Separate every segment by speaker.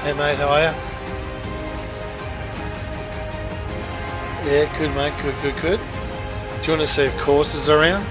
Speaker 1: Hey mate, how are you? Yeah, good mate, good. Do you want to see if courses around?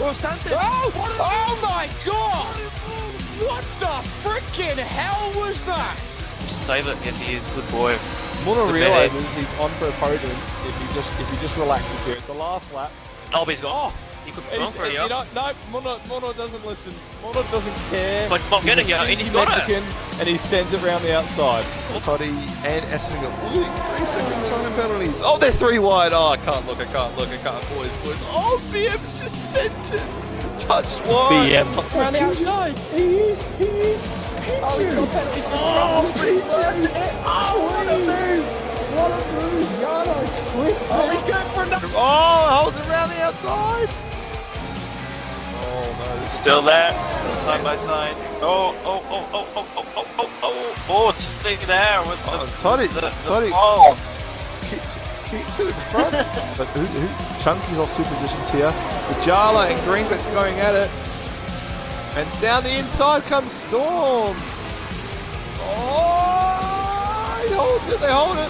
Speaker 2: Oh my god! What the freaking hell was that?
Speaker 3: Save it. Yes, he is. Good boy.
Speaker 4: Muno realizes he's on for a podium if he just relaxes here. It's a last lap.
Speaker 3: Oh, but he's gone.
Speaker 4: Oh,
Speaker 3: He could be gone for you.
Speaker 4: No, Muno doesn't listen. Muno doesn't care.
Speaker 3: But not getting you, and he's got
Speaker 4: Mexican, and he sends it around the outside. Cotty and Essendon got 3-second time penalties. Oh, they're 3 wide. Oh, I can't look, boys. Oh, BM's just sent it. Touched wide.
Speaker 3: BM.
Speaker 2: Around the outside. He is. Oh, he's got penalty. Oh, what a move. What a move. Yano clipped. Oh, he's going for another.
Speaker 4: Oh, holds it around the outside. Oh, no.
Speaker 3: Still there. Still side by side. Oh, stay there with
Speaker 4: Toddy
Speaker 3: the balls.
Speaker 4: Keeps it in front. But Chunky's off superpositions here. Bajala and Greenbit's going at it. And down the inside comes Storm. Oh, he holds it. They hold it.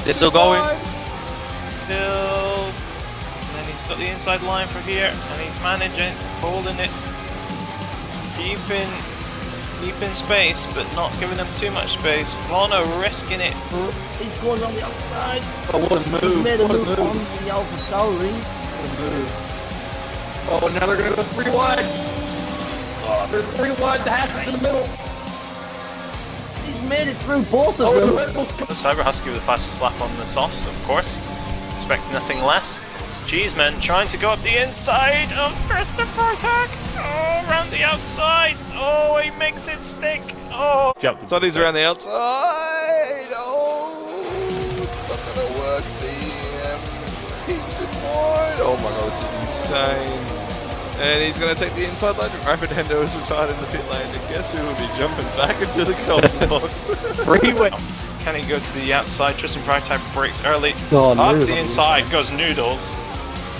Speaker 3: They're still going. Still. And then he's got the inside line for here. And he's managing, holding it. Keeping space, but not giving them too much space. Vono risking it.
Speaker 5: He's going on the outside.
Speaker 3: Oh, what a move.
Speaker 5: He made a move on the Alpha Tauri.
Speaker 3: What a move. Oh, now they're going to go 3 wide. Oh, they're 3 wide. The hat's in the middle.
Speaker 5: He's made it through both of them.
Speaker 3: The Cyber Husky with the fastest lap on the softs, of course. Expect nothing less. Cheeseman trying to go up the inside of Christopher Attack. Oh, around the outside. Oh, he makes it stick. Oh.
Speaker 4: Toddy's around the outside. Oh, it's not going to work. BM keeps it wide. Oh my god, this is insane. And he's going to take the inside lane. Rapido is retired in the pit lane. And guess who will be jumping back into the Colts box?
Speaker 3: Freeway. Can he go to the outside? Tristan Freitag breaks early.
Speaker 1: Oh,
Speaker 3: Up
Speaker 1: Noodles.
Speaker 3: the inside goes Noodles.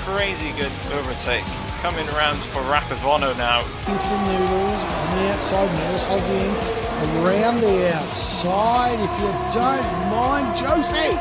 Speaker 3: Crazy good overtake. Coming around for Rapivono now.
Speaker 6: For Noodles on the outside. Noodles holds it in around the outside. If you don't mind, Josie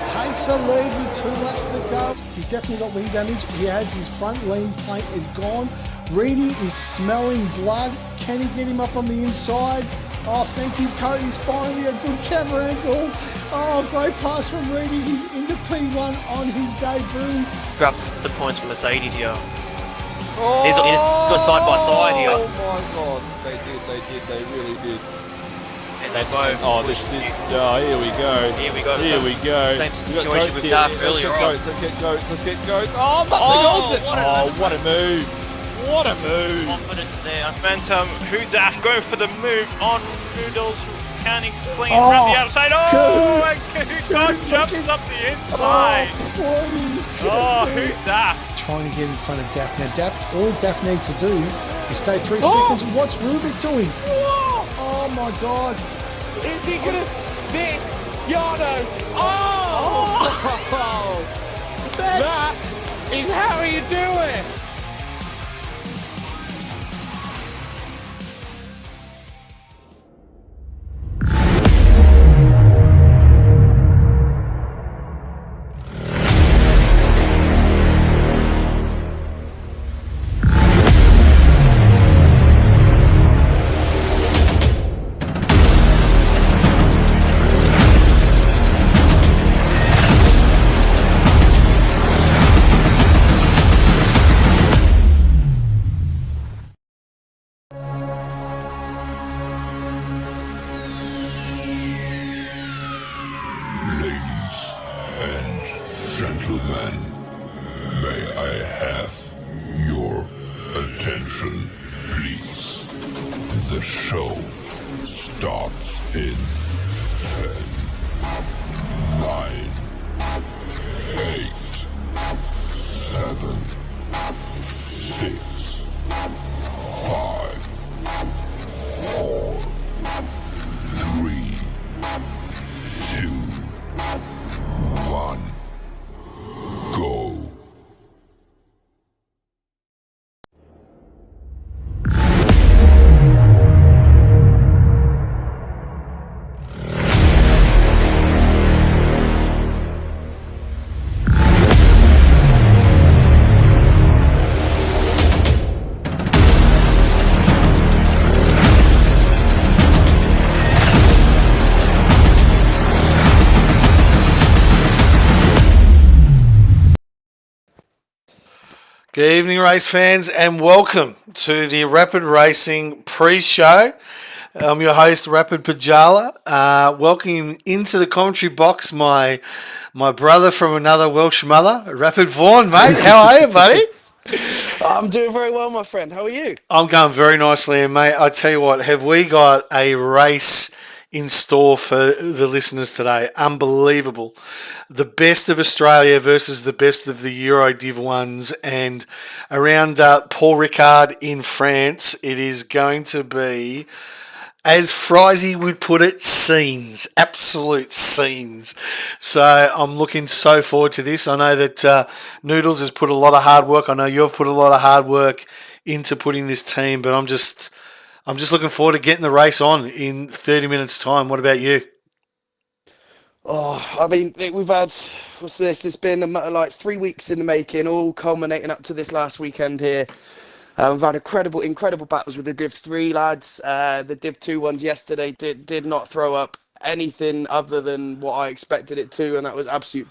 Speaker 6: takes the lead with 2 laps to go. He's definitely got wing damage. He has his front lean plate is gone. Reedy is smelling blood. Can he get him up on the inside? Oh, thank you, Cody's finally a good camera angle. Oh, great pass from Reedy. He's into P1 on his debut.
Speaker 3: Grab the points from Mercedes here.
Speaker 4: Oh,
Speaker 3: He's got side by side here.
Speaker 4: Oh my god, they really did.
Speaker 3: And they both.
Speaker 4: Oh, here we go. Here we go.
Speaker 3: Same
Speaker 4: We got
Speaker 3: situation
Speaker 4: goats
Speaker 3: with
Speaker 4: here.
Speaker 3: Dark earlier on.
Speaker 4: Let's get goats. Oh, but they holds it. What a move. What a move.
Speaker 3: Confidence there. Phantom, Hudak going for the move on Noodles. Can he clean around the outside? Oh, and Kahut jumps up the inside. Oh, Hudak.
Speaker 6: Trying to get in front of Daft. Now, Daft, all Daft needs to do is stay 3 seconds. What's Rubik doing? Oh my god.
Speaker 2: Is he gonna this? Yano! Oh! That is how you do it!
Speaker 7: Gentlemen, may I have your attention, please? The show starts in 10, 9, 8, 7, 6, 5, 4, 3, 2, 1. Go.
Speaker 1: Good evening, race fans, and welcome to the Rapid Racing pre-show. I'm your host, Rapid Pajala. Welcoming into the commentary box my brother from another Welsh mother, Rapid Vaughan, mate. How are you, buddy?
Speaker 2: I'm doing very well, my friend. How are you?
Speaker 1: I'm going very nicely, and mate, I tell you what, have we got a race in store for the listeners today? Unbelievable. The best of Australia versus the best of the Euro Div 1s, and around Paul Ricard in France, it is going to be, as Frizy would put it, scenes. Absolute scenes. So I'm looking so forward to this. I know that Noodles has put a lot of hard work. I know you've put a lot of hard work into putting this team, but I'm just looking forward to getting the race on in 30 minutes' time. What about you?
Speaker 2: Oh, I mean, we've had, what's this? It's been like 3 weeks in the making, all culminating up to this last weekend here. We've had incredible battles with the Div 3 lads. The Div 2 ones yesterday did not throw up anything other than what I expected it to, and that was absolute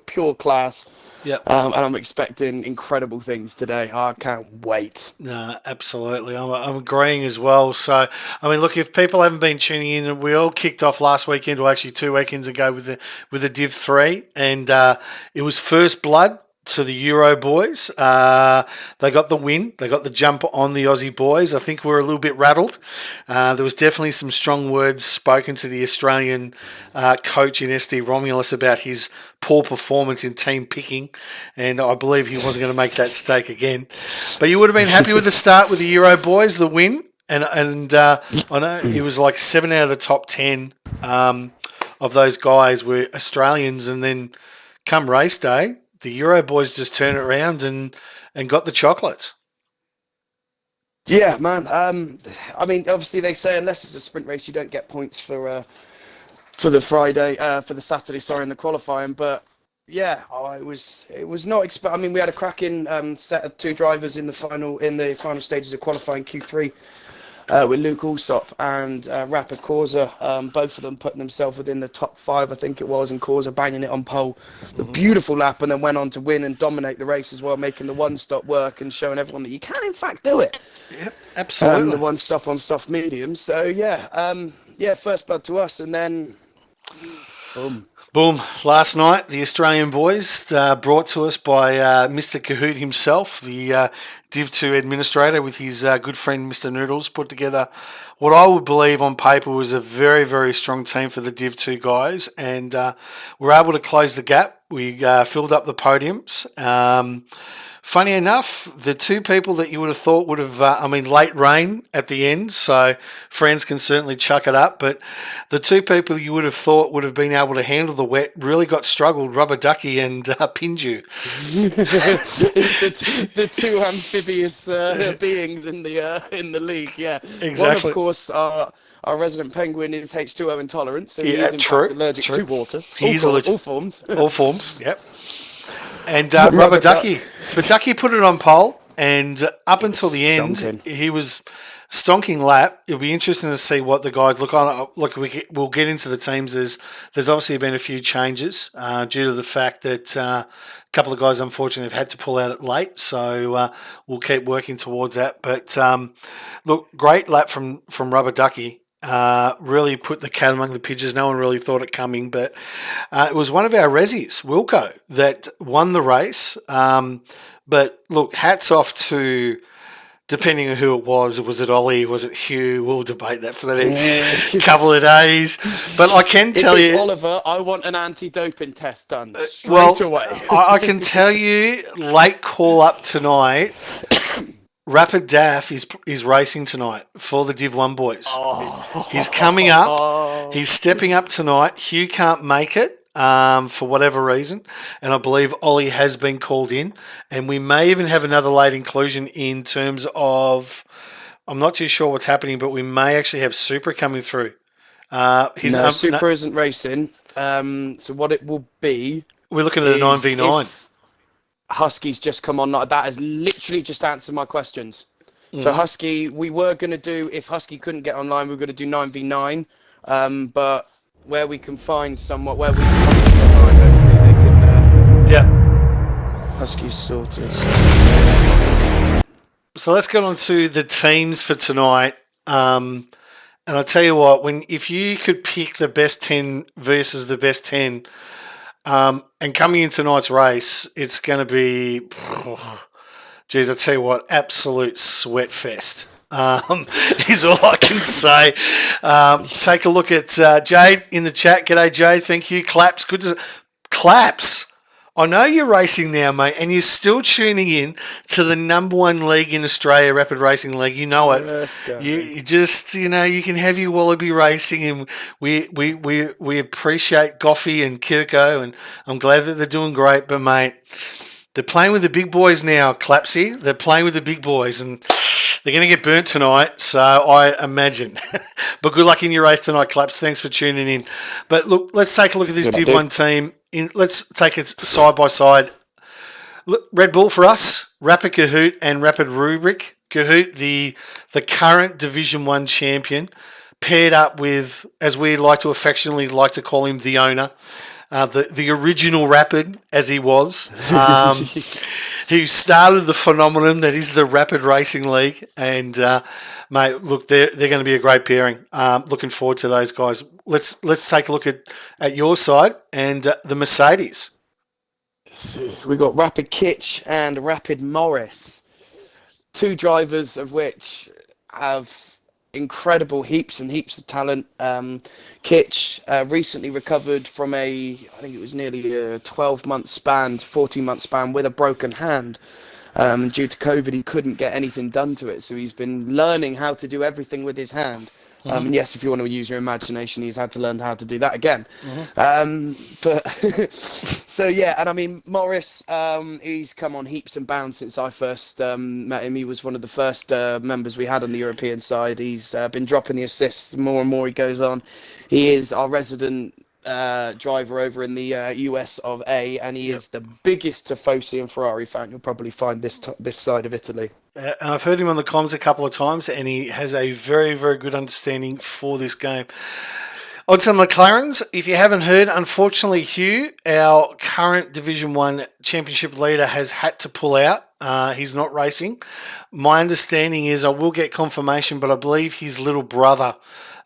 Speaker 2: pure class.
Speaker 1: Yeah.
Speaker 2: And I'm expecting incredible things today. I can't wait.
Speaker 1: No, absolutely. I'm agreeing as well. So, I mean, look, if people haven't been tuning in, we all kicked off last weekend, or actually 2 weekends ago, with the Div 3, and it was first blood to the Euro boys. They got the win. They got the jump on the Aussie boys. I think we were a little bit rattled. There was definitely some strong words spoken to the Australian coach in SD Romulus about his poor performance in team picking, and I believe he wasn't going to make that mistake again. But you would have been happy with the start with the Euro boys, the win, and I know it was like 7 out of the top 10 of those guys were Australians, and then come race day, the Euro boys just turned it around and got the chocolates.
Speaker 2: Yeah, man. I mean, obviously they say unless it's a sprint race, you don't get points for the Saturday, sorry, in the qualifying. But yeah, it was not I mean, we had a cracking set of 2 drivers in the final stages of qualifying Q3. With Luke Alsop and Rapid Corsa, both of them putting themselves within the top 5, I think it was, and Corsa banging it on pole. A beautiful lap, and then went on to win and dominate the race as well, making the one-stop work and showing everyone that you can, in fact, do it.
Speaker 1: Yep, absolutely.
Speaker 2: The one-stop on soft medium. So, yeah, first blood to us, and then boom.
Speaker 1: Boom. Last night, the Australian boys, brought to us by Mr. Kahoot himself, the Div 2 administrator, with his good friend Mr. Noodles, put together what I would believe on paper was a very, very strong team for the Div 2 guys, and we're able to close the gap. We filled up the podiums. Funny enough, the 2 people that you would have thought would have, late rain at the end, so friends can certainly chuck it up, but the 2 people you would have thought would have been able to handle the wet really got struggled, Rubber Ducky and Pinju.
Speaker 2: the 2 amphibious beings in the league, yeah.
Speaker 1: Exactly.
Speaker 2: One, of course, our resident penguin is H2O intolerant, so he is in
Speaker 1: true,
Speaker 2: fact allergic
Speaker 1: true.
Speaker 2: to water.
Speaker 1: He's allergic.
Speaker 2: All forms.
Speaker 1: All forms, yep. And Rubber Ducky. But Ducky put it on pole, and up until the end, he was stonking lap. It'll be interesting to see what the guys look on. Look, we'll get into the teams. There's obviously been a few changes due to the fact that a couple of guys, unfortunately, have had to pull out it late. So we'll keep working towards that. But look, great lap from Rubber Ducky. Really put the cat among the pigeons. No one really thought it coming, but it was one of our Rezzies, Wilco, that won the race. But look, hats off to, depending on who it was it Ollie, was it Hugh? We'll debate that for the next couple of days. But I can tell you,
Speaker 2: Oliver, I want an anti-doping test done straight away.
Speaker 1: I can tell you, late call up tonight. Rapid Daff is racing tonight for the Div 1 boys. He's coming up. He's stepping up tonight. Hugh can't make it for whatever reason, and I believe Ollie has been called in, and we may even have another late inclusion in terms of, I'm not too sure what's happening, but we may actually have Super coming through.
Speaker 2: Super isn't racing. So what it will be,
Speaker 1: we're looking at a 9v9.
Speaker 2: Husky's just come on. That has literally just answered my questions. So Husky, we were going to do, if Husky couldn't get online, we were going to do 9v9. But where we can find somewhat, where we can Husky's online, hopefully they can...
Speaker 1: yeah.
Speaker 2: Husky's sorted.
Speaker 1: So let's get on to the teams for tonight. And I'll tell you what, if you could pick the best 10 versus the best 10, and coming in tonight's race, it's going to be, geez, I tell you what, absolute sweat fest. Is all I can say. Take a look at Jade in the chat. G'day, Jade. Thank you. Claps. Good to Claps. I know you're racing now, mate, and you're still tuning in to the number one league in Australia, Rapid Racing League. You know it.
Speaker 2: Let's go.
Speaker 1: You just, you can have your Wallaby racing, and we appreciate Goffey and Kirko, and I'm glad that they're doing great. But mate, they're playing with the big boys now, Clapsy. They're playing with the big boys, and they're going to get burnt tonight, so I imagine. But good luck in your race tonight, Claps. Thanks for tuning in. But look, let's take a look at this Div 1 team. Let's take it side by side. Look, Red Bull for us, Rapid Kahoot and Rapid Rubric. Kahoot, the current Division 1 champion, paired up with, as we like to affectionately like to call him, the owner, the original Rapid, as he was, who started the phenomenon that is the Rapid Racing League. And, mate, look, they're going to be a great pairing. Looking forward to those guys. Let's take a look at your side and the Mercedes.
Speaker 2: We got Rapid Kitch and Rapid Morris, two drivers of which have incredible heaps and heaps of talent. Kitch recently recovered from I think it was nearly a 12-month span, 14-month span with a broken hand. Due to COVID, he couldn't get anything done to it, so he's been learning how to do everything with his hand. And yes, if you want to use your imagination, he's had to learn how to do that again. But so yeah, and I mean Morris, he's come on heaps and bounds since I first met him. He was one of the first members we had on the European side. He's been dropping the assists more and more he goes on. He is our resident driver over in the US of A, and he is the biggest Tifosi and Ferrari fan you'll probably find this side of Italy.
Speaker 1: And I've heard him on the comms a couple of times, and he has a very, very good understanding for this game. On to McLarens. If you haven't heard, unfortunately, Hugh, our current Division 1 championship leader, has had to pull out. He's not racing. My understanding is, I will get confirmation, but I believe his little brother,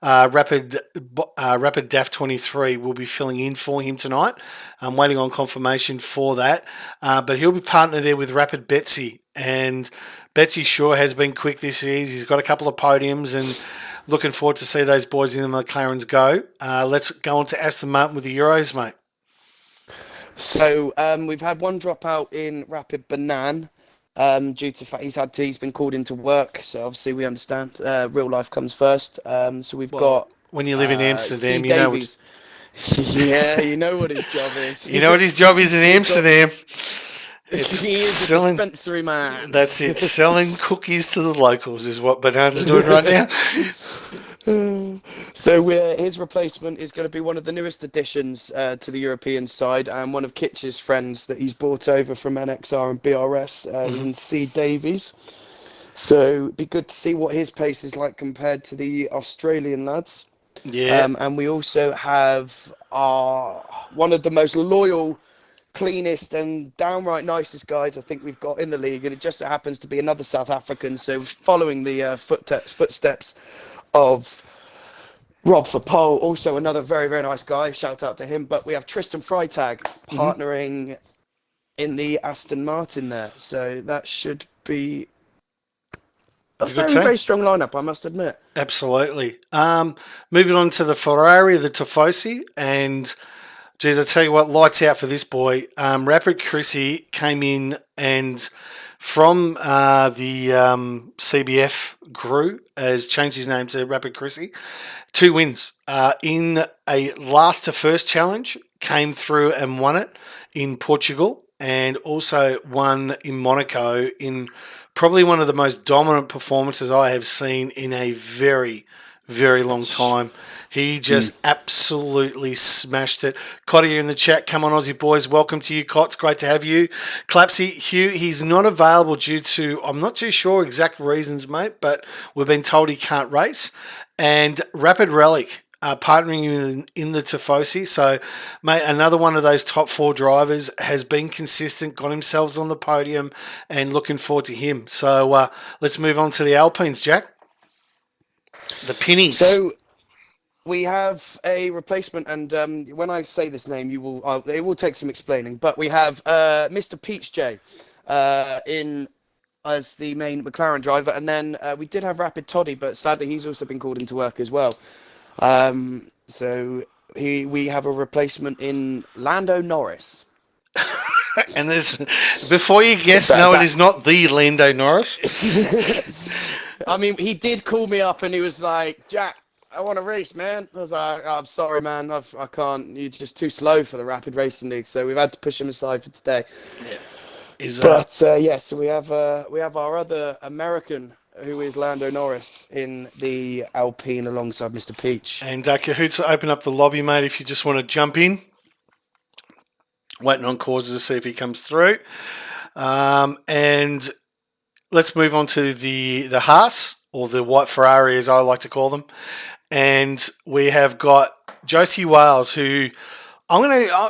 Speaker 1: Rapid DAF 23, will be filling in for him tonight. I'm waiting on confirmation for that. But he'll be partnered there with Rapid Betsy. And Betsy sure has been quick this year. He's got a couple of podiums, and looking forward to see those boys in the McLarens go. Let's go on to Aston Martin with the Euros, mate.
Speaker 2: So we've had one dropout in Rapid Banan. Due to the fact he's been called into work, so obviously we understand real life comes first. So we've got
Speaker 1: when you live in Amsterdam,
Speaker 2: C.
Speaker 1: you know
Speaker 2: Davies. Yeah, you know what his job is.
Speaker 1: You know what his job is in Amsterdam. It's
Speaker 2: he is
Speaker 1: selling,
Speaker 2: a dispensary man.
Speaker 1: That's it. Selling cookies to the locals is what Banana's doing right now.
Speaker 2: So his replacement is going to be one of the newest additions to the European side, and one of Kitch's friends that he's brought over from NXR and BRS, and C. Davies. So it'd be good to see what his pace is like compared to the Australian lads.
Speaker 1: Yeah.
Speaker 2: And we also have one of the most loyal, cleanest and downright nicest guys I think we've got in the league, and it just so happens to be another South African, so following the footsteps of Rob for Pole, also another very, very nice guy, shout out to him. But we have Tristan Freitag partnering in the Aston Martin there, so that should be a very, very strong lineup, I must admit.
Speaker 1: Absolutely. Moving on to the Ferrari, the Tifosi, and geez, I tell you what, lights out for this boy. Rapid Chrissy came in, and from the CBF crew has changed his name to Rapid Chrissy. 2 wins in a last to first challenge, came through and won it in Portugal, and also won in Monaco in probably one of the most dominant performances I have seen in a very, very long time. He just absolutely smashed it. Cotty, you're in the chat. Come on, Aussie boys. Welcome to you, Cots. Great to have you. Clapsy, Hugh, he's not available due to, I'm not too sure exact reasons, mate, but we've been told he can't race. And Rapid Relic, partnering in the Tifosi. So, mate, another one of those top 4 drivers has been consistent, got himself on the podium, and looking forward to him. So let's move on to the Alpines, Jack. The Pinnies.
Speaker 2: So we have a replacement, and when I say this name, it will take some explaining. But we have Mr. Peach J in as the main McLaren driver, and then we did have Rapid Toddy, but sadly he's also been called into work as well. So we have a replacement in Lando Norris.
Speaker 1: And there's, before you guess, it is not the Lando Norris.
Speaker 2: I mean, he did call me up and he was like, Jack, I want to race, man. I was like, oh, I'm sorry, man. I can't. You're just too slow for the Rapid Racing League. So we've had to push him aside for today. Yeah. So we have our other American, who is Lando Norris, in the Alpine alongside Mr. Peach.
Speaker 1: And Cahoots, open up the lobby, mate, if you just want to jump in. Waiting on causes to see if he comes through. And let's move on to the Haas, or the White Ferrari, as I like to call them. And we have got Josie Wales, who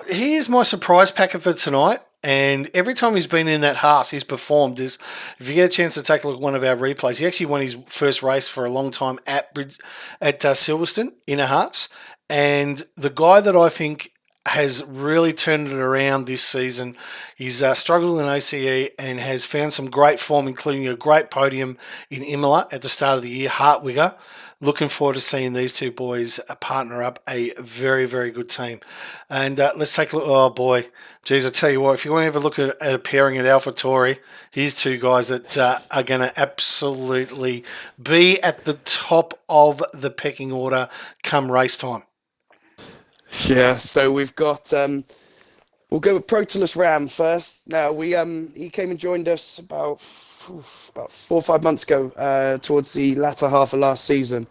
Speaker 1: he is my surprise packer for tonight. And every time he's been in that Haas, he's performed. If you get a chance to take a look at one of our replays, he actually won his first race for a long time at Silverstone in a Haas. And the guy that I think has really turned it around this season. He's struggled in ACE and has found some great form, including a great podium in Imola at the start of the year, Hartwigger. Looking forward to seeing these two boys partner up a very, very good team. And let's take a look. Oh, boy. Geez, I tell you what, if you want to have a look at a pairing at AlphaTauri, here's two guys that are going to absolutely be at the top of the pecking order come race time.
Speaker 2: Yeah, so we've got we'll go with Protolus Ram first. Now he came and joined us about 4 or 5 months ago, towards the latter half of last season,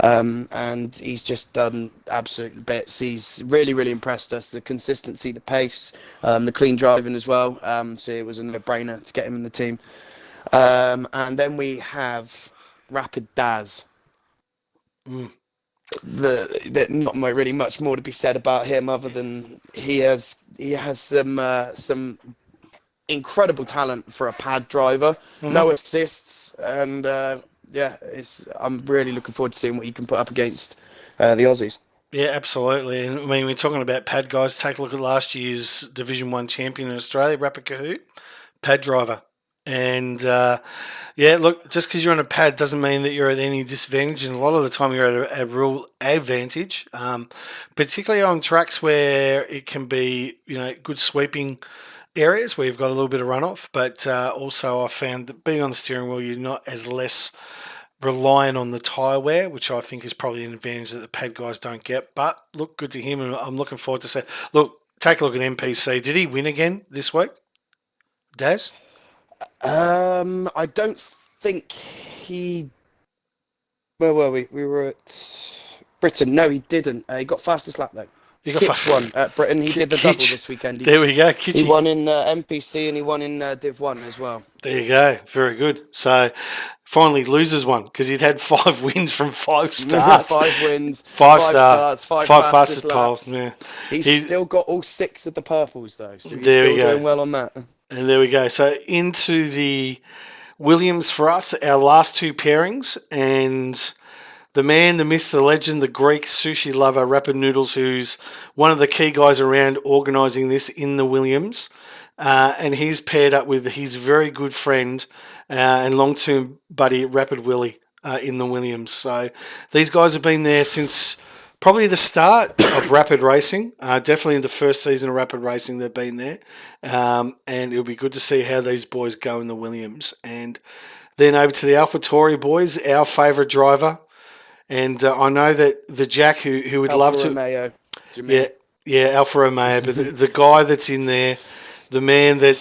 Speaker 2: and he's just done absolute bits. He's really, really impressed us. The consistency, the pace, the clean driving as well. So it was a no-brainer to get him in the team. And then we have Rapid Daz. Not really much more to be said about him, other than he has some incredible talent for a pad driver. No assists, and I'm really looking forward to seeing what he can put up against the Aussies.
Speaker 1: Yeah, absolutely. And I mean, we're talking about pad guys. Take a look at last year's Division 1 champion in Australia, Rapid Kahoot, pad driver. And look, just because you're on a pad doesn't mean that you're at any disadvantage, and a lot of the time you're at a real advantage, particularly on tracks where it can be, good sweeping areas where you've got a little bit of runoff. But also I found that being on the steering wheel, you're not as less reliant on the tyre wear, which I think is probably an advantage that the pad guys don't get. But look, good to him, and I'm looking forward to take a look at NPC. Did he win again this week, Daz?
Speaker 2: I don't think he. Where were we? We were at Britain. No, he didn't. He got fastest lap though. He got Kitch won at Britain. He did the double this weekend.
Speaker 1: There we go. Kitchy.
Speaker 2: He won in NPC and he won in Div 1 as well.
Speaker 1: There you go. Very good. So finally loses one, because he'd had 5 wins from 5 starts.
Speaker 2: 5 wins.
Speaker 1: 5 starts. 5 fastest poles. Yeah.
Speaker 2: He's still got all 6 of the purples though. So he's still doing well on that.
Speaker 1: And there we go. So into the Williams for us, our last 2 pairings, and the man, the myth, the legend, the Greek sushi lover, Rapid Noodles, who's one of the key guys around organising this in the Williams. And he's paired up with his very good friend and long-term buddy, Rapid Willie, in the Williams. So these guys have been there since probably the start of Rapid Racing. Definitely in the first season of Rapid Racing, they've been there. And it'll be good to see how these boys go in the Williams. And then over to the AlphaTauri boys, our favourite driver. And I know that the Jack who would love to...
Speaker 2: Romeo,
Speaker 1: Alfa Romeo. But the guy that's in there, the man that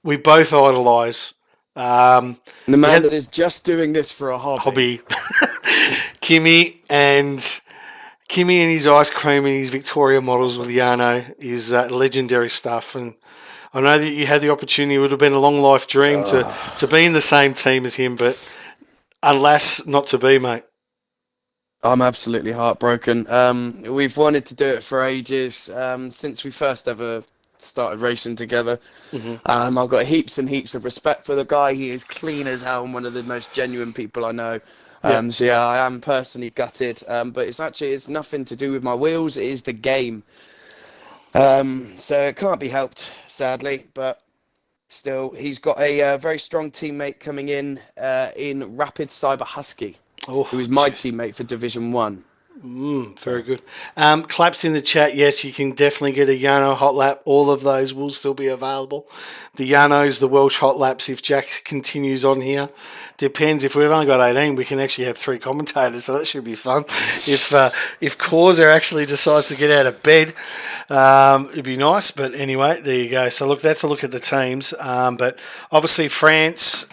Speaker 1: we both idolise.
Speaker 2: The man that is just doing this for a hobby.
Speaker 1: Kimi and his ice cream and his Victoria models with Yano is legendary stuff. And I know that you had the opportunity. It would have been a long life dream to be in the same team as him, but alas, not to be, mate.
Speaker 2: I'm absolutely heartbroken. We've wanted to do it for ages, since we first ever started racing together. I've got heaps and heaps of respect for the guy. He is clean as hell and one of the most genuine people I know.
Speaker 1: Yeah.
Speaker 2: So yeah, I am personally gutted. But it's nothing to do with my wheels. It is the game. So it can't be helped, sadly. But still, he's got a very strong teammate coming in Rapid Cyber Husky,
Speaker 1: Oh,
Speaker 2: who is my teammate for Division One.
Speaker 1: very good. Claps in the chat. Yes, you can definitely get a Yano hot lap. All of those will still be available. The Yanos, the Welsh hot laps, if Jack continues on here. Depends. If we've only got 18, we can actually have 3 commentators, so that should be fun. If Causer actually decides to get out of bed, it'd be nice. But anyway, there you go. So look, that's a look at the teams. But obviously France,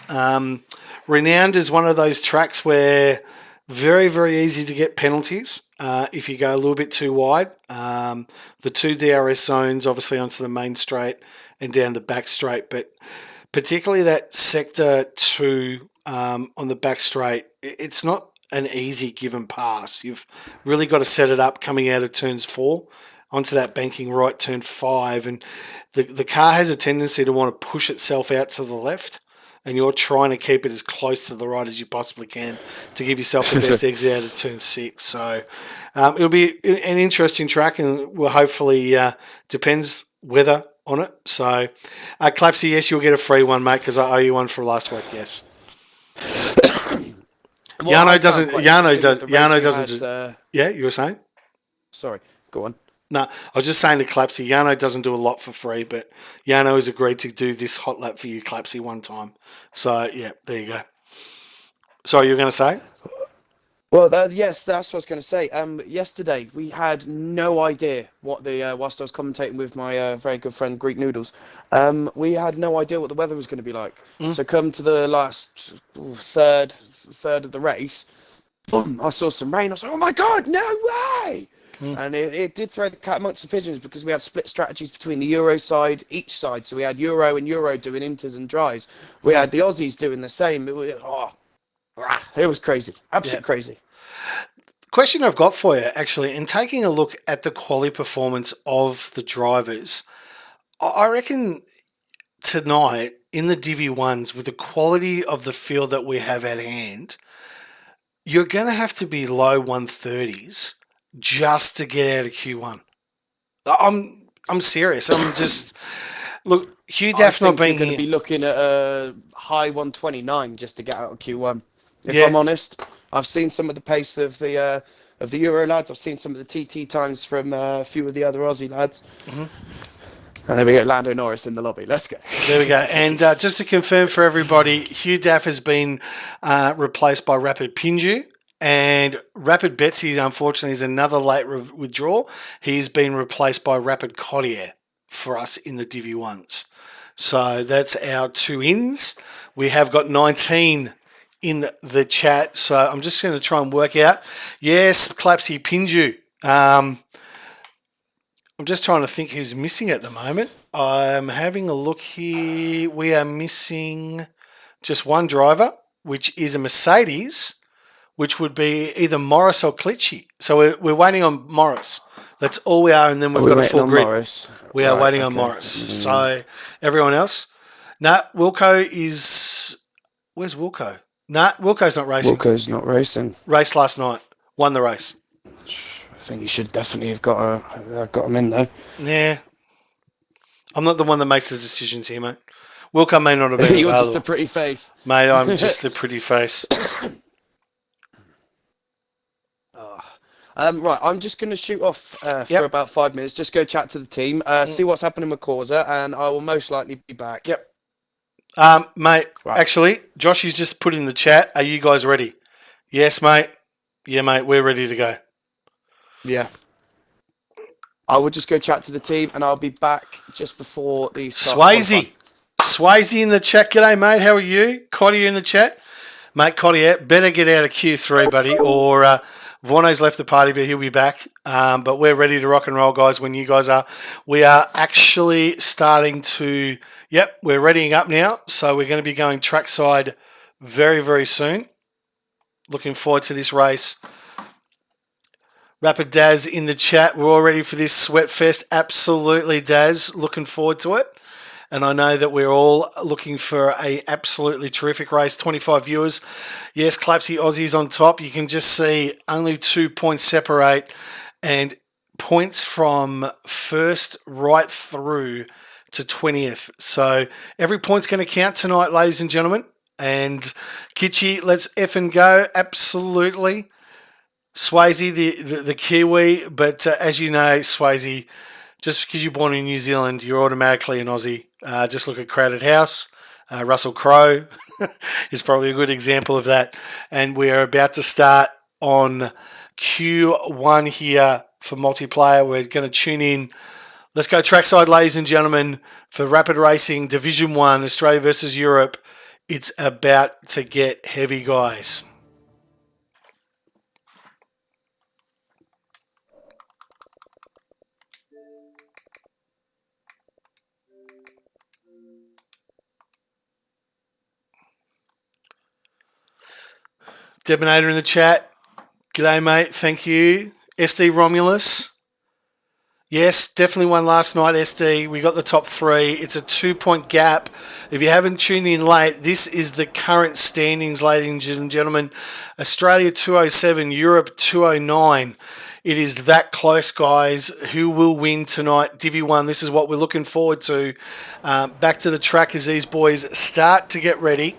Speaker 1: renowned as one of those tracks where very, very easy to get penalties if you go a little bit too wide. The 2 DRS zones, obviously, onto the main straight and down the back straight, but particularly that sector 2 on the back straight, it's not an easy given pass. You've really got to set it up coming out of turns 4 onto that banking right turn 5, and the car has a tendency to want to push itself out to the left, and you're trying to keep it as close to the right as you possibly can to give yourself the best exit out of turn 6. So it'll be an interesting track, and will hopefully depends weather on it. So Clapsy, yes, you'll get a free one, mate, because I owe you one for last week. Yes. Yano doesn't. Yeah, you were saying?
Speaker 2: Sorry, go on.
Speaker 1: No, I was just saying to Clapsy, Yano doesn't do a lot for free, but Yano has agreed to do this hot lap for you, Clapsy, one time. So, yeah, there you go. Sorry, you were going to say?
Speaker 2: Well, yes, that's what I was going to say. Yesterday, we had no idea what whilst I was commentating with my very good friend Greek Noodles, we had no idea what the weather was going to be like. So come to the last third of the race, boom, I saw some rain. I was like, oh my God, no way! And it did throw the cat amongst the pigeons, because we had split strategies between the Euro side, each side. So we had Euro and Euro doing inters and dries. We had the Aussies doing the same. It was crazy. Absolutely crazy.
Speaker 1: Question I've got for you, actually, in taking a look at the quality performance of the drivers, I reckon tonight in the Divi 1s, with the quality of the field that we have at hand, you're going to have to be low 130s just to get out of Q1. I'm serious. I'm just look. Hugh Daff not being
Speaker 2: going to be looking at a high 129 just to get out of Q1. If
Speaker 1: Yeah.
Speaker 2: I'm honest, I've seen some of the pace of the Euro lads. I've seen some of the TT times from a few of the other Aussie lads. And then we get Lando Norris in the lobby. Let's go.
Speaker 1: There we go. And just to confirm for everybody, Hugh Daff has been replaced by Rapid Pinju. And Rapid Betsy, unfortunately, is another late withdrawal. He's been replaced by Rapid Cottier for us in the Divi 1s. So that's our 2 ins. We have got 19 in the chat. So I'm just going to try and work out. Yes, Clapsy Pinju. I'm just trying to think who's missing at the moment. I'm having a look here. We are missing just one driver, which is a Mercedes, which would be either Morris or Klitschy. So we're waiting on Morris. That's all we are, and then we've got a full grid.
Speaker 2: Morris?
Speaker 1: We are waiting on Morris. So everyone else? Wilco is... Where's Wilco? Wilco's not racing.
Speaker 2: Wilco's not racing.
Speaker 1: Raced last night. Won the race.
Speaker 2: I think you should definitely have got him in, though.
Speaker 1: Yeah. I'm not the one that makes the decisions here, mate. Wilco may not have been
Speaker 2: You're
Speaker 1: available.
Speaker 2: just a pretty face.
Speaker 1: Mate, I'm just a pretty face.
Speaker 2: Right, I'm just going to shoot off for about 5 minutes. Just go chat to the team, see what's happening with Causa, and I will most likely be back.
Speaker 1: Yep. Mate, actually, Josh has just put in the chat, are you guys ready? Yes, mate. Yeah, mate, we're ready to go.
Speaker 2: Yeah. I will just go chat to the team, and I'll be back just before the start.
Speaker 1: Swayze in the chat. G'day, mate. How are you? Cottier in the chat. Mate, Cottier, better get out of Q3, buddy, or... Vorno's left the party, but he'll be back. But we're ready to rock and roll, guys, when you guys are. We are actually starting to... Yep, we're readying up now. So we're going to be going trackside very, very soon. Looking forward to this race. Rapid Daz in the chat. We're all ready for this sweat fest. Absolutely, Daz. Looking forward to it. And I know that we're all looking for a absolutely terrific race. 25 viewers. Yes, Clapsy Aussie's on top. You can just see only 2 points separate, and points from first right through to 20th. So every point's going to count tonight, ladies and gentlemen. And Kitchi, let's effing go. Absolutely. Swayze, the Kiwi, but as you know, Swayze, just because you're born in New Zealand, you're automatically an Aussie. Just look at Crowded House. Russell Crowe is probably a good example of that. And we are about to start on Q1 here for multiplayer. We're going to tune in. Let's go trackside, ladies and gentlemen, for Rapid Racing Division 1, Australia versus Europe. It's about to get heavy, guys. Debonator in the chat. G'day, mate. Thank you. SD Romulus. Yes, definitely won last night, SD. We got the top 3. It's a 2-point gap. If you haven't tuned in late, this is the current standings, ladies and gentlemen. Australia 207, Europe 209. It is that close, guys. Who will win tonight? Divi 1, this is what we're looking forward to. Back to the track as these boys start to get ready.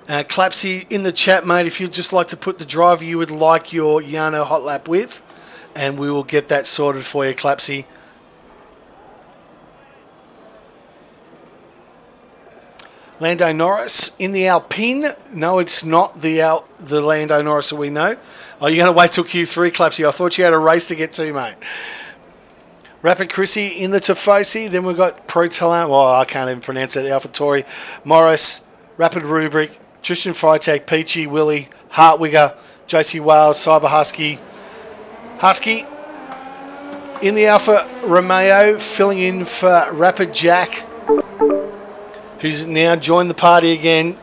Speaker 1: Clapsy in the chat, mate, if you'd just like to put the driver you would like your Yano hot lap with, and we will get that sorted for you, Clapsy. Lando Norris in the Alpine. No, it's not the Lando Norris that we know. Oh, you're going to wait till Q3, Clapsy. I thought you had a race to get to, mate. Rapid Chrissy in the Tifosi. Then we've got Pro Talent. Well, I can't even pronounce it. Alpha Tori. Morris. Rapid Rubric. Tristan Freitag, Peachy, Willie, Hartwigger, JC Wales, Cyber Husky. Husky in the Alfa Romeo, filling in for Rapid Jack, who's now joined the party again.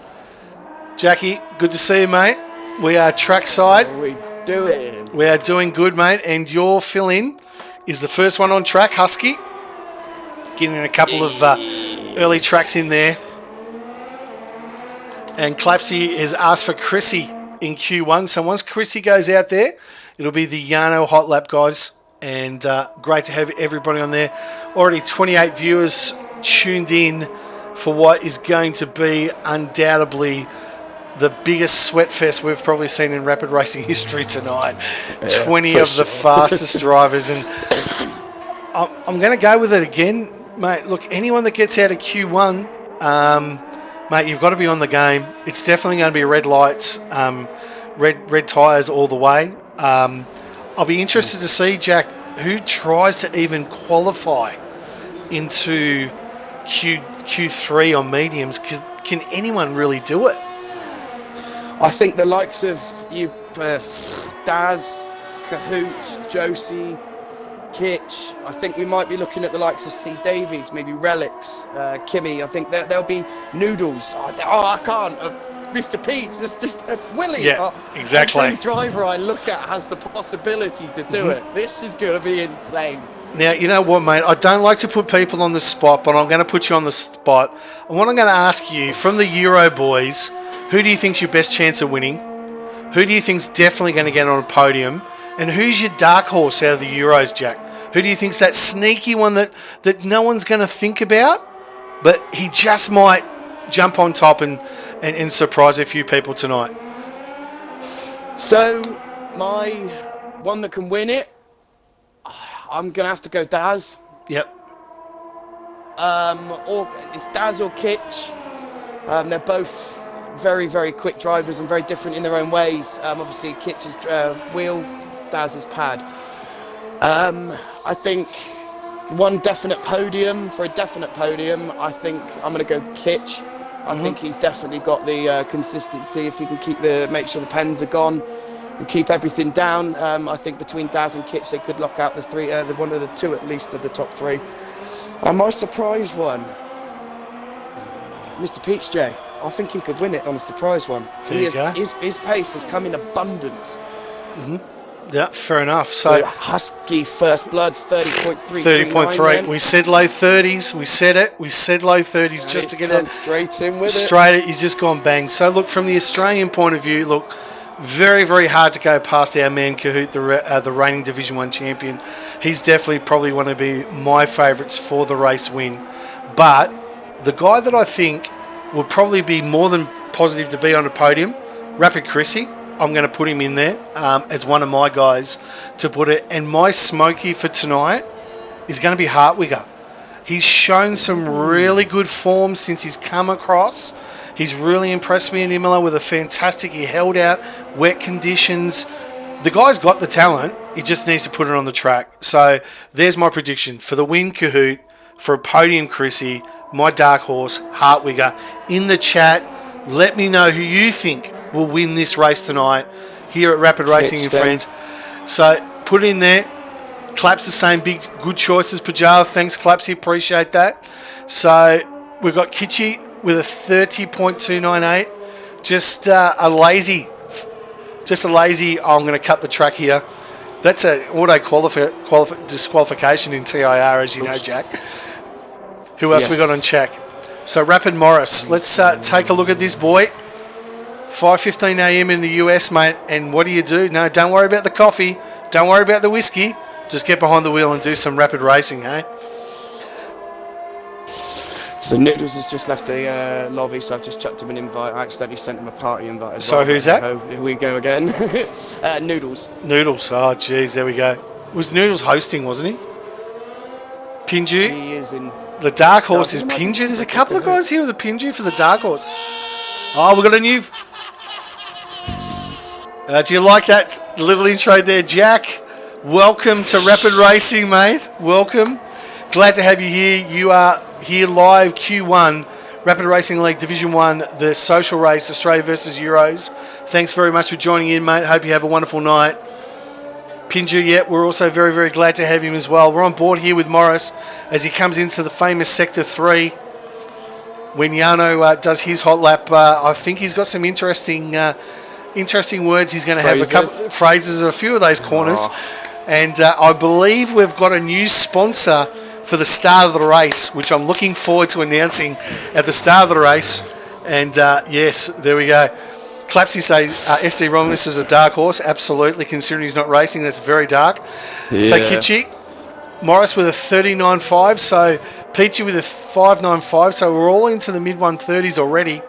Speaker 1: Jackie, good to see you, mate. We are trackside.
Speaker 2: How are we doing?
Speaker 1: We are doing good, mate. And your fill-in is the first one on track, Husky. Getting a couple of early tracks in there. And Clapsy has asked for Chrissy in Q1. So once Chrissy goes out there, it'll be the Yano hot lap, guys. And great to have everybody on there. Already 28 viewers tuned in for what is going to be undoubtedly the biggest sweat fest we've probably seen in rapid racing history tonight. 20 of the fastest drivers. And I'm going to go with it again, mate. Look, anyone that gets out of Q1... mate, you've got to be on the game. It's definitely going to be red lights, red tyres all the way. I'll be interested to see, Jack, who tries to even qualify into Q3 on mediums. Can anyone really do it?
Speaker 2: I think the likes of you, Daz, Kahoot, Josie, Kitch. I think we might be looking at the likes of C. Davies, maybe Relics, Kimmy. I think there'll be Noodles. I can't. Mr. Pete's just Willie.
Speaker 1: Yeah, exactly.
Speaker 2: Every driver I look at has the possibility to do it. This is going to be insane.
Speaker 1: Now, you know what, mate? I don't like to put people on the spot, but I'm going to put you on the spot. And what I'm going to ask you, from the Euro boys, who do you think's your best chance of winning? Who do you think's definitely going to get on a podium? And who's your dark horse out of the Euros, Jack? Who do you think's that sneaky one that no one's going to think about, but he just might jump on top and surprise a few people tonight?
Speaker 2: So, my one that can win it, I'm going to have to go Daz.
Speaker 1: Yep.
Speaker 2: Or it's Daz or Kitch. They're both very, very quick drivers and very different in their own ways. Obviously, Kitch's wheel, Daz's pad. I think one definite podium, for a definite podium, I think I'm going to go Kitch. I think he's definitely got the consistency. If he can make sure the pens are gone and keep everything down, I think between Daz and Kitch they could lock out the three, one of the two at least of the top three. My surprise one, Mr. Peach J. I think he could win it on a surprise one.
Speaker 1: There you go.
Speaker 2: His pace has come in abundance.
Speaker 1: Yeah, fair enough.
Speaker 2: So
Speaker 1: So
Speaker 2: Husky first blood 30.3.
Speaker 1: 30.3. We said low 30s. We said it. We said low 30s just to get it
Speaker 2: straight in with it.
Speaker 1: straight. He's just gone bang. So look, from the Australian point of view, look, very, very hard to go past our man Kahoot, the reigning Division 1 champion. He's definitely probably one to be my favourites for the race win. But the guy that I think will probably be more than positive to be on the podium, Rapid Chrissy. I'm going to put him in there as one of my guys to put it. And my smoky for tonight is going to be Hartwigger. He's shown some really good form since he's come across. He's really impressed me in Imola with a fantastic. He held out wet conditions. The guy's got the talent. He just needs to put it on the track. So there's my prediction for the win, Kahoot. For a podium, Chrissy. My dark horse, Hartwigger. In the chat, let me know who you think will win this race tonight here at Rapid Racing and Friends. So put it in there. Claps the same big good choices. Pajala, thanks Clapsy, appreciate that. So we've got Kitchi with a 30.298. Just a lazy. I'm going to cut the track here. That's an auto disqualification in TIR, as you know, Jack. Who else we got on check? So Rapid Morris. Let's take a look at this boy. 5:15 a.m. in the US, mate. And what do? No, don't worry about the coffee. Don't worry about the whiskey. Just get behind the wheel and do some rapid racing, eh?
Speaker 2: So Noodles has just left the lobby, so I've just chucked him an invite. I accidentally sent him a party invite as well.
Speaker 1: So who's that?
Speaker 2: Here we go again. Noodles.
Speaker 1: Noodles. Oh, jeez, there we go. Was Noodles hosting, wasn't he? Pinju?
Speaker 2: He is in...
Speaker 1: The dark horse is Pinju. There's a couple of guys here with a Pinju for the dark horse. Oh, we've got a new... do you like that little intro there, Jack? Welcome to Rapid Racing, mate. Welcome. Glad to have you here. You are here live, Q1, Rapid Racing League Division 1, the social race, Australia versus Euros. Thanks very much for joining in, mate. Hope you have a wonderful night. Pinju, yeah, we're also very, very glad to have him as well. We're on board here with Morris as he comes into the famous Sector 3. When Yano does his hot lap, I think he's got some interesting words. He's going to have a couple of phrases, a few of those corners. And I believe we've got a new sponsor for the start of the race, which I'm looking forward to announcing at the start of the race. And yes, there we go. Clapsy says SD Romulus is a dark horse. Absolutely, considering he's not racing, that's very dark. Yeah. So Kitchi, Morris with a 39.5. So Peachy with a 5.95. So we're all into the mid 130s already.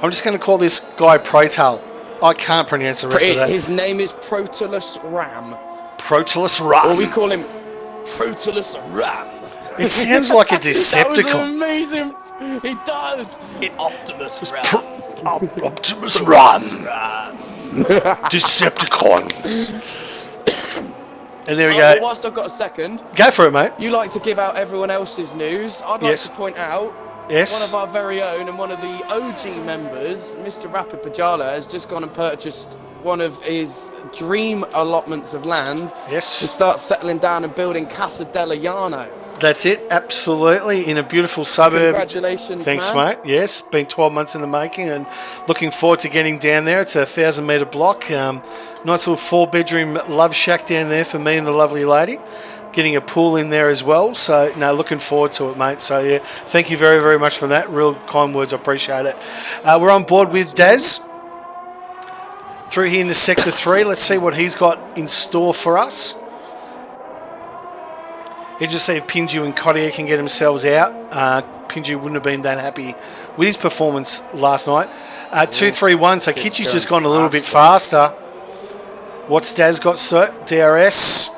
Speaker 1: I'm just going to call this guy Protal. I can't pronounce the rest of that.
Speaker 2: His name is Protulus Ram.
Speaker 1: Protulus Ram.
Speaker 2: Or we call him Protulus Ram.
Speaker 1: It sounds like a Decepticon.
Speaker 2: That was amazing. He does. Optimus Ram.
Speaker 1: Optimus Ram. Decepticons. And there we go.
Speaker 2: Well, whilst I've got a second.
Speaker 1: Go for it, mate.
Speaker 2: You like to give out everyone else's news. I'd like to point out one of our very own and one of the OG members, Mr. Rapid Pajala, has just gone and purchased one of his dream allotments of land to start settling down and building Casa della Llano.
Speaker 1: That's it, absolutely, in a beautiful suburb.
Speaker 2: Congratulations,
Speaker 1: Thanks, mate. Yes, been 12 months in the making and looking forward to getting down there. It's a 1,000-metre block. Nice little 4-bedroom love shack down there for me and the lovely lady. Getting a pool in there as well. So, no, looking forward to it, mate. So, yeah, thank you very, very much for that. Real kind words. I appreciate it. We're on board with Daz through here in the Sector 3. Let's see what he's got in store for us. You just see if Pinju and Cotier can get themselves out. Pinju wouldn't have been that happy with his performance last night. 2-3-1. So Kitchi's just gone a little bit faster. What's Daz got, sir? DRS.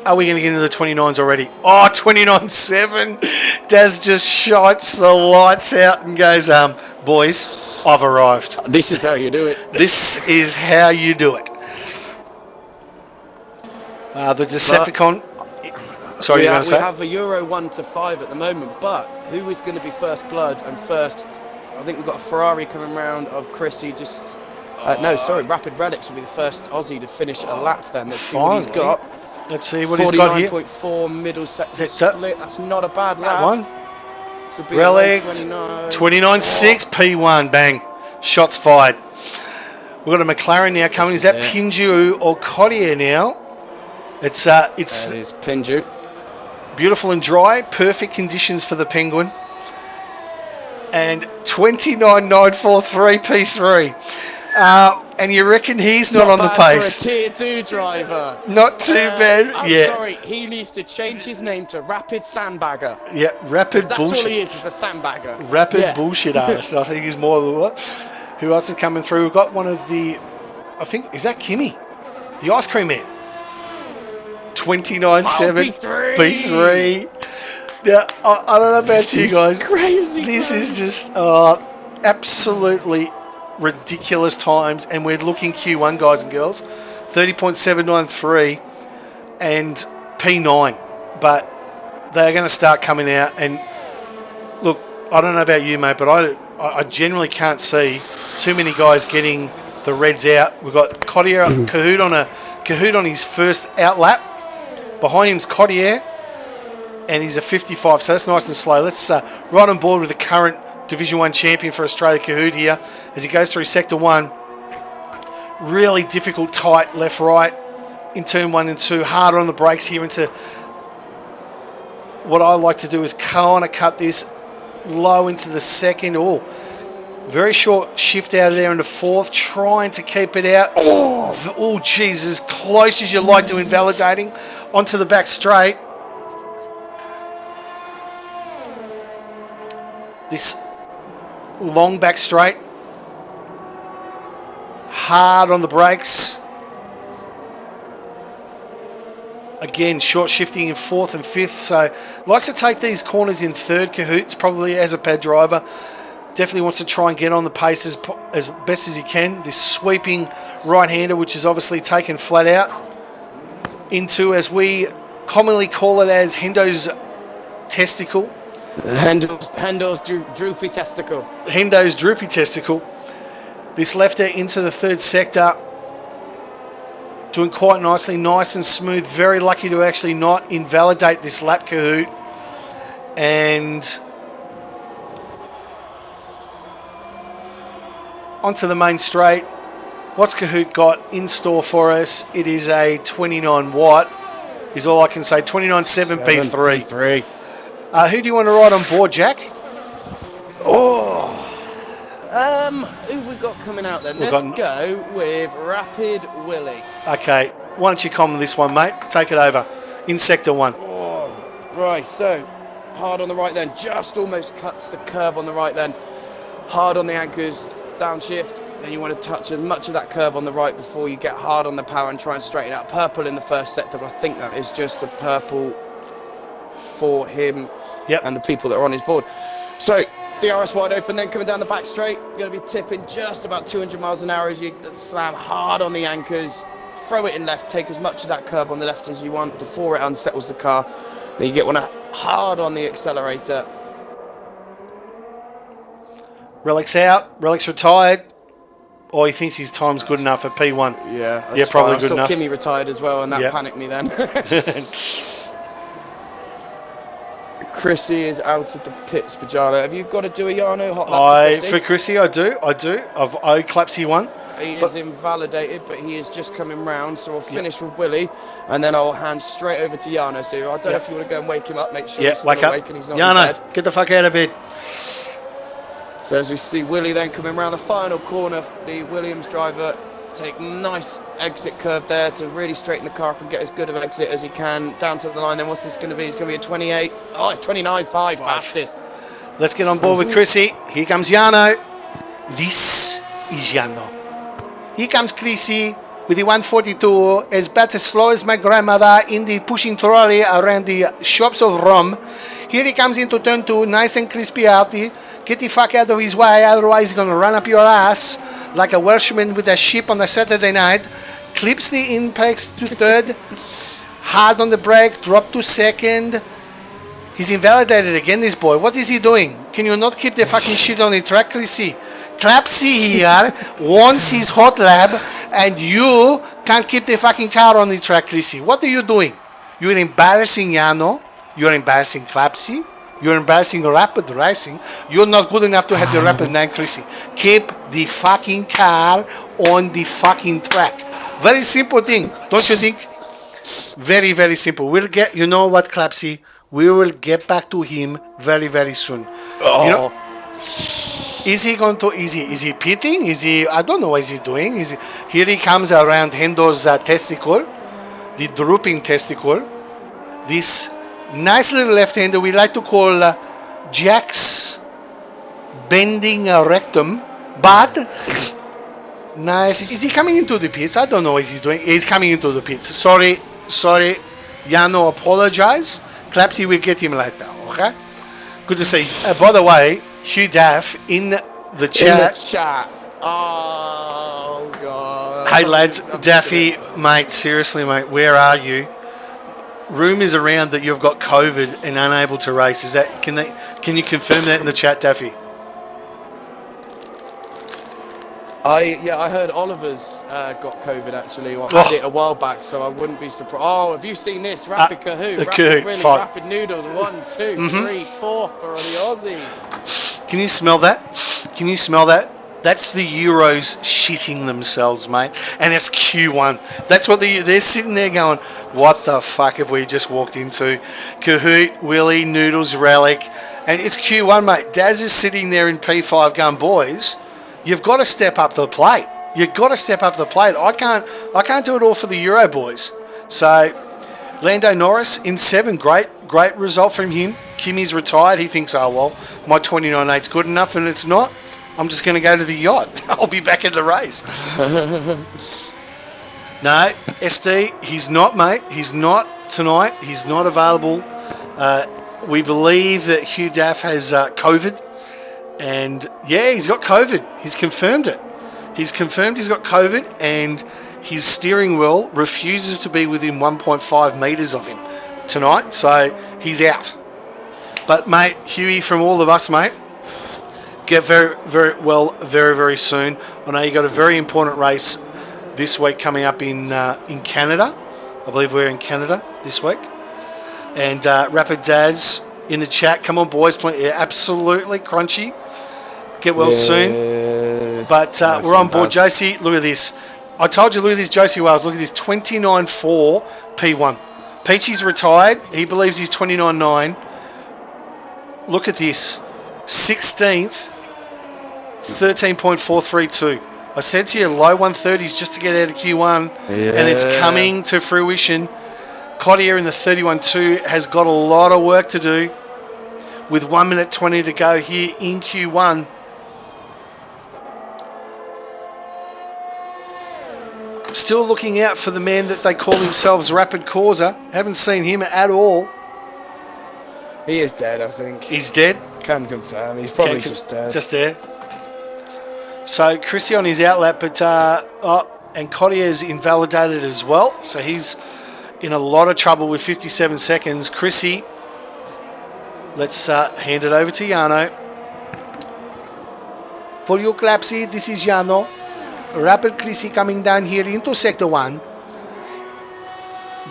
Speaker 1: Are we going to get into the 29s already? Oh, 29.7. Daz just shots the lights out and goes, boys, I've arrived.
Speaker 2: This is how you do it.
Speaker 1: This is how you do it. The Decepticon. Sorry,
Speaker 2: we have a Euro 1 to 5 at the moment, but who is going to be first blood and first? I think we've got a Ferrari coming round of Chrissy. Rapid Relics will be the first Aussie to finish a lap. Then let's see what he's got.
Speaker 1: Let's see what he's got here.
Speaker 2: 49.4 middle sector split. That's not a bad lap. So be
Speaker 1: Relics,
Speaker 2: 29.
Speaker 1: 29.6, P1, bang. Shots fired. We've got a McLaren now coming. Is that
Speaker 2: it.
Speaker 1: Pinju or Collier now? It's
Speaker 2: That is Pinju.
Speaker 1: beautiful and dry. Perfect conditions for the Penguin. And 29.943 P3. And you reckon he's not on the
Speaker 2: bad
Speaker 1: pace?
Speaker 2: for a tier 2 driver.
Speaker 1: Not too bad.
Speaker 2: I'm
Speaker 1: Yeah.
Speaker 2: sorry, he needs to change his name to Rapid Sandbagger.
Speaker 1: Yeah, rapid
Speaker 2: That's all
Speaker 1: bullshit.
Speaker 2: he is a sandbagger.
Speaker 1: Rapid bullshit artist. I think he's more than what. Who else is coming through? We've got one of the, I think, is that Kimmy? The ice cream man. 29.7
Speaker 2: B3.
Speaker 1: B3. Yeah, I don't know about you guys.
Speaker 2: Crazy.
Speaker 1: This is just absolutely ridiculous times, and we're looking Q1, guys and girls. 30.793 and P9. But they're going to start coming out. And look, I don't know about you, mate, but I generally can't see too many guys getting the reds out. We've got Cottier, Cahoot on his first out lap. Behind him's Cottier, and he's a 55, so that's nice and slow. Let's right on board with the current Division 1 champion for Australia, Cahoot, here, as he goes through Sector 1. Really difficult, tight, left-right in Turn 1 and 2. Hard on the brakes here into what I like to do is kind of cut this low into the second. Oh, very short shift out of there into fourth, trying to keep it out. Oh, Jesus, close as you like to invalidating. Onto the back straight. This long back straight. Hard on the brakes. Again, short shifting in fourth and fifth. So likes to take these corners in third. Cahoots probably as a pad driver. Definitely wants to try and get on the pace as best as he can. This sweeping right-hander, which is obviously taken flat out into, as we commonly call it, as Hendo's testicle.
Speaker 2: Hendo's droopy testicle.
Speaker 1: Hendo's droopy testicle. This lefter into the third sector. Doing quite nicely, nice and smooth. Very lucky to actually not invalidate this lap, Cahoot. And onto the main straight. What's Cahoot got in store for us? It is a 29 watt, is all I can say. 29.7 P3. Who do you want to ride on board, Jack?
Speaker 2: Who have we got coming out then? Let's go with Rapid Willie.
Speaker 1: Okay, why don't you comment this one, mate? Take it over. In Sector 1.
Speaker 2: Right, so hard on the right then. Just almost cuts the curb on the right then. Hard on the anchors, downshift. Then you want to touch as much of that curb on the right before you get hard on the power and try and straighten out. Purple in the first sector, but I think that is just a purple for him and the people that are on his board. So DRS wide open, then coming down the back straight. You're going to be tipping just about 200 miles an hour as you slam hard on the anchors. Throw it in left, take as much of that curb on the left as you want before it unsettles the car. Then you get one hard on the accelerator.
Speaker 1: Relics out, Relics retired. Or he thinks his time's good enough at P1.
Speaker 2: Yeah,
Speaker 1: probably
Speaker 2: fine.
Speaker 1: good enough.
Speaker 2: Kimmy retired as well, and that panicked me then. Chrissy is out of the pits, Pajala. Have you got to do a Yarno hot lap
Speaker 1: For Chrissy, I do. I Clapsy one.
Speaker 2: He is invalidated, but he is just coming round, so I'll finish with Willie, and then I'll hand straight over to Yarno. So I don't know if you want to go and wake him up, make sure he's still awake and he's not in bed.
Speaker 1: Yarno, get the fuck out of bed.
Speaker 2: So as we see Willie then coming around the final corner, the Williams driver take nice exit curve there to really straighten the car up and get as good of an exit as he can down to the line. Then what's this going to be? It's going to be a 28. Oh, it's 29.5 fastest.
Speaker 1: Let's get on board with Chrissy. Here comes Yarno. This is Yarno. Here comes Chrissy with the 142, as bad as slow as my grandmother in the pushing trolley around the shops of Rome. Here he comes into turn 2, nice and crispy out. Get the fuck out of his way, otherwise he's going to run up your ass like a Welshman with a ship on a Saturday night. Clips the impacts to third. Hard on the brake, drop to second. He's invalidated again, this boy. What is he doing? Can you not keep the fucking shit on the track, Chrissy? Clapsy here wants his hot lap, and you can't keep the fucking car on the track, Chrissy. What are you doing? You're embarrassing Yarno. You're embarrassing Clapsy. You're embarrassing rapid racing. You're not good enough to have the rapid 9, Chrissy. Keep the fucking car on the fucking track. Very simple thing, don't you think? Very, very simple. We'll get, you know what, Clapsy? We will get back to him very, very soon.
Speaker 2: Oh.
Speaker 1: You know, is he pitting? I don't know what he's doing. Here he comes around Hendo's testicle, the drooping testicle. This nice little left-hander we like to call Jack's bending rectum, but nice. Is he coming into the pits? I don't know what he's doing. He's coming into the pits. Sorry, Yano, apologize. Clapsy will get him later, okay? Good to see. By the way, Hugh Daff in the chat.
Speaker 2: Oh, God.
Speaker 1: Hey, lads. Daffy, mate, seriously, mate, where are you? Rumours around that you've got COVID and unable to race. Is that can you confirm that in the chat, Daffy?
Speaker 2: I heard Oliver's got COVID actually. Well, I had it a while back, so I wouldn't be surprised. Oh, have you seen this? Rapid Kahoot.
Speaker 1: The
Speaker 2: Rapid
Speaker 1: Kahoot,
Speaker 2: Willy,
Speaker 1: fine.
Speaker 2: Rapid Noodles. 1, 2, 3, 4 for the Aussies.
Speaker 1: Can you smell that? Can you smell that? That's the Euros shitting themselves, mate. And it's Q1. That's what they're sitting there going, what the fuck have we just walked into? Kahoot, Willy, Noodles, Relic. And it's Q1, mate. Daz is sitting there in P5 going, boys, you've got to step up the plate. You've got to step up the plate. I can't do it all for the Euro boys. So, Lando Norris in 7, great result from him. Kimmy's retired. He thinks, oh, well, my 29.8's good enough, and it's not. I'm just going to go to the yacht. I'll be back in the race. No, SD, he's not, mate. He's not tonight. He's not available. We believe that Hugh Daff has COVID. And, yeah, he's got COVID. He's confirmed it. He's confirmed he's got COVID, and his steering wheel refuses to be within 1.5 metres of him tonight. So, he's out. But, mate, Huey, from all of us, mate, get very, very well very, very soon. I know you got a very important race this week coming up in Canada. I believe we're in Canada this week. And Rapid Daz in the chat. Come on, boys. Yeah, absolutely. Crunchy. Get well soon. But
Speaker 2: Nice
Speaker 1: we're on board.
Speaker 2: Daz.
Speaker 1: Josie, look at this. I told you, look at this, Josie Wales. Look at this. 29.4 P1. Peachy's retired. He believes he's 29.9. Look at this. 16th. 13.432. I said to you, low 130s just to get out of Q1, and it's coming to fruition. Cottier in the 31.2 has got a lot of work to do with 1 minute 20 to go here in Q1. Still looking out for the man that they call themselves Rapid Causa. Haven't seen him at all.
Speaker 2: He is dead, I think.
Speaker 1: He's dead.
Speaker 2: Can confirm. He's probably just dead.
Speaker 1: Just there. So Chrissy on his outlap, but and Cottier's invalidated as well. So he's in a lot of trouble with 57 seconds. Chrissy, let's hand it over to Yano. For you, Clapsy, this is Yano. Rapid Chrissy coming down here into sector 1.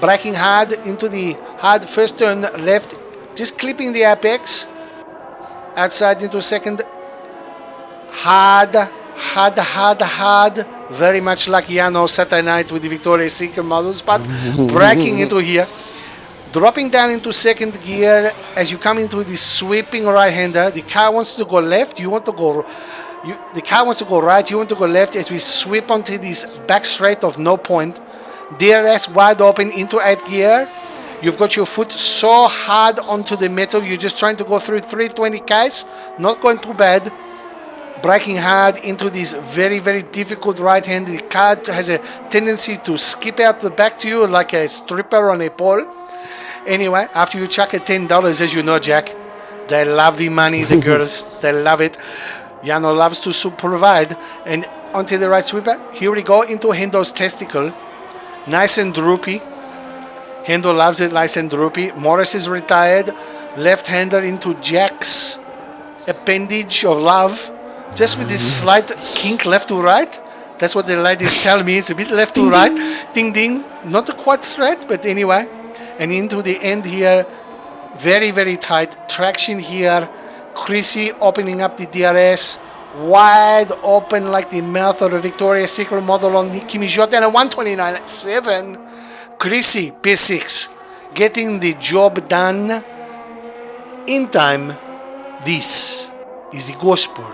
Speaker 1: Braking hard into the hard first turn left, just clipping the apex. Outside into second. Hard. Very much like Yano Saturday night with the Victoria's Secret models, but braking into here. Dropping down into second gear as you come into this sweeping right-hander. The car wants to go left. You want to go. The car wants to go right. You want to go left as we sweep onto this back straight of no point. DRS wide open into 8th gear. You've got your foot so hard onto the metal. You're just trying to go through 320 Ks. Not going too bad. Braking hard into this very, very difficult right hand. The car has a tendency to skip out the back to you like a stripper on a pole. Anyway, after you chuck at $10, as you know, Jack, they love the money, the girls. They love it. Yano loves to provide. And onto the right sweeper. Here we go into Hendo's testicle. Nice and droopy. Hendo loves it, nice and droopy. Morris is retired. Left-hander into Jack's appendage of love. Just with this slight kink left to right. That's what the ladies tell me. It's a bit left to right. Ding, ding. Not quite straight, but anyway. And into the end here, Very, very tight. Traction here. Chrissy opening up the DRS. Wide open like the mouth of a Victoria's Secret model on the Kimi Jordan at 129.7. Chrissy, P6, getting the job done in time. This is the gospel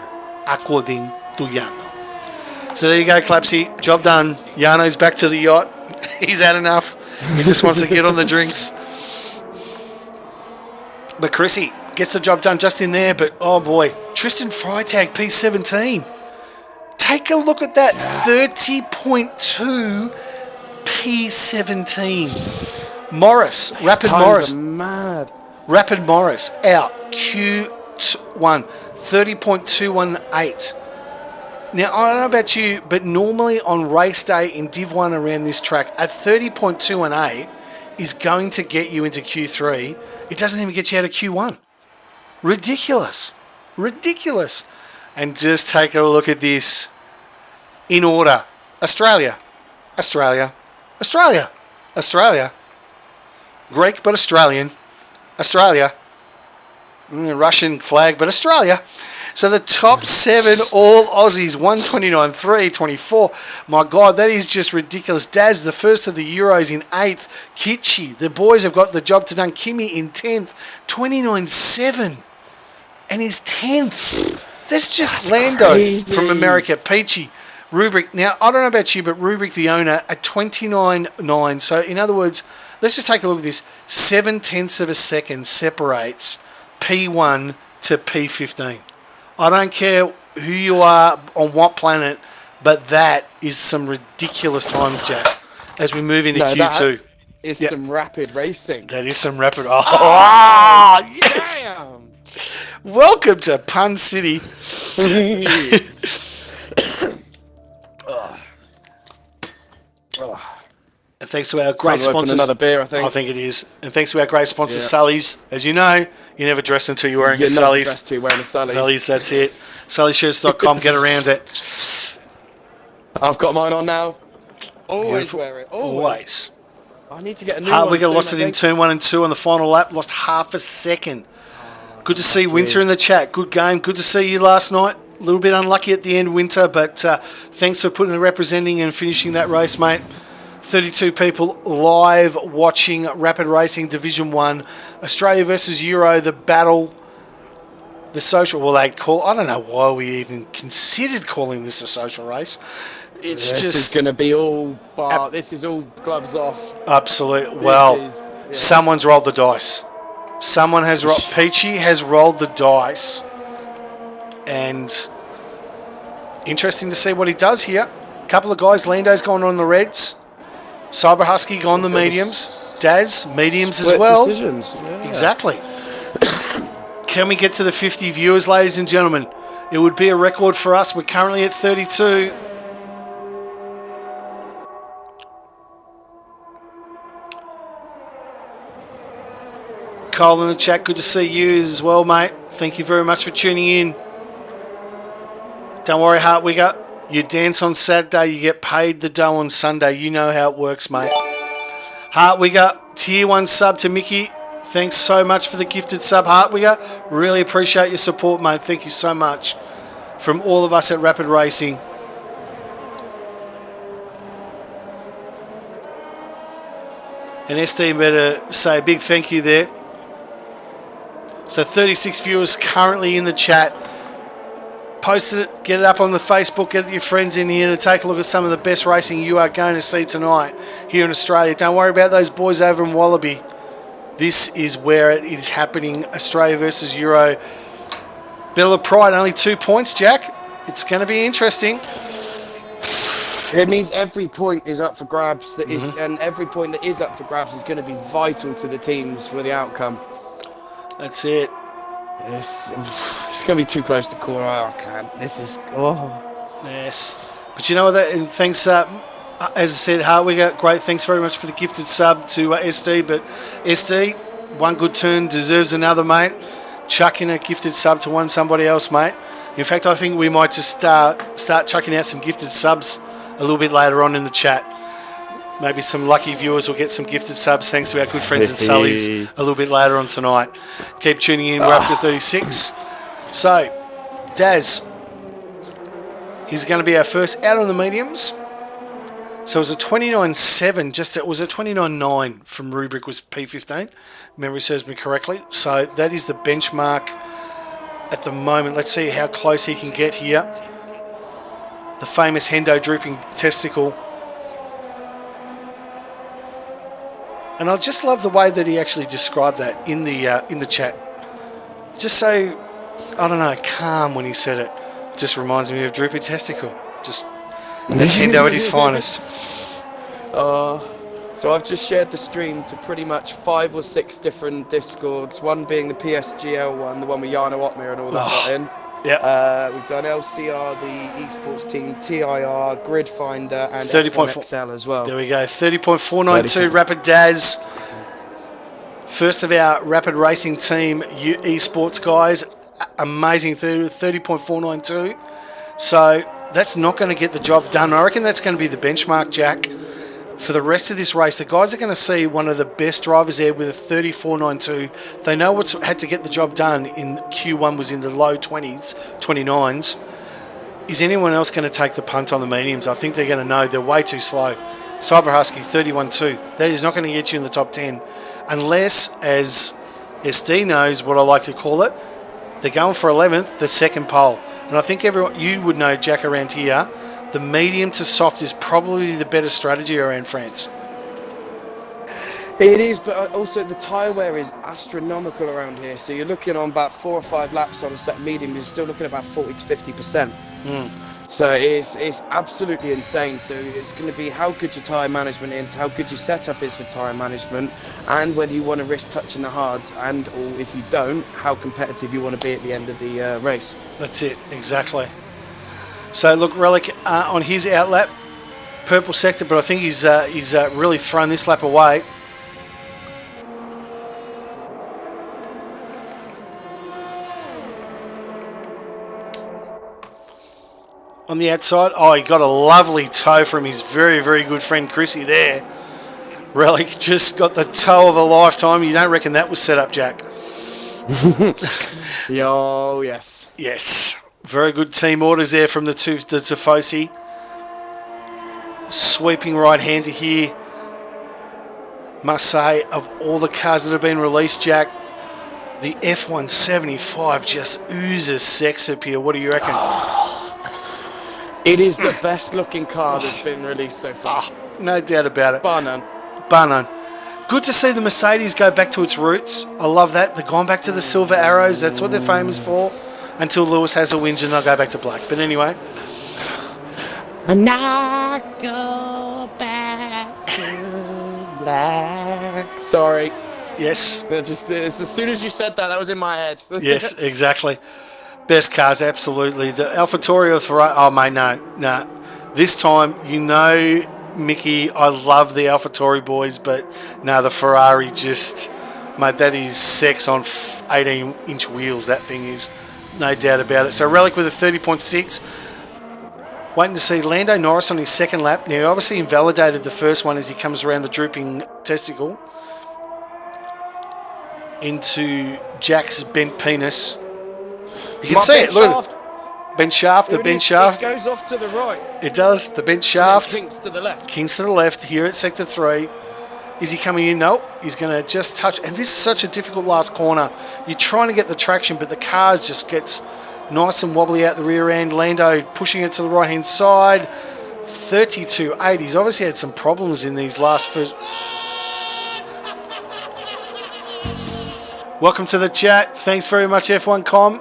Speaker 1: according to Yano. So there you go, Clapsy. Job done. Yano's back to the yacht. He's had enough. He just wants to get on the drinks. But Chrissy gets the job done just in there. But oh boy, Tristan Freitag P17. Take a look at that. 30.2 P17. Morris,
Speaker 2: These
Speaker 1: Rapid
Speaker 2: times
Speaker 1: Morris.
Speaker 2: are mad.
Speaker 1: Rapid Morris out. Q1. 30.218. Now, I don't know about you, but normally on race day in Div 1 around this track, a 30.218 is going to get you into Q3. It doesn't even get you out of Q1. Ridiculous. Ridiculous. And just take a look at this in order. Australia. Australia. Australia. Australia. Greek, but Australian. Australia. Russian flag, but Australia. So the top 7 all Aussies, 129, 3, 24. My God, that is just ridiculous. Daz, the first of the Euros in 8th. Kitchi, the boys have got the job to done. Kimi in 10th, 29.7. And he's 10th. That's just Lando
Speaker 2: crazy.
Speaker 1: from America. Peachy. Rubric. Now, I don't know about you, but Rubric, the owner, at 29.9. So, in other words, let's just take a look at this. 0.7 of a second separates P1 to P15. I don't care who you are on what planet, but that is some ridiculous times, Jack, as we move into Q2.
Speaker 2: It's some rapid racing.
Speaker 1: That is some rapid... Oh, yes!
Speaker 2: Damn!
Speaker 1: Welcome to Pun City. And thanks to our great sponsors.
Speaker 2: Another beer, I think.
Speaker 1: I think it is. And thanks to our great sponsors, Sully's. As you know, you never dress until you're wearing a Sully's.
Speaker 2: Dressed to wearing a Sully's.
Speaker 1: Sully's, that's it. SullyShirts.com, get around it.
Speaker 2: I've got mine on now. Always
Speaker 1: Beautiful.
Speaker 2: wear it.
Speaker 1: Always.
Speaker 2: I need to get a new one.
Speaker 1: Hartwigger lost it in turn 1 and 2 on the final lap. Lost half a second. Good to see Winter in the chat. Good game. Good to see you last night. A little bit unlucky at the end, Winter, but thanks for putting the representing and finishing that race, mate. 32 people live watching Rapid Racing Division 1. Australia versus Euro, the battle, the social... Well, they call... I don't know why we even considered calling this a social race. It's
Speaker 2: this
Speaker 1: just...
Speaker 2: is going to be all bar. This is all gloves off.
Speaker 1: Absolute. Well, someone's rolled the dice. Someone has rolled... Peachy has rolled the dice. And interesting to see what he does here. A couple of guys. Lando's gone on the reds. Cyber Husky gone the mediums. Daz, mediums as well.
Speaker 2: Decisions. Yeah.
Speaker 1: Exactly. Can we get to the 50 viewers, ladies and gentlemen? It would be a record for us. We're currently at 32. Cole in the chat, good to see you as well, mate. Thank you very much for tuning in. Don't worry, Hartwigger. You dance on Saturday, you get paid the dough on Sunday. You know how it works, mate. Hartwigger, tier 1 sub to Mickey. Thanks so much for the gifted sub, Hartwigger. Really appreciate your support, mate. Thank you so much from all of us at Rapid Racing. And SD better say a big thank you there. So 36 viewers currently in the chat. Post it, get it up on the Facebook, get your friends in here to take a look at some of the best racing you are going to see tonight here in Australia. Don't worry about those boys over in Wallaby. This is where it is happening. Australia versus Euro. Bill of Pride, only 2 points, Jack. It's going to be interesting.
Speaker 2: It means every point is up for grabs. And every point that is up for grabs is going to be vital to the teams for the outcome.
Speaker 1: That's it.
Speaker 2: It's going to be too close to call. I can't. This is...
Speaker 1: Yes. But you know what? And thanks, as I said, Hartwigger, great. Thanks very much for the gifted sub to SD. But SD, one good turn deserves another, mate. Chuck in a gifted sub to somebody else, mate. In fact, I think we might just start chucking out some gifted subs a little bit later on in the chat. Maybe some lucky viewers will get some gifted subs thanks to our good friends at Sully's a little bit later on tonight. Keep tuning in. We're up to 36. So, Daz, he's going to be our first out on the mediums. So it was a 29.7, it was a 29.9 from Rubric was P15. Memory serves me correctly. So that is the benchmark at the moment. Let's see how close he can get here. The famous Hendo drooping testicle. And I just love the way that he actually described that in the chat. Just so, I don't know, calm when he said it. Just reminds me of drooping testicle. That's Hendo at his finest.
Speaker 2: So I've just shared the stream to pretty much 5 or 6 different Discords. One being the PSGL one, the one with Jana Otmir and all that got in.
Speaker 1: Yeah.
Speaker 2: We've done LCR, the esports team, TIR, Grid Finder, and
Speaker 1: 30.4
Speaker 2: XL as well.
Speaker 1: There we go. 30.492 Rapid Daz. First of our Rapid Racing team esports guys. Amazing 30.492. So that's not going to get the job done. I reckon that's going to be the benchmark, Jack. For the rest of this race, the guys are going to see one of the best drivers there with a 34.92. They know what's had to get the job done in Q1 was in the low 20s, 29s. Is anyone else going to take the punt on the mediums? I think they're going to know they're way too slow. Cyber Husky 31.2. That is not going to get you in the top 10. Unless, as SD knows what I like to call it, they're going for 11th, the second pole. And I think you would know, Jack, around here, the medium to soft is probably the better strategy around France.
Speaker 2: It is, but also the tyre wear is astronomical around here. So you're looking on about 4 or 5 laps on a set medium. You're still looking at about 40 to 50%. So it's absolutely insane. So it's going to be how good your tyre management is, how good your setup is for tyre management, and whether you want to risk touching the hards, and or if you don't, how competitive you want to be at the end of the race.
Speaker 1: That's it, exactly. So look, Relic on his outlap, purple sector, but I think he's really thrown this lap away. On the outside, he got a lovely toe from his very, very good friend Chrissy there. Relic just got the toe of a lifetime. You don't reckon that was set up, Jack?
Speaker 2: Oh, yes.
Speaker 1: Yes. Very good team orders there from the Tifosi. Sweeping right-hander here. Must say, of all the cars that have been released, Jack, the F175 just oozes sex appeal. What do you reckon?
Speaker 2: It is the best looking car that's been released so far.
Speaker 1: No doubt about it.
Speaker 2: Bar none.
Speaker 1: Bar none. Good to see the Mercedes go back to its roots. I love that. They're gone back to the silver arrows. That's what they're famous for. Until Lewis has a whinge and they'll go back to black. But anyway.
Speaker 2: I'm not go back to black. Sorry.
Speaker 1: Yes.
Speaker 2: Just as soon as you said that, that was in my head.
Speaker 1: Yes, exactly. Best cars, absolutely. The AlphaTauri or Ferrari. Oh, mate, no. This time, Mickey, I love the AlphaTauri boys, but no, the Ferrari just, mate, that is sex on 18-inch wheels. That thing is, no doubt about it. So Relic with a 30.6. Waiting to see Lando Norris on his second lap. Now, he obviously invalidated the first one as he comes around the drooping testicle into Jack's bent penis. You can see it. Look at it. Bench shaft, the bench shaft.
Speaker 2: It goes off to the right.
Speaker 1: It does. The bench shaft.
Speaker 2: Kinks to the left.
Speaker 1: Kinks to the left here at Sector 3. Is he coming in? No. He's going to just touch. And this is such a difficult last corner. You're trying to get the traction, but the car just gets nice and wobbly out the rear end. Lando pushing it to the right-hand side. 32.8. He's obviously had some problems in these last first. Welcome to the chat. Thanks very much, F1Com.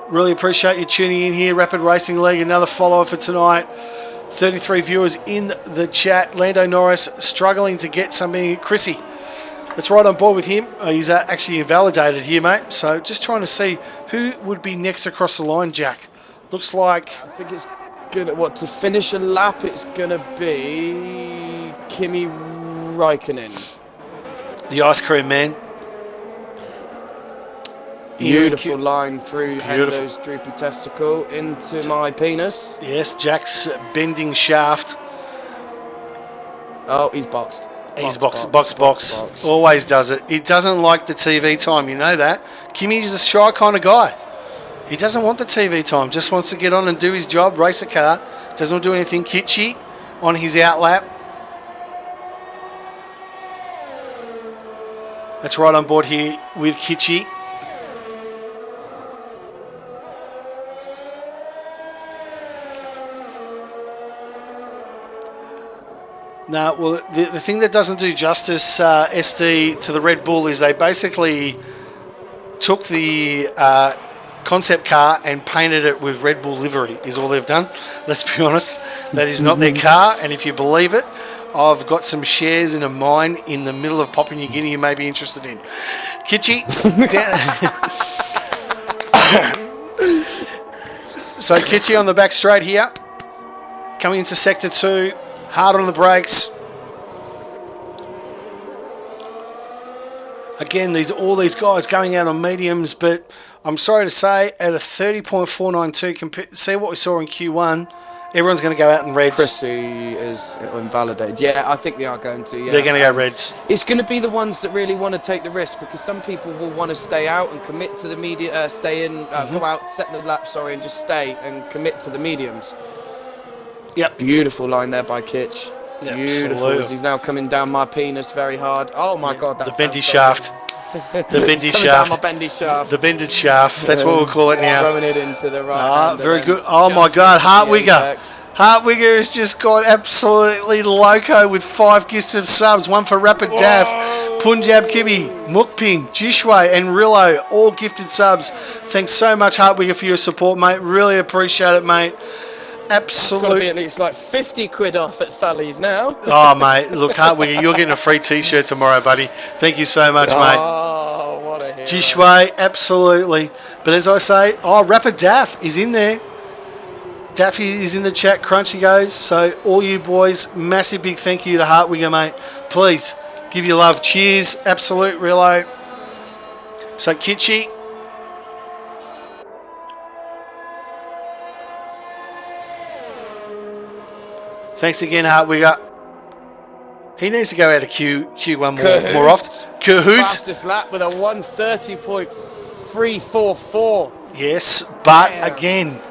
Speaker 1: Really appreciate you tuning in here. Rapid Racing League, another follower for tonight. 33 viewers in the chat. Lando Norris struggling to get something. Chrissy, that's right on board with him. He's actually invalidated here, mate. So just trying to see who would be next across the line, Jack. Looks like...
Speaker 2: I think it's going to finish a lap, it's going to be Kimi Raikkonen.
Speaker 1: The ice cream man.
Speaker 2: Beautiful line through Hendo's droopy testicle into my penis.
Speaker 1: Yes, Jack's bending shaft.
Speaker 2: Oh, he's boxed.
Speaker 1: He's box. Always does it. He doesn't like the TV time, you know that. Kimmy's a shy kind of guy. He doesn't want the TV time. Just wants to get on and do his job, race a car. Doesn't want to do anything kitschy on his outlap. That's right on board here with Kitschy. No, well, the thing that doesn't do justice, SD, to the Red Bull is they basically took the concept car and painted it with Red Bull livery, is all they've done. Let's be honest. That is not their car, and if you believe it, I've got some shares in a mine in the middle of Papua New Guinea you may be interested in. Kitschy. So Kitschy on the back straight here. Coming into Sector 2. Hard on the brakes. Again, all these guys going out on mediums, but I'm sorry to say, at a 30.492, see what we saw in Q1, everyone's going to go out in reds.
Speaker 2: Chrissy is invalidated. Yeah, I think they are going to. Yeah.
Speaker 1: They're going to go reds.
Speaker 2: It's going to be the ones that really want to take the risk, because some people will want to stay out and commit to the media, stay in, go out, set the lap, and just stay and commit to the mediums.
Speaker 1: Yep.
Speaker 2: Beautiful line there by Kitch.
Speaker 1: Yep,
Speaker 2: Beautiful,
Speaker 1: absolutely.
Speaker 2: as he's now coming down my penis very hard. Oh my God, that's
Speaker 1: the bendy shaft. The bendy shaft.
Speaker 2: Down my bendy shaft.
Speaker 1: The bended shaft. That's what we'll call it now.
Speaker 2: Throwing it into the right.
Speaker 1: Very good. Oh my God, Hartwigger. Hartwigger has just gone absolutely loco with 5 gifted subs. One for Rapid Daff, Punjab Kibi, Mukping, Jishwe, and Rillo. All gifted subs. Thanks so much, Hartwigger, for your support, mate. Really appreciate it, mate. Absolutely.
Speaker 2: It's got to be at least like 50 quid off at Sally's now.
Speaker 1: Oh, mate. Look, Hartwigger, you're getting a free T-shirt tomorrow, buddy. Thank you so much, mate.
Speaker 2: Oh, what a hero.
Speaker 1: Jishwe, absolutely. But as I say, Rapid Daff is in there. Daffy is in the chat. Crunchy goes. So all you boys, massive big thank you to Hartwigger, mate. Please, give your love. Cheers. Absolute reload. So Kitschy. Thanks again, Hartwigger. He needs to go out of Q1 more often. Cahoots.
Speaker 2: Fastest lap with a 1:30.344.
Speaker 1: Yes, but again,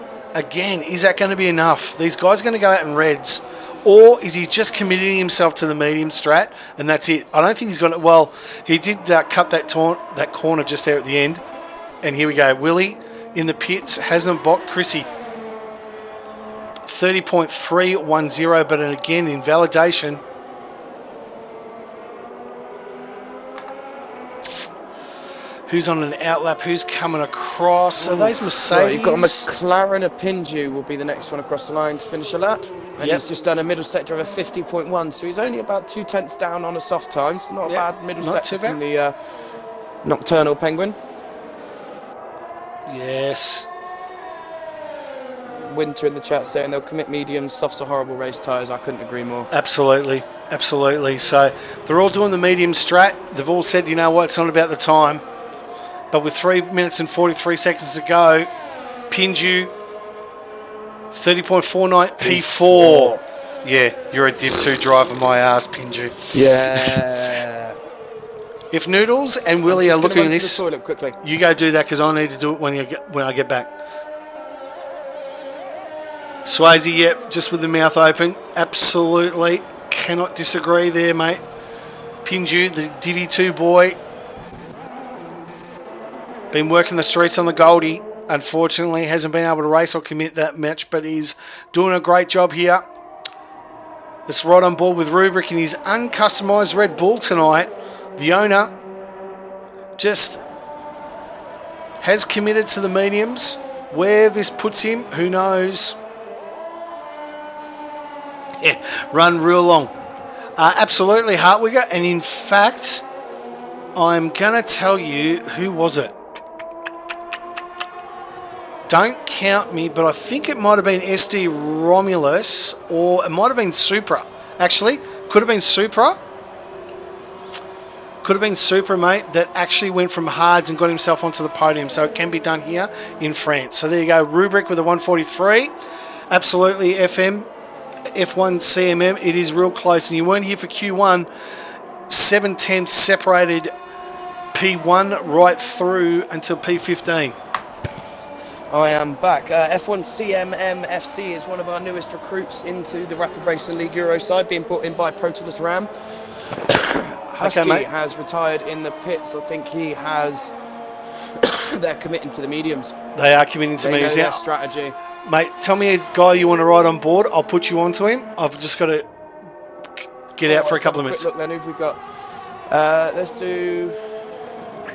Speaker 1: is that going to be enough? These guys are going to go out in reds, or is he just committing himself to the medium strat and that's it? I don't think he's going to. Well, he did cut that corner just there at the end, and here we go. Willie in the pits hasn't bought Chrissy. 30.310, but again, invalidation. Who's on an outlap? Who's coming across? So those Mercedes.
Speaker 2: Right, you've got a McLaren Apinju will be the next one across the line to finish a lap. And he's just done a middle sector of a 50.1, so he's only about 2/10 down on a soft time, so not a bad middle sector from the Nocturnal Penguin.
Speaker 1: Yes.
Speaker 2: Winter in the chat saying they'll commit mediums, softs are horrible race tyres. I couldn't agree more.
Speaker 1: Absolutely. So they're all doing the medium strat. They've all said, you know what, it's not about the time. But with 3 minutes and 43 seconds to go, Pinju, 30.49 P4. Yeah, you're a Div 2 driver, my ass, Pinju.
Speaker 2: Yeah.
Speaker 1: If Noodles and Willie are looking at this,
Speaker 2: quickly.
Speaker 1: You go do that because I need to do it when I get back. Swayze, yep, just with the mouth open. Absolutely. Cannot disagree there, mate. Pinju, the Divi 2 boy. Been working the streets on the Goldie. Unfortunately, hasn't been able to race or commit that match, but he's doing a great job here. It's right on board with Rubric in his uncustomised Red Bull tonight. The owner just has committed to the mediums. Where this puts him, who knows? Yeah, run real long. Absolutely, Hartwigger. And in fact, I'm going to tell you, who was it? Don't count me, but I think it might have been SD Romulus, or it might have been Supra. Actually, could have been Supra. Could have been Supra, mate, that actually went from hards and got himself onto the podium. So it can be done here in France. So there you go. Rubric with a 143. Absolutely, FM. F1 CMM, it is real close, and you weren't here for Q1. 7/10 separated P1 right through until P15.
Speaker 2: I am back. F1 CMM FC is one of our newest recruits into the Rapid Racing League Euro side, being brought in by Protolus Ram. Husky
Speaker 1: mate.
Speaker 2: has retired in the pits. I think he has. They're committing to the mediums.
Speaker 1: They are committing to
Speaker 2: They know
Speaker 1: me.
Speaker 2: their strategy.
Speaker 1: Mate, tell me a guy you want to ride on board. I'll put you onto him. I've just got to get out for a
Speaker 2: Let's
Speaker 1: couple of
Speaker 2: have
Speaker 1: minutes.
Speaker 2: Quick look then, who've we got? Let's do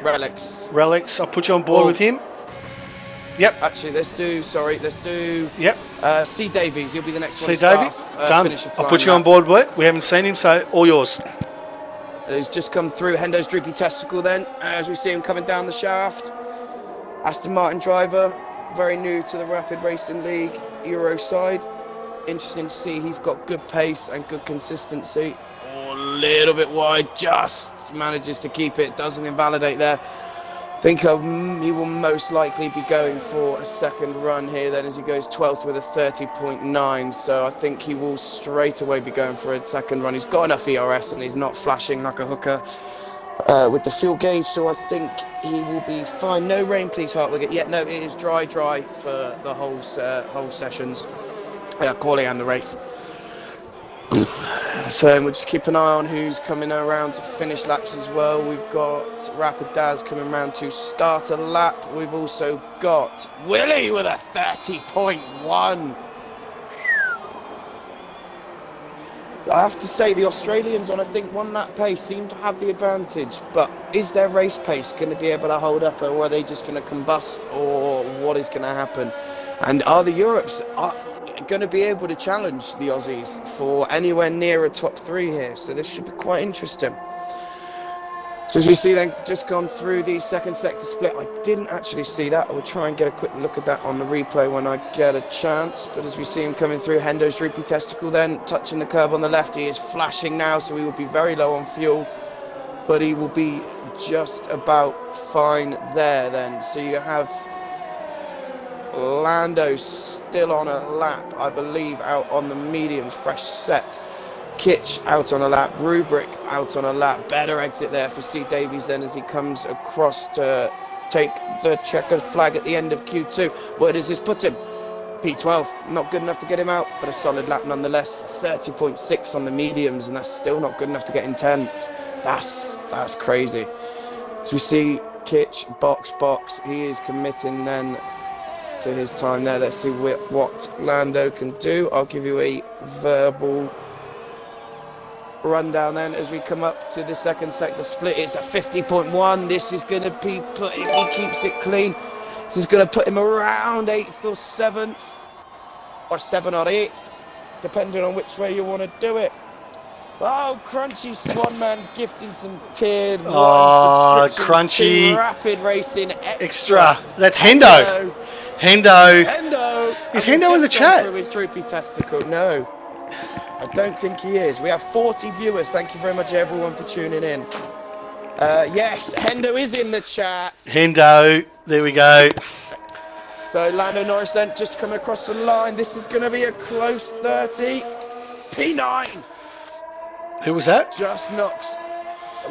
Speaker 2: Relics.
Speaker 1: Relics, I'll put you on board with him. Yep.
Speaker 2: Actually, let's do.
Speaker 1: Yep.
Speaker 2: C Davies. He'll be the next
Speaker 1: C
Speaker 2: one.
Speaker 1: Davey, done. I'll put you on board with it. We haven't seen him, so all yours.
Speaker 2: He's just come through Hendo's droopy testicle then, as we see him coming down the shaft. Aston Martin driver, very new to the Rapid Racing League Euro side. Interesting to see he's got good pace and good consistency. Oh, a little bit wide, just manages to keep it, doesn't invalidate there. I think he will most likely be going for a second run here then, as he goes 12th with a 30.9. So I think he will straight away be going for a second run. He's got enough ERS and he's not flashing like a hooker with the fuel gauge, so I think he will be fine. No rain, please, Hartwig. Yeah, no, it is dry for the whole sessions, quali and the race. So we'll just keep an eye on who's coming around to finish laps as well. We've got Rapid Daz coming around to start a lap. We've also got Willie with a 30.1. I have to say the Australians on, I think, 1 lap pace seem to have the advantage, but is their race pace going to be able to hold up, or are they just going to combust, or what is going to happen? And are the Europes going to be able to challenge the Aussies for anywhere near a top 3 here? So this should be quite interesting. So as we see then, just gone through the second sector split. I didn't actually see that. I will try and get a quick look at that on the replay when I get a chance. But as we see him coming through, Hendo's droopy testicle then, touching the curb on the left. He is flashing now, so he will be very low on fuel. But he will be just about fine there then. So you have Lando still on a lap, I believe, out on the mediums, fresh set. Kitch out on a lap, Rubric out on a lap. Better exit there for C Davies then as he comes across to take the checkered flag at the end of Q2. Where does this put him? P12, not good enough to get him out, but a solid lap nonetheless. 30.6 on the mediums, and that's still not good enough to get in 10th. That's crazy. So we see Kitch, box, he is committing then to his time there. Let's see what Lando can do. I'll give you a verbal rundown then as we come up to the second sector split. It's a 50.1. This is going to be put, if he keeps it clean, this is going to put him around 8th or 7th, or 7th or 8th, depending on which way you want to do it. Oh, Crunchy Swanman's gifting some tiered one subscriptions
Speaker 1: Crunchy
Speaker 2: to Rapid Racing
Speaker 1: Extra. That's Hendo. Hendo. Is Hendo in the chat?
Speaker 2: Through his droopy testicle. No, I don't think he is. We have 40 viewers. Thank you very much, everyone, for tuning in. Yes, Hendo is in the chat.
Speaker 1: Hendo. There we go.
Speaker 2: So Lando Norris then just coming across the line. This is going to be a close 30. P9.
Speaker 1: Who was that?
Speaker 2: Just knocks.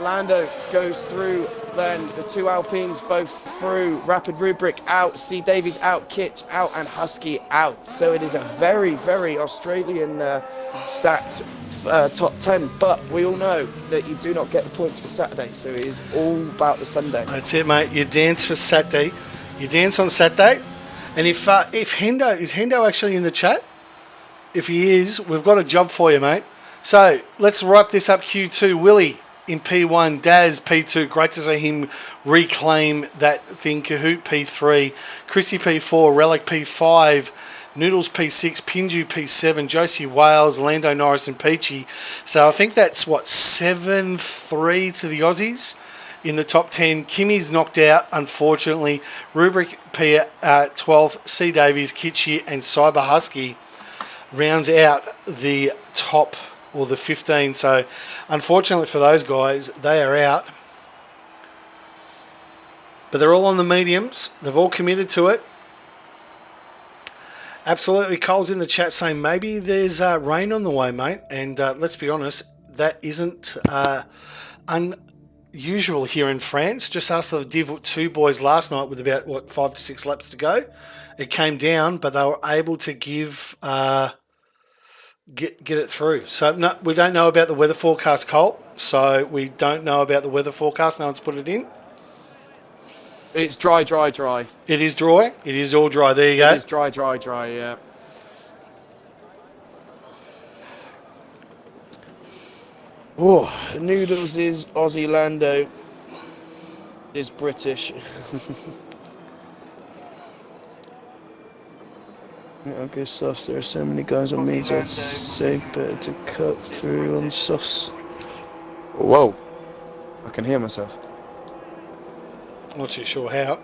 Speaker 2: Lando goes through then. The 2 Alpines both through. Rapid Rubric out. C Davies out. Kitch out. And Husky out. So it is a very, very Australian stacked top 10. But we all know that you do not get the points for Saturday. So it is all about the Sunday.
Speaker 1: That's it, mate. You dance for Saturday. You dance on Saturday. And if Hendo, is Hendo actually in the chat? If he is, we've got a job for you, mate. So let's wrap this up. Q2, Willie in P1, Daz P2. Great to see him reclaim that thing. Kahoot P3, Chrissy P4, Relic P5, Noodles P6, Pinju P7, Josie Wales, Lando Norris and Peachy. So I think that's 7-3 to the Aussies in the top 10. Kimmy's knocked out, unfortunately. Rubric P12, C Davies, Kitchy and Cyber Husky rounds out the top, or the 15. So unfortunately for those guys, they are out. But they're all on the mediums. They've all committed to it. Absolutely. Cole's in the chat saying maybe there's rain on the way, mate. And let's be honest, that isn't unusual here in France. Just asked the Div 2 boys last night with about, 5 to 6 laps to go. It came down, but they were able to get it through. So no, we don't know about the weather forecast, Cole. So we don't know about the weather forecast. No one's put it in.
Speaker 2: It's dry, dry, dry.
Speaker 1: It is dry. It is all dry. There you go.
Speaker 2: It is dry, dry, dry, yeah. Oh, Noodles is Aussie, Lando is British. I'll go softs. There are so many guys on me to say better to cut through on softs. Whoa, I can hear myself.
Speaker 1: Not too sure how.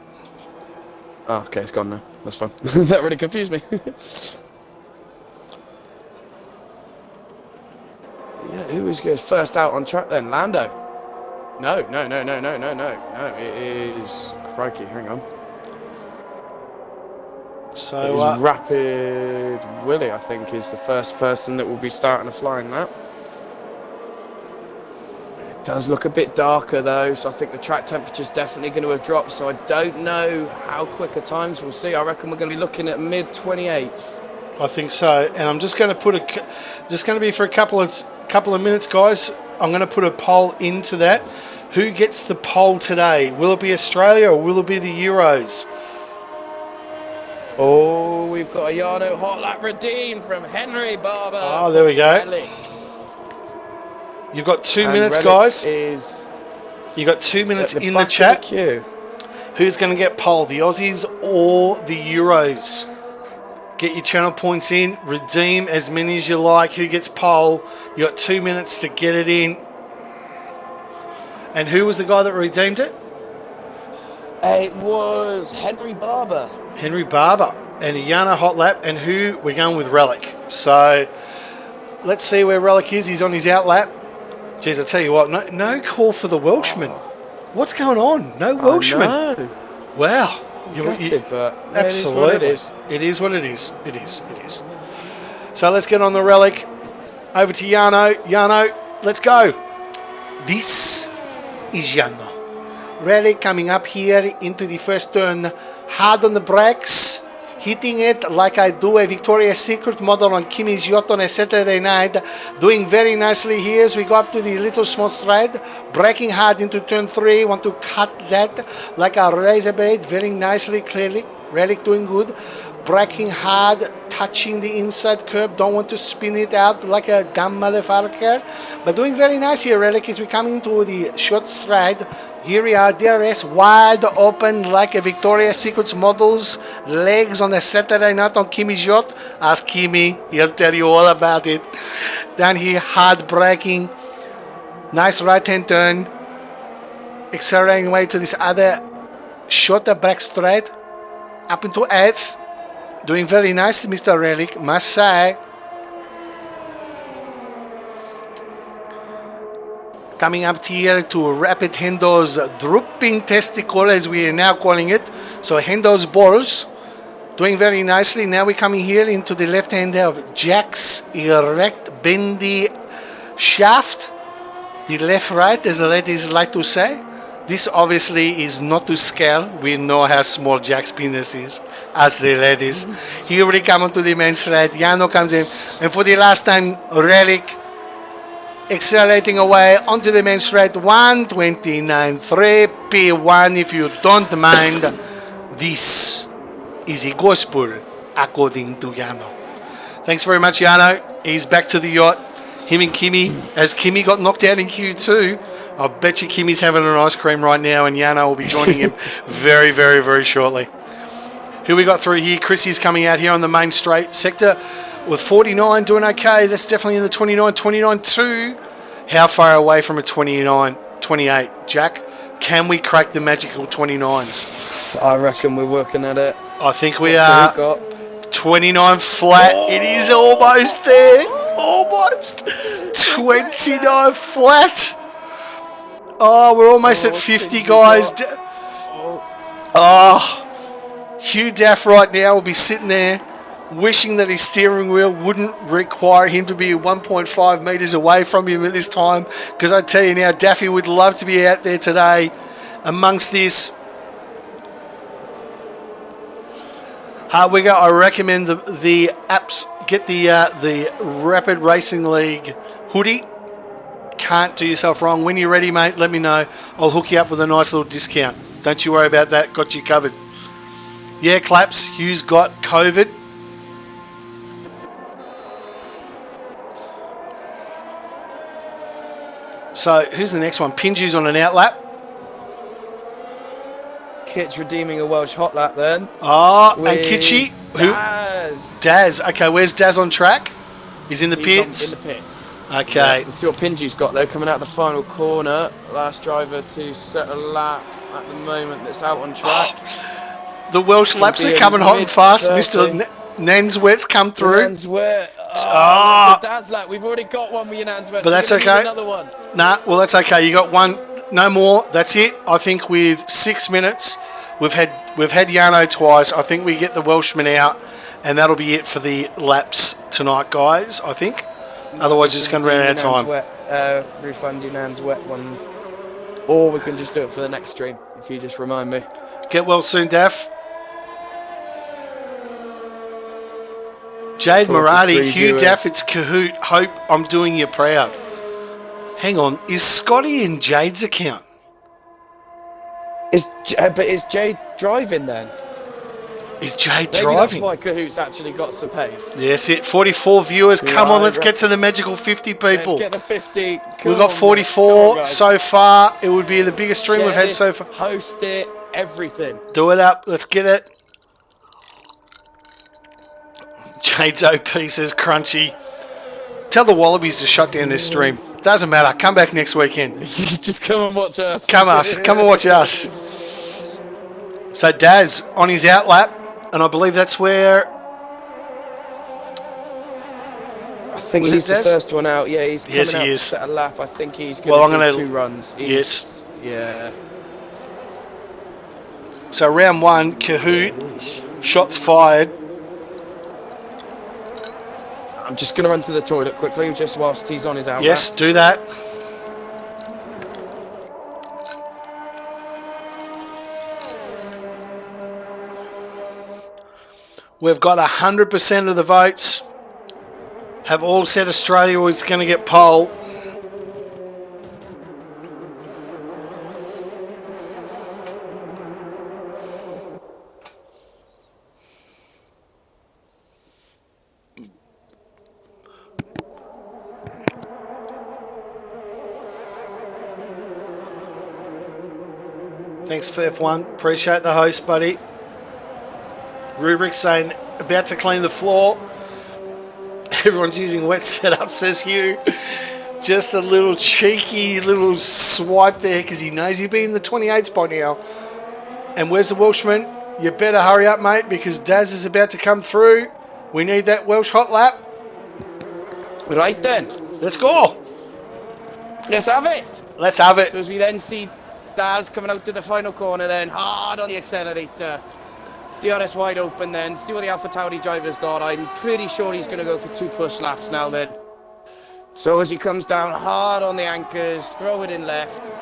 Speaker 2: Oh, okay, it's gone now. That's fine. That really confused me. Yeah, who goes first out on track then? Lando? No. No, it is... Crikey, hang on.
Speaker 1: So,
Speaker 2: It is Rapid Willie, I think, is the first person that will be starting a flying lap. It does look a bit darker though, so I think the track temperature's definitely going to have dropped, so I don't know how quicker times we'll see. I reckon we're going to be looking at mid-28s.
Speaker 1: I think so, and I'm just going to put just going to be for a couple of minutes, guys. I'm going to put a poll into that. Who gets the poll today? Will it be Australia or will it be the Euros?
Speaker 2: Oh, we've got a Yarno hot lap redeemed from Henry Barber.
Speaker 1: Oh, there we go.
Speaker 2: Relics.
Speaker 1: You've got 2
Speaker 2: And
Speaker 1: minutes,
Speaker 2: Relics
Speaker 1: guys. You've got 2 minutes in the
Speaker 2: back of
Speaker 1: chat.
Speaker 2: the queue.
Speaker 1: Who's going to get polled, the Aussies or the Euros? Get your channel points in. Redeem as many as you like. Who gets poll? You got 2 minutes to get it in. And who was the guy that redeemed it?
Speaker 2: It was Henry Barber.
Speaker 1: Henry Barber. And a Yana hot lap. And who? We're going with Relic. So let's see where Relic is. He's on his out lap. Jeez, I tell you what, no call for the Welshman. What's going on? No Welshman. Wow. Absolutely. It is what it is. It is. So let's get on the Relic. Over to Yano. Yano, let's go. This is Yano. Relic coming up here into the first turn. Hard on the brakes. Hitting it like I do a Victoria's Secret model on Kimi's yacht on a Saturday night. Doing very nicely here as we go up to the little small stride. Braking hard into turn 3. Want to cut that like a razor blade. Very nicely, clearly. Relic doing good. Braking hard. Touching the inside curb. Don't want to spin it out like a dumb motherfucker. But doing very nice here, Relic, as we're coming into the short stride. Here we are, DRS, wide open like a Victoria's Secret model's legs on a Saturday night on Kimi's yacht. Ask Kimi, he'll tell you all about it. Down here, hard braking. Nice right-hand turn. Accelerating away to this other shorter back straight. Up into F. Doing very nicely, Mr. Relic, must say. Coming up here to Rapid Hendo's drooping testicle, as we are now calling it. So Hendo's balls doing very nicely. Now we're coming here into the left hand of Jack's erect bendy shaft. The left-right, as the ladies like to say. This obviously is not to scale. We know how small Jack's penis is, as the ladies. Here we come onto the main straight. Yano comes in. And for the last time, Relic accelerating away onto the main straight. 129.3 P1, if you don't mind. This is the gospel according to Yano. Thanks very much, Yano. He's back to the yacht. Him and Kimi, as Kimi got knocked out in Q2. I bet you Kimi's having an ice cream right now, and Yano will be joining him very, very, very shortly. Who we got through here? Chrissy's coming out here on the main straight sector with 49, doing okay. That's definitely in the 29, 29.2. How far away from a 29, 28, Jack? Can we crack the magical 29s?
Speaker 2: I reckon we're working at it.
Speaker 1: I think we are. 29 flat. Oh. It is almost there. Almost. 29 flat. Oh, we're almost at 50, guys. Hugh Daff right now will be sitting there wishing that his steering wheel wouldn't require him to be 1.5 metres away from him at this time, because I tell you now, Daffy would love to be out there today amongst this. We go. I recommend the apps. Get the Rapid Racing League hoodie. Can't do yourself wrong. When you're ready, mate, let me know. I'll hook you up with a nice little discount. Don't you worry about that. Got you covered. Yeah, Claps. Hugh's got COVID. So who's the next one? Pinju's on an outlap.
Speaker 2: Kit's redeeming a Welsh hot lap then.
Speaker 1: Oh, and
Speaker 2: with
Speaker 1: Kitchy.
Speaker 2: Daz.
Speaker 1: Daz. Okay, where's Daz on track? He's in the pits.
Speaker 2: In the pits.
Speaker 1: Okay.
Speaker 2: Yeah, let's see what Pinju's got there coming out the final corner. Last driver to set a lap at the moment that's out on track.
Speaker 1: The Welsh laps are coming hot and fast. Mr. Nanswet's come through.
Speaker 2: Nanswet.
Speaker 1: Oh.
Speaker 2: The Daz lap. We've already got one with your Nanswet.
Speaker 1: But that's okay.
Speaker 2: Another one.
Speaker 1: Nah, well, that's okay. You got one. No more. That's it. I think with 6 minutes, we've had Yano twice. I think we get the Welshman out, and that'll be it for the laps tonight, guys, I think. Otherwise, it's going to run out of time.
Speaker 2: Refund your Nanswet one. Or we can just do it for the next stream, if you just remind me.
Speaker 1: Get well soon, Daff. Jade Murati, Hugh Daff, it's Kahoot. Hope I'm doing you proud. Hang on, is Scotty in Jade's account?
Speaker 2: But is Jade driving then?
Speaker 1: Is Jade
Speaker 2: Maybe
Speaker 1: driving?
Speaker 2: that's why Kahoot's actually got some pace.
Speaker 1: Yes, it. 44 viewers. Come on, let's get to the magical 50 people.
Speaker 2: Let's get the 50.
Speaker 1: We've got 44 so far. It would be the biggest stream we've had so far.
Speaker 2: Host it, everything.
Speaker 1: Do it up. Let's get it. Jade's OP says Crunchy. Tell the Wallabies to shut down this stream. Doesn't matter. Come back next weekend.
Speaker 2: Just come and watch us.
Speaker 1: Come and watch us. So Daz on his outlap, and I believe that's where.
Speaker 2: I think he's the first one out. Yeah, he's coming out to
Speaker 1: is.
Speaker 2: set a lap. I think he's going to do 2 runs.
Speaker 1: Yes.
Speaker 2: Yeah.
Speaker 1: So round 1, Kahoot, shots fired.
Speaker 2: I'm just going to run to the toilet quickly, just whilst he's on his outlap.
Speaker 1: Yes, do that. We've got 100% of the votes. Have all said Australia was going to get pole. Thanks for F1. Appreciate the host, buddy. Rubric saying, about to clean the floor. Everyone's using wet setup, says Hugh. Just a little cheeky little swipe there because he knows he'll be in the 28 spot now. And where's the Welshman? You better hurry up, mate, because Daz is about to come through. We need that Welsh hot lap.
Speaker 2: Right then.
Speaker 1: Let's go.
Speaker 2: Let's have it.
Speaker 1: Let's have it.
Speaker 2: So as we then see Daz coming out to the final corner then, hard on the accelerator. DRS wide open then, see what the Alpha Tauri driver's got. I'm pretty sure he's going to go for 2 push laps now then. So as he comes down hard on the anchors, throw it in left,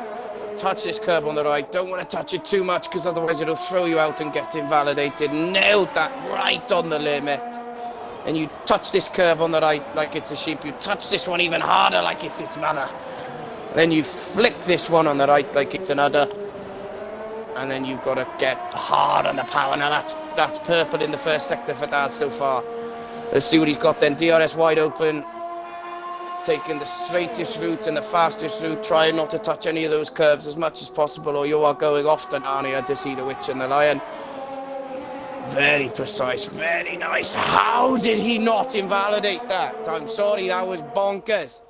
Speaker 2: touch this curb on the right. Don't want to touch it too much because otherwise it'll throw you out and get invalidated. Nailed that right on the limit. And you touch this curb on the right like it's a sheep. You touch this one even harder like it's its mother. Then you flick this one on the right like it's an udder. And then you've got to get hard on the power. Now that's purple in the first sector for Daz so far. Let's see what he's got then. DRS wide open. Taking the straightest route and the fastest route. Trying not to touch any of those curves as much as possible, or you are going off to Narnia to see the witch and the lion. Very precise, very nice. How did he not invalidate that? I'm sorry, that was bonkers.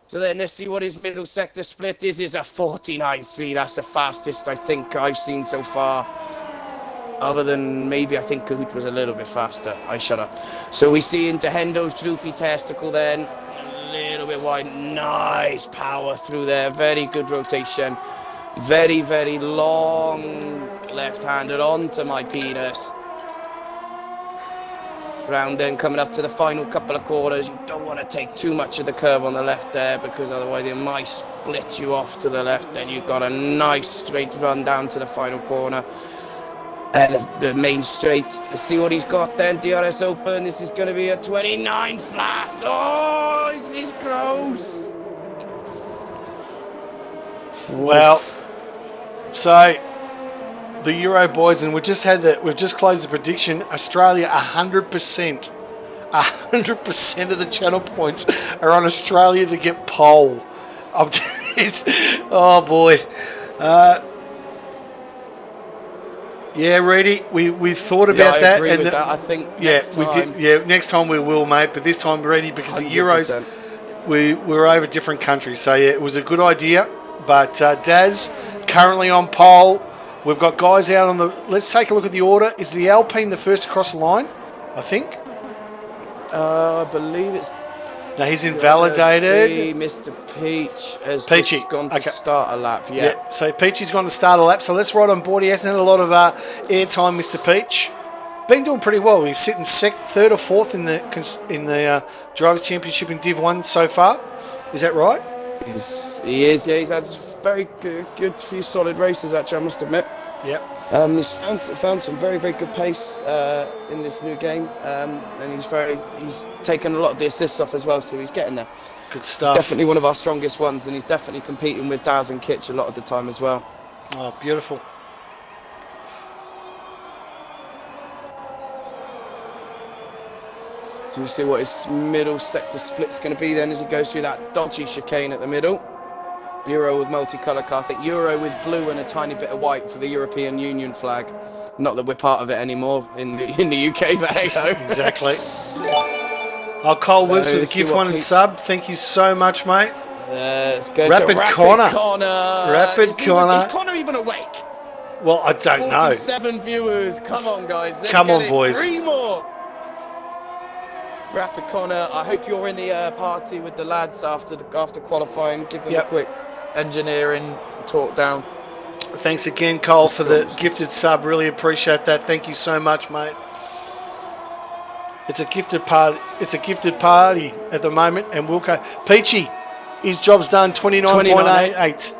Speaker 2: So then let's see what his middle sector split is. Is a 49.3. That's the fastest I think I've seen so far. Other than maybe I think Kahoot was a little bit faster. I shut up. So we see into Hendo's droopy testicle then. A little bit wide. Nice power through there. Very good rotation. Very, very long left-handed onto my penis. round then coming up to the final couple of corners. You don't want to take too much of the curve on the left there because otherwise it might split you off to the left. Then you've got a nice straight run down to the final corner. The main straight. Let's see what he's got then. DRS Open. This is going to be a 29 flat. Oh, this is close.
Speaker 1: Well, so the Euro boys, and we've just closed the prediction. Australia 100%. 100% of the channel points are on Australia to get pole. Oh boy. Yeah, Reedy, we thought about that.
Speaker 2: I agree with that. I think
Speaker 1: we did. Yeah, next time we will, mate. But this time, Reedy, because 100%. The Euros, we were over different countries. So yeah, it was a good idea. But Daz currently on pole. We've got guys out on the. Let's take a look at the order. Is the Alpine the first across the line? I think.
Speaker 2: I believe it's.
Speaker 1: No, he's invalidated.
Speaker 2: Mr. Peach has just gone to start a lap. Yeah.
Speaker 1: So Peachy's gone to start a lap. So let's ride on board. He hasn't had a lot of airtime, Mr. Peach. Been doing pretty well. He's sitting third or fourth in the Drivers' Championship in Div 1 so far. Is that right?
Speaker 2: He is. Yeah, he's had a very good few solid races. Actually, I must admit.
Speaker 1: Yep.
Speaker 2: He's found some very, very good pace in this new game, and he's taken a lot of the assists off as well, so he's getting there.
Speaker 1: Good stuff.
Speaker 2: He's definitely one of our strongest ones, and he's definitely competing with Daz and Kitch a lot of the time as well.
Speaker 1: Oh, beautiful.
Speaker 2: Do you see what his middle sector split's going to be then as he goes through that dodgy chicane at the middle? Euro with multicolour car. I think Euro with blue and a tiny bit of white for the European Union flag. Not that we're part of it anymore in the UK, but hey ho.
Speaker 1: Exactly. Cole Wilkes with the gift one and sub. Thank you so much, mate.
Speaker 2: Let's go
Speaker 1: Rapid
Speaker 2: to
Speaker 1: Connor.
Speaker 2: Is Connor even awake?
Speaker 1: Well, I don't know.
Speaker 2: 47 viewers. Come on, guys.
Speaker 1: Come on, boys.
Speaker 2: 3 more. Rapid Connor. I hope you're in the party with the lads after qualifying. Give them a quick engineering talk down.
Speaker 1: Thanks again, Cole, for the gifted sub. Really appreciate that. Thank you so much, mate. It's a gifted party. It's a gifted party at the moment, and Wilco Peachy, his job's done. 29.88.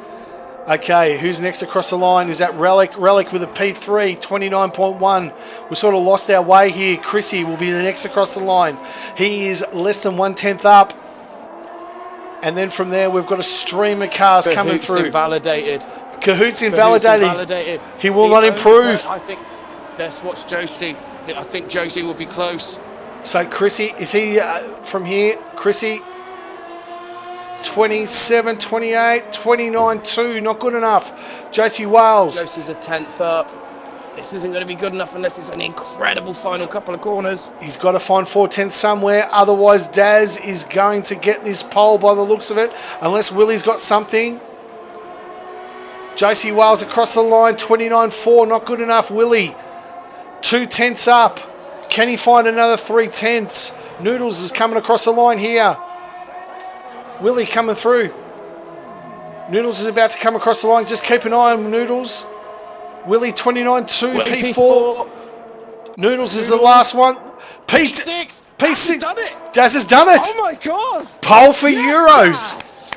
Speaker 1: Okay, who's next across the line? Is that Relic? Relic with a P3, 29.1. We sort of lost our way here. Chrissy will be the next across the line. He is less than 1/10 up. And then from there, we've got a stream of cars coming through.
Speaker 2: Invalidated.
Speaker 1: Cahoots invalidated. He will not improve.
Speaker 2: I think, let's watch Josie. I think Josie will be close.
Speaker 1: So Chrissy, is he from here? Chrissy, 27, 28, 29, 2. Not good enough. Josie Wales.
Speaker 2: Josie's a 10th up. This isn't going to be good enough unless it's an incredible final couple of corners.
Speaker 1: He's got to find 4/10 somewhere. Otherwise, Daz is going to get this pole by the looks of it. Unless Willie's got something. Josie Wales across the line. 29.4. Not good enough. Willie. 2/10 up. Can he find another 3/10? Noodles is coming across the line here. Willie coming through. Noodles is about to come across the line. Just keep an eye on Noodles. Willie 29.2, P4. Noodles is the last one.
Speaker 2: P6.
Speaker 1: P6.
Speaker 2: Done it.
Speaker 1: Daz has done it.
Speaker 2: Oh my God.
Speaker 1: Pole for Euros.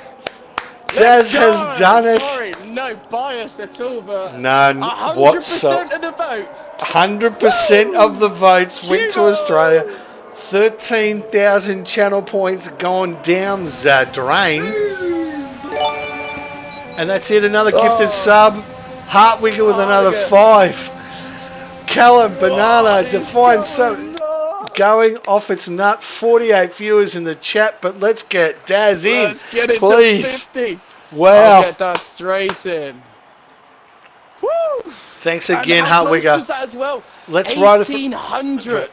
Speaker 1: Daz has done it.
Speaker 2: Sorry, no bias at all, but
Speaker 1: none
Speaker 2: 100% of the votes.
Speaker 1: 100% of the votes went to Australia. 13,000 channel points gone down the drain. And that's it. Another gifted sub. Hartwigger with another 5. Callum, Banana, Defiant Sub going off its nut. 48 viewers in the chat, but let's get Daz in.
Speaker 2: Let's get it
Speaker 1: please.
Speaker 2: To 50.
Speaker 1: Wow.
Speaker 2: I'll get that straight in. Woo!
Speaker 1: Thanks again,
Speaker 2: and how close
Speaker 1: Hartwigger.
Speaker 2: was that as well?
Speaker 1: Let's ride it.
Speaker 2: 1800.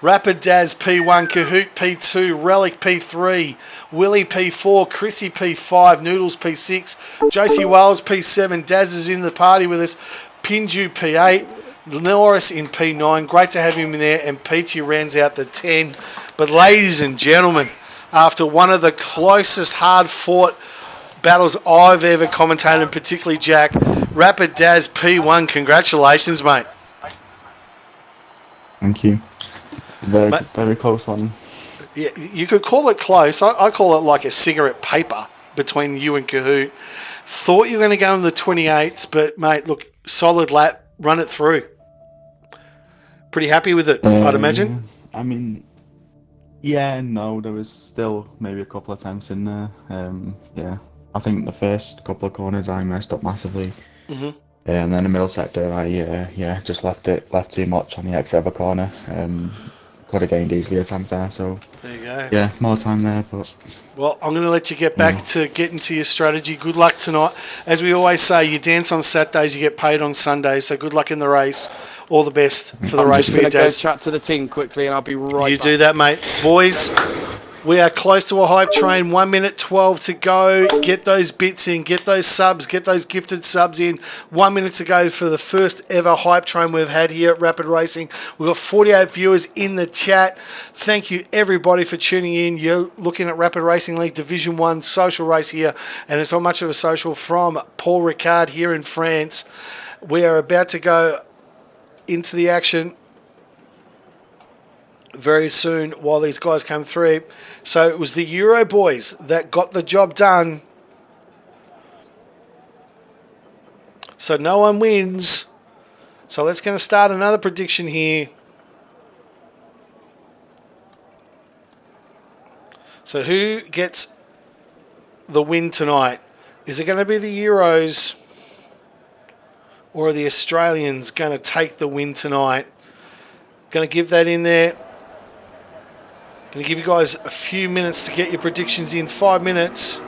Speaker 1: Rapid Daz P1, Kahoot P2, Relic P3, Willie P4, Chrissy P5, Noodles P6, Josie Wales P7, Daz is in the party with us, Pinju P8, Norris in P9, great to have him in there, and Peachy rounds out the 10. But ladies and gentlemen, after one of the closest hard-fought battles I've ever commentated, particularly Jack, Rapid Daz P1, congratulations, mate.
Speaker 8: Thank you. Very close one.
Speaker 1: Yeah, you could call it close. I call it like a cigarette paper between you and Kahoot. Thought you were going to go in the 28s, but mate, look, solid lap, run it through. Pretty happy with it, I'd imagine.
Speaker 8: I mean, yeah and no. There was still maybe a couple of attempts in there. Yeah, I think the first couple of corners I messed up massively. And then the middle sector, I just left too much on the exit of a corner. Could have gained easily a tenth there. So
Speaker 1: There you go.
Speaker 8: yeah, more time there, but
Speaker 1: Well, I'm going to let you get back to getting to your strategy. Good luck tonight. As we always say, you dance on Saturdays, you get paid on Sundays. So good luck in the race. All the best for the race
Speaker 2: I'm
Speaker 1: for you,
Speaker 2: just going to go
Speaker 1: Daz.
Speaker 2: chat to the team quickly and I'll be right
Speaker 1: You
Speaker 2: back.
Speaker 1: do that, mate. Boys, we are close to a hype train. 1 minute 12 to go. Get those bits in. Get those subs. Get those gifted subs in. 1 minute to go for the first ever hype train we've had here at Rapid Racing. We've got 48 viewers in the chat. Thank you, everybody, for tuning in. You're looking at Rapid Racing League Division 1 social race here. And it's not much of a social from Paul Ricard here in France. We are about to go into the action very soon while these guys come through. So it was the Euro boys that got the job done. So no one wins. So let's going to start another prediction here. So who gets the win tonight? Is it going to be the Euros, or are the Australians going to take the win tonight? Going to give that in there. Going to give you guys a few minutes to get your predictions in. 5 minutes.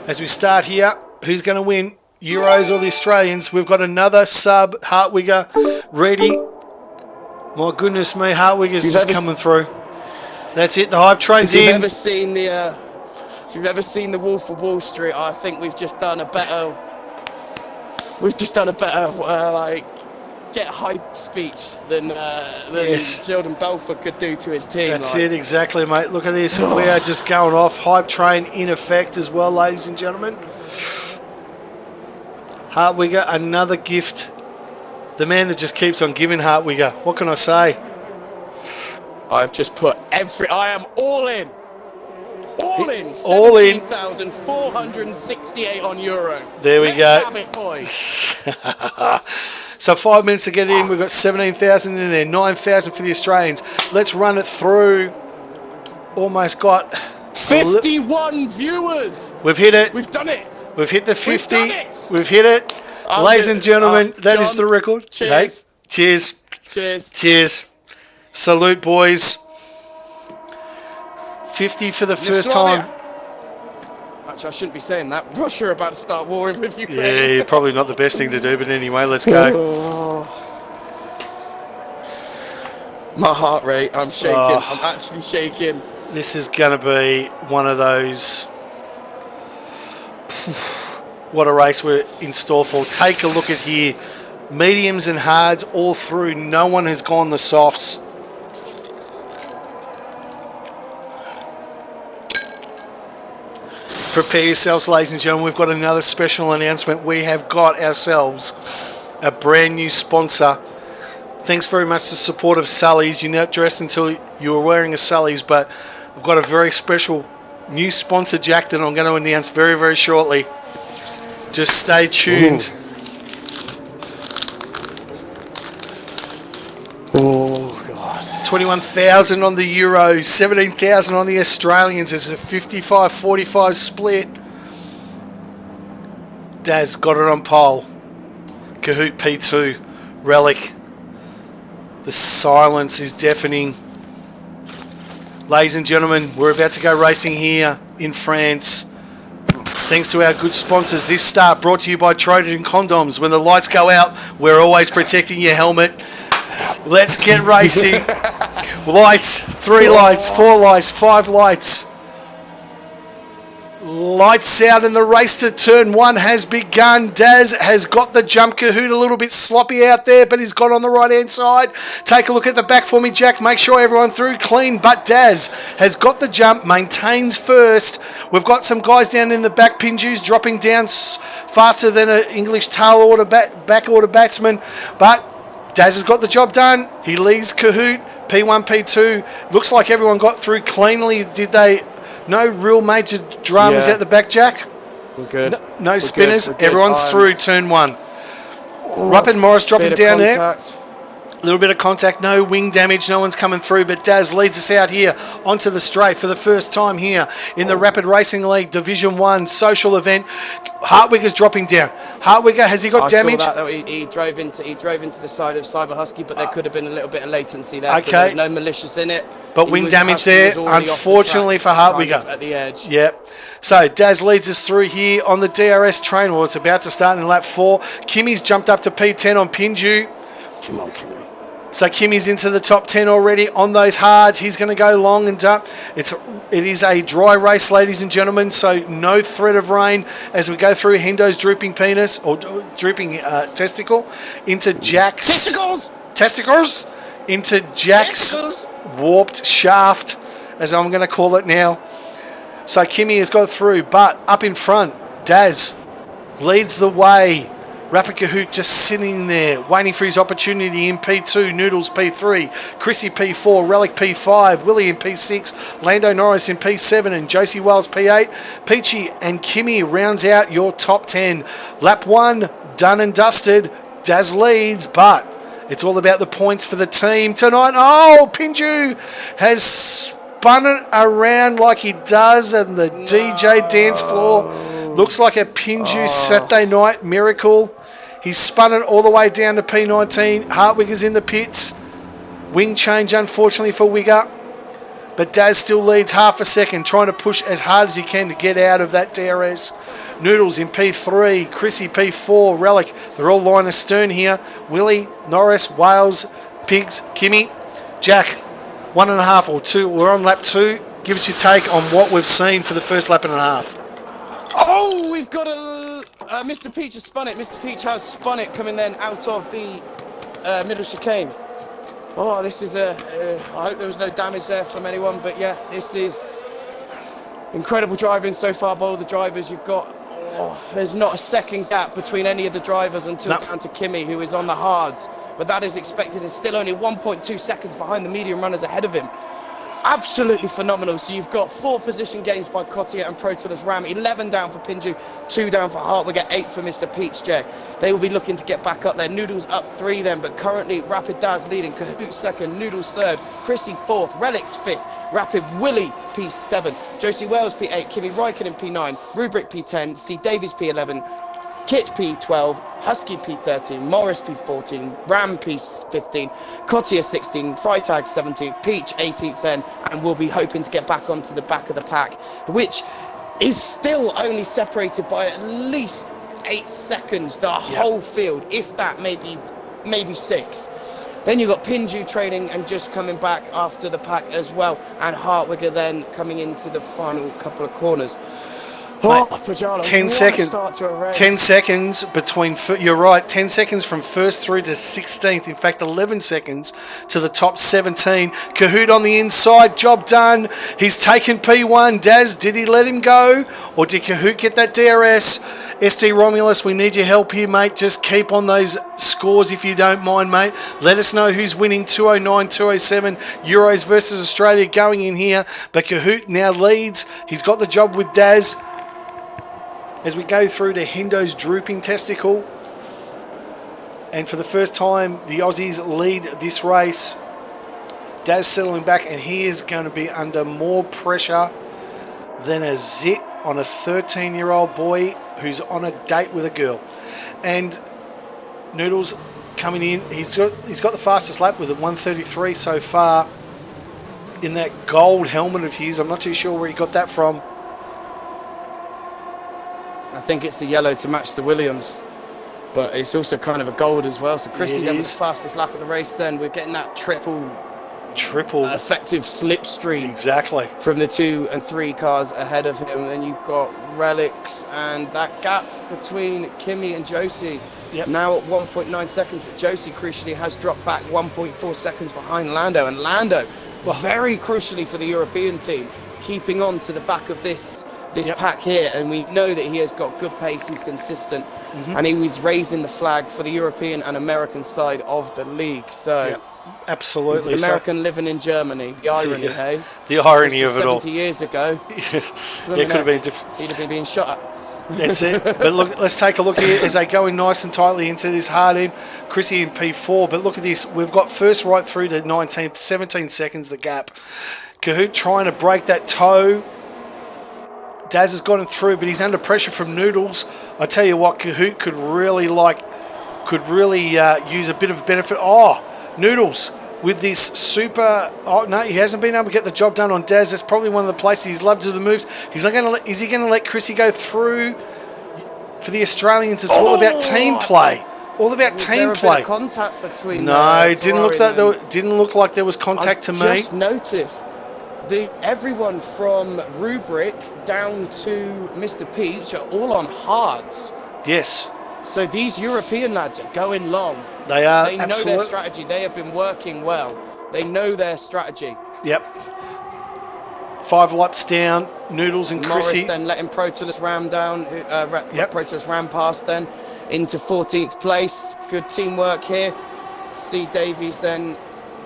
Speaker 1: As we start here, who's going to win? Euros or the Australians? We've got another sub, Hartwigger, ready. My goodness me, Hartwigger's just coming through. That's it, the hype train's
Speaker 2: If you've
Speaker 1: in.
Speaker 2: ever seen the Wolf of Wall Street, I think we've just done a better like get hype speech than
Speaker 1: Yes.
Speaker 2: Sheldon Belfort could do to his team.
Speaker 1: That's
Speaker 2: like.
Speaker 1: it, exactly, mate. Look at this. We are just going off. Hype train in effect as well, ladies and gentlemen. Hartwigger, another gift. The man that just keeps on giving, Hartwigger. What can I say?
Speaker 2: I've just put I am all in. All in.
Speaker 1: All in.
Speaker 2: 17,468 on Euro.
Speaker 1: There we
Speaker 2: Let's
Speaker 1: go.
Speaker 2: have it, boys.
Speaker 1: So 5 minutes to get in. We've got 17,000 in there. 9,000 for the Australians. Let's run it through. Almost got
Speaker 2: 51 viewers.
Speaker 1: We've hit it.
Speaker 2: We've done it.
Speaker 1: We've hit the 50.
Speaker 2: We've done it.
Speaker 1: We've hit it. Ladies and gentlemen, that is
Speaker 2: John,
Speaker 1: the record.
Speaker 2: cheers.
Speaker 1: Hey, cheers.
Speaker 2: Cheers.
Speaker 1: Cheers. Salute, boys. 50 for the first
Speaker 2: Australia.
Speaker 1: time.
Speaker 2: Actually, I shouldn't be saying that. Russia are about to start warring with Ukraine.
Speaker 1: Yeah, probably not the best thing to do, but anyway, let's go.
Speaker 2: Oh. My heart rate, I'm shaking.
Speaker 1: Oh.
Speaker 2: I'm actually shaking.
Speaker 1: This is going to be one of those. What a race we're in store for. Take a look at here. Mediums and hards all through. No one has gone the softs. Prepare yourselves, ladies and gentlemen. We've got another special announcement. We have got ourselves a brand new sponsor. Thanks very much to the support of Sully's. You're not dressed until you were wearing a Sully's, but I've got a very special new sponsor, Jack, that I'm going to announce very, very shortly. Just stay tuned.
Speaker 2: Oh, God.
Speaker 1: 21,000 on the Euros, 17,000 on the Australians. It's a 55-45 split. Daz got it on pole. Kahoot P2, Relic. The silence is deafening. Ladies and gentlemen, we're about to go racing here in France. Thanks to our good sponsors. This start brought to you by Trojan Condoms. When the lights go out, we're always protecting your helmet. Let's get racing. Lights, 3 lights, 4 lights, 5 lights. Lights out and the race to turn 1 has begun. Daz has got the jump. Kahoot a little bit sloppy out there, but he's got on the right hand side. Take a look at the back for me, Jack. Make sure everyone through clean, but Daz has got the jump, maintains first. We've got some guys down in the back. Pinju's dropping down faster than an English tail order back order batsman, but Daz has got the job done. He leads Kahoot. P1, P2. Looks like everyone got through cleanly. Did they? No real major dramas
Speaker 2: Yeah.
Speaker 1: out the back, Jack?
Speaker 2: We're good.
Speaker 1: No
Speaker 2: We're
Speaker 1: spinners.
Speaker 2: good. We're good.
Speaker 1: Everyone's through turn 1. Rupp and Morris dropping
Speaker 2: Bit of
Speaker 1: down there.
Speaker 2: contact.
Speaker 1: A little bit of contact, no wing damage, no one's coming through, but Daz leads us out here onto the straight for the first time here in the Rapid Racing League Division 1 social event. Hartwigger's dropping down. Hartwigger, has he got
Speaker 2: I
Speaker 1: damage?
Speaker 2: saw that, though. He drove into the side of Cyber Husky, but there could have been a little bit of latency there.
Speaker 1: Okay.
Speaker 2: So there's no malicious in it.
Speaker 1: But wing damage there, unfortunately for Hartwigger.
Speaker 2: At the edge.
Speaker 1: Yep. So Daz leads us through here on the DRS train. Well, it's about to start in lap 4. Kimmy's jumped up to P10 on Pinju.
Speaker 2: Come on, Kimmy.
Speaker 1: So Kimmy's into the top 10 already on those hards. He's going to go long and up. It is a dry race, ladies and gentlemen, so no threat of rain as we go through Hendo's drooping penis, or drooping testicle, into Jack's... Testicles! Into Jack's warped shaft, as I'm going to call it now. So Kimmy has got through, but up in front, Daz leads the way. Rapid Kahoot just sitting there, waiting for his opportunity in P2, Noodles P3, Chrissy P4, Relic P5, Willie in P6, Lando Norris in P7, and Josie Wells P8. Peachy and Kimmy rounds out your top 10. Lap 1, done and dusted. Daz leads, but it's all about the points for the team tonight. Oh, Pinju has spun it around like he does on the DJ dance floor. Looks like a Pinju Saturday night miracle. He's spun it all the way down to P19. Hartwigger's in the pits. Wing change, unfortunately, for Wigger. But Daz still leads half a second, trying to push as hard as he can to get out of that DRS. Noodles in P3, Chrissy P4, Relic. They're all line astern here. Willie, Norris, Wales, Pigs, Kimmy. Jack, 1.5 or 2. We're on lap 2. Give us your take on what we've seen for the first lap and a half.
Speaker 2: Oh, we've got Mr. Peach has spun it. Mr. Peach has spun it, coming then out of the middle chicane. Oh, this is I hope there was no damage there from anyone, but yeah, this is incredible driving so far by all the drivers. You've got, there's not a second gap between any of the drivers until down to Kimmy, who is on the hards. But that is expected, and still only 1.2 seconds behind the medium runners ahead of him. Absolutely phenomenal. So you've got 4 position gains by Cottier and Protolas Ram, 11 down for Pinju, 2 down for Hartwigger, 8 for Mr. Peach J. They will be looking to get back up there. Noodles up 3 then, but currently Rapid Daz leading, Kahoot second, Noodles third, Chrissy fourth, Relics fifth, Rapid Willie P7, Josie Wells P8, Kimmy Ryken P9, Rubric P10, Steve Davies P11, Kit P12, Husky P13, Morris P14, Ram P15, Cottier 16, Freitag 17th, Peach 18th then, and we'll be hoping to get back onto the back of the pack, which is still only separated by at least 8 seconds, the whole field, if that, maybe 6. Then you've got Pinju training and just coming back after the pack as well, and Hartwigger then coming into the final couple of corners. Oh, Pajala,
Speaker 1: 10 seconds. 10 seconds between. You're right. 10 seconds from first through to 16th. In fact, 11 seconds to the top 17. Kahoot on the inside. Job done. He's taken P1. Daz, did he let him go, or did Kahoot get that DRS? SD Romulus, we need your help here, mate. Just keep on those scores if you don't mind, mate. Let us know who's winning 209, 207 Euros versus Australia going in here. But Kahoot now leads. He's got the job with Daz. As we go through to Hendo's drooping testicle. And for the first time, the Aussies lead this race. Daz settling back, and he is going to be under more pressure than a zit on a 13-year-old boy who's on a date with a girl. And Noodles coming in. He's got the fastest lap with a 1:33 so far in that gold helmet of his. I'm not too sure where he got that from.
Speaker 2: I think it's the yellow to match the Williams, but it's also kind of a gold as well. So Chrissy then was the fastest lap of the race. Then we're getting that triple effective slipstream
Speaker 1: exactly
Speaker 2: from the 2 and 3 cars ahead of him. Then you've got Relics, and that gap between Kimmy and Josie now at 1.9 seconds, but Josie crucially has dropped back 1.4 seconds behind Lando, and Lando very crucially for the European team, keeping on to the back of this this
Speaker 1: Yep.
Speaker 2: pack here, and we know that he has got good pace, he's consistent, and he was raising the flag for the European and American side of the league. So
Speaker 1: Yep.
Speaker 2: he's
Speaker 1: Absolutely.
Speaker 2: an
Speaker 1: So-
Speaker 2: American living in Germany. The irony,
Speaker 1: Yeah.
Speaker 2: hey?
Speaker 1: The irony
Speaker 2: Just
Speaker 1: of it all.
Speaker 2: 70 years ago,
Speaker 1: Yeah, it could have been different.
Speaker 2: he'd have been being shot at.
Speaker 1: That's it. But look, let's take a look here as they go in nice and tightly into this hard end. Chrissy in P4, but look at this. We've got first right through to 19th, 17 seconds the gap. Cahoot trying to break that toe. Daz has got him through, but he's under pressure from Noodles. I tell you what, Cahoot could really use a bit of benefit. Oh, Noodles with this super. Oh no, he hasn't been able to get the job done on Daz. That's probably one of the places he's loved to the moves. He's not going to. Is he going to let Chrissy go through? For the Australians, it's all about team play. All about
Speaker 2: Was
Speaker 1: team
Speaker 2: there a bit
Speaker 1: play.
Speaker 2: of contact between?
Speaker 1: No, didn't look
Speaker 2: Ferrari
Speaker 1: that. Didn't look like there was contact to me.
Speaker 2: Just noticed everyone from Rubric down to Mr. Peach are all on hards.
Speaker 1: Yes,
Speaker 2: So these European lads are going long.
Speaker 1: they are.
Speaker 2: They know their
Speaker 1: Absolutely.
Speaker 2: strategy. They have been working well. They know their strategy.
Speaker 1: Yep. 5 laps down. Noodles and
Speaker 2: Morris
Speaker 1: Chrissy.
Speaker 2: then letting Protolus ram down.
Speaker 1: Yep.
Speaker 2: Protolus ram past then into 14th place. Good teamwork here. C. Davies then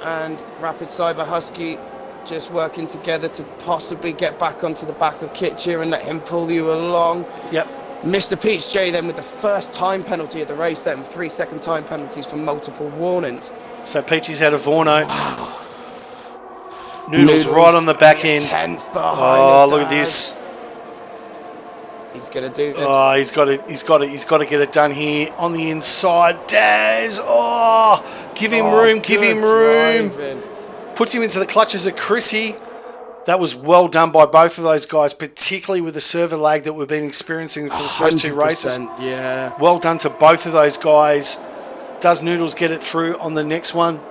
Speaker 2: and Rapid Cyber Husky just working together to possibly get back onto the back of Kitcher and let him pull you along.
Speaker 1: Yep.
Speaker 2: Mr. Peach J then with the first time penalty of the race then, 3 second time penalties for multiple warnings.
Speaker 1: So Peachy's out of Vorno. Noodles right on the back end.
Speaker 2: 10th
Speaker 1: Oh,
Speaker 2: behind
Speaker 1: look at this.
Speaker 2: He's gonna do this.
Speaker 1: Oh, he's got to get it done here on the inside. Daz. Oh, give him room. Give
Speaker 2: good
Speaker 1: him room.
Speaker 2: driving.
Speaker 1: Puts him into the clutches of Chrissy. That was well done by both of those guys, particularly with the server lag that we've been experiencing for the first 2 races.
Speaker 2: 100%, yeah.
Speaker 1: Well done to both of those guys. Does Noodles get it through on the next one?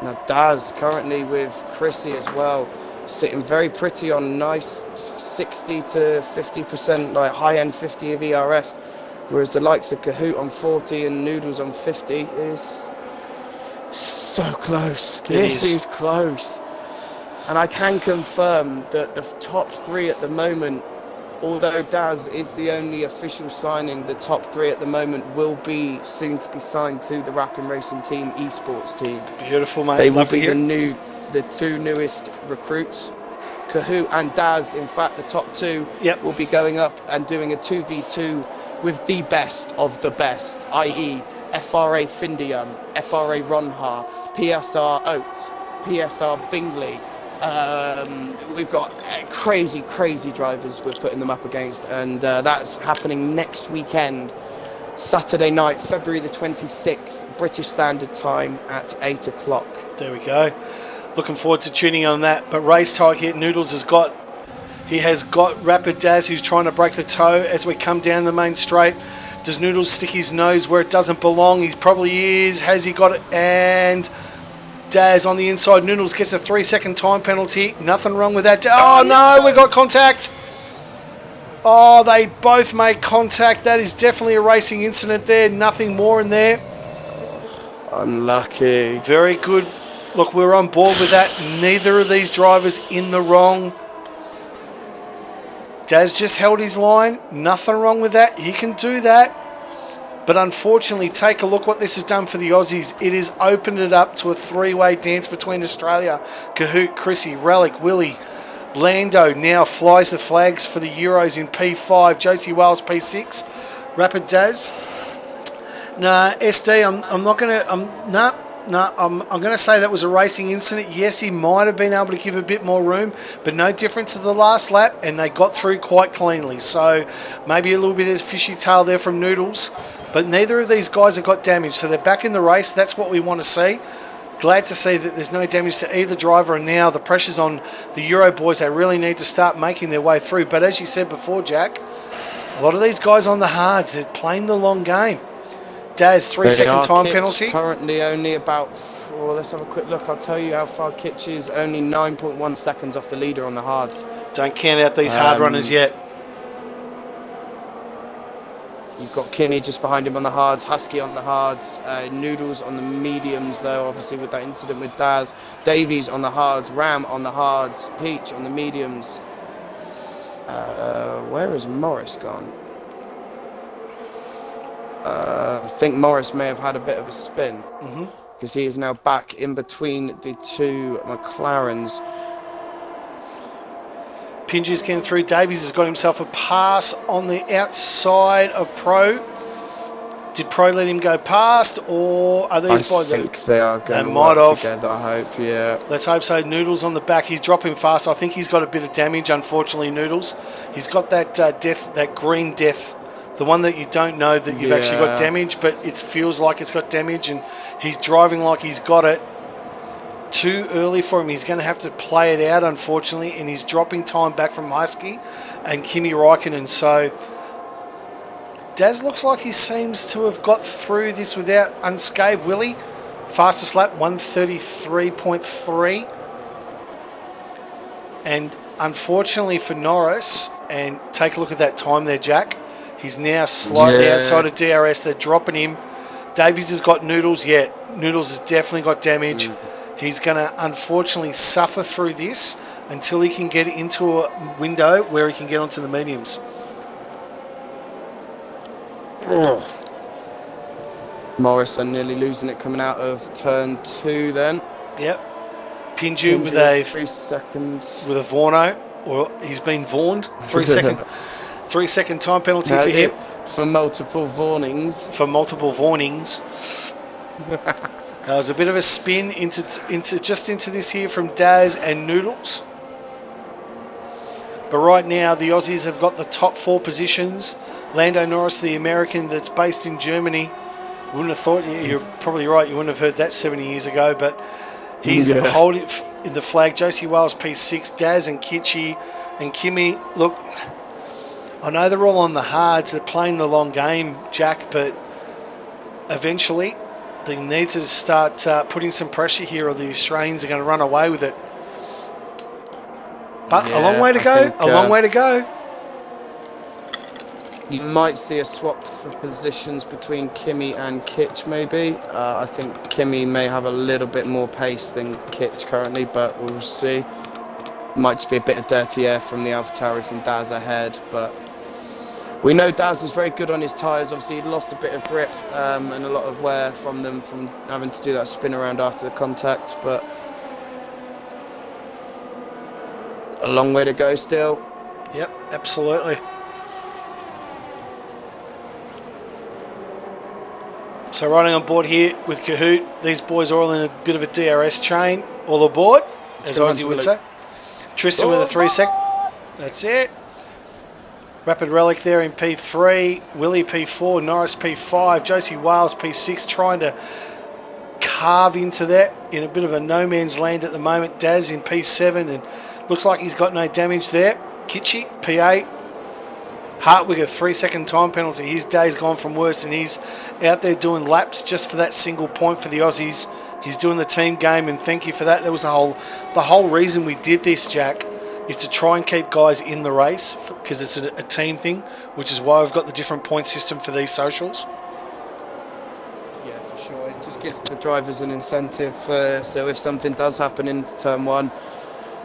Speaker 2: Now Daz currently with Chrissy as well, sitting very pretty on nice 60 to 50%, like high-end 50 of ERS, whereas the likes of Kahoot on 40 and Noodles on 50 is so close. This is close. And I can confirm that the top 3 at the moment, although Daz is the only official signing, the top 3 at the moment will be soon to be signed to the Rapping Racing Team esports team.
Speaker 1: Beautiful, mate.
Speaker 2: They will
Speaker 1: Love to
Speaker 2: be
Speaker 1: hear.
Speaker 2: the 2 newest recruits. Kahoot and Daz, in fact, the top 2
Speaker 1: Yep.
Speaker 2: will be going up and doing a 2v2 with the best of the best, i.e. FRA Findium, FRA Ronha, PSR Oates, PSR Bingley. We've got crazy drivers we're putting them up against, and that's happening next weekend, Saturday night, February the 26th, British Standard Time at 8 o'clock.
Speaker 1: There we go. Looking forward to tuning on that. But race target Noodles has got Rapid Daz who's trying to break the toe as we come down the main straight. Does Noodles stick his nose where it doesn't belong? He probably is. Has he got it? And Daz on the inside. Noodles gets a 3 second time penalty. Nothing wrong with that. Oh no, we got contact. Oh, they both made contact. That is definitely a racing incident there. Nothing more in there.
Speaker 2: Unlucky.
Speaker 1: Very good. Look, we're on board with that. Neither of these drivers in the wrong. Daz just held his line. Nothing wrong with that. He can do that. But unfortunately, take a look what this has done for the Aussies. It has opened it up to a 3-way dance between Australia. Kahoot, Chrissy, Relic, Willie. Lando now flies the flags for the Euros in P5. Josie Wales P6. Rapid Daz. Nah, SD, I'm not going to... I'm going to say that was a racing incident. Yes, he might have been able to give a bit more room, but no different to the last lap, and they got through quite cleanly. So maybe a little bit of fishy tail there from Noodles, but neither of these guys have got damage. So they're back in the race. That's what we want to see. Glad to see that there's no damage to either driver, and now the pressure's on the Euro boys. They really need to start making their way through. But as you said before, Jack, a lot of these guys on the hards, they're playing the long game. Daz, 3 second time penalty.
Speaker 2: Currently only about, let's have a quick look. I'll tell you how far Kitch is. Only 9.1 seconds off the leader on the hards.
Speaker 1: Don't count out these hard runners yet.
Speaker 2: You've got Kinney just behind him on the hards, Husky on the hards, Noodles on the mediums though, obviously with that incident with Daz. Davies on the hards, Ram on the hards, Peach on the mediums. Where has Morris gone? I think Morris may have had a bit of a spin because he is now back in between the two McLarens.
Speaker 1: Pinju's getting through. Davies has got himself a pass on the outside of Pro. Did Pro let him go past, or are these boys?
Speaker 2: I think they are going to
Speaker 1: might
Speaker 2: work
Speaker 1: have.
Speaker 2: together, I hope, yeah.
Speaker 1: Let's hope so. Noodles on the back. He's dropping fast. I think he's got a bit of damage, unfortunately, Noodles. He's got that death, that green death, the one that you don't know that you've actually got damage, but it feels like it's got damage, and he's driving like he's got it. Too early for him. He's going to have to play it out, unfortunately, and he's dropping time back from Husky and Kimi Räikkönen. So Daz looks like he seems to have got through this without unscathed. Willie, fastest lap, 133.3. And unfortunately for Norris, and take a look at that time there, Jack. He's now slightly outside of DRS. They're dropping him. Davies has got Noodles. Yeah, Noodles has definitely got damage. He's going to unfortunately suffer through this until he can get into a window where he can get onto the mediums.
Speaker 2: Morris are nearly losing it coming out of turn 2 then.
Speaker 1: Yep. Pinju with a
Speaker 2: 3 seconds.
Speaker 1: With a Vorno, or he's been Vaughned. 3 second 3 second time penalty for him.
Speaker 2: For multiple warnings.
Speaker 1: For multiple warnings. There was a bit of a spin into this here from Daz and Noodles. But right now, the Aussies have got the top 4 positions. Lando Norris, the American that's based in Germany. Wouldn't have thought, you're probably right, you wouldn't have heard that 70 years ago, but he's holding in the flag. Josie Wales, P6, Daz and Kitchi and Kimi. Look, I know they're all on the hards, they're playing the long game, Jack, but eventually they need to start putting some pressure here, or the Australians are going to run away with it. But a long way to go. A long way to go.
Speaker 2: You might see a swap for positions between Kimi and Kitch, maybe. I think Kimi may have a little bit more pace than Kitch currently, but we'll see. Might just be a bit of dirty air from the AlphaTauri from Daz ahead, but we know Daz is very good on his tyres. Obviously, he lost a bit of grip and a lot of wear from them from having to do that spin around after the contact, but a long way to go still.
Speaker 1: Yep, absolutely. So riding on board here with Kahoot, these boys are all in a bit of a DRS chain. All aboard, as Ozzy would say. Tristan with a 3 sec. That's it. Rapid Relic there in P3. Willie P4. Norris P5. Josie Wales P6, trying to carve into that in a bit of a no man's land at the moment. Daz in P7, and looks like he's got no damage there. Kitchi P8. Hartwig a 3 second time penalty. His day's gone from worse, and he's out there doing laps just for that single point for the Aussies. He's doing the team game, and thank you for that. That was the whole reason we did this, Jack, is to try and keep guys in the race, because it's a team thing, which is why we've got the different point system for these socials.
Speaker 2: Yeah, for sure. It just gives the drivers an incentive. So if something does happen in turn 1,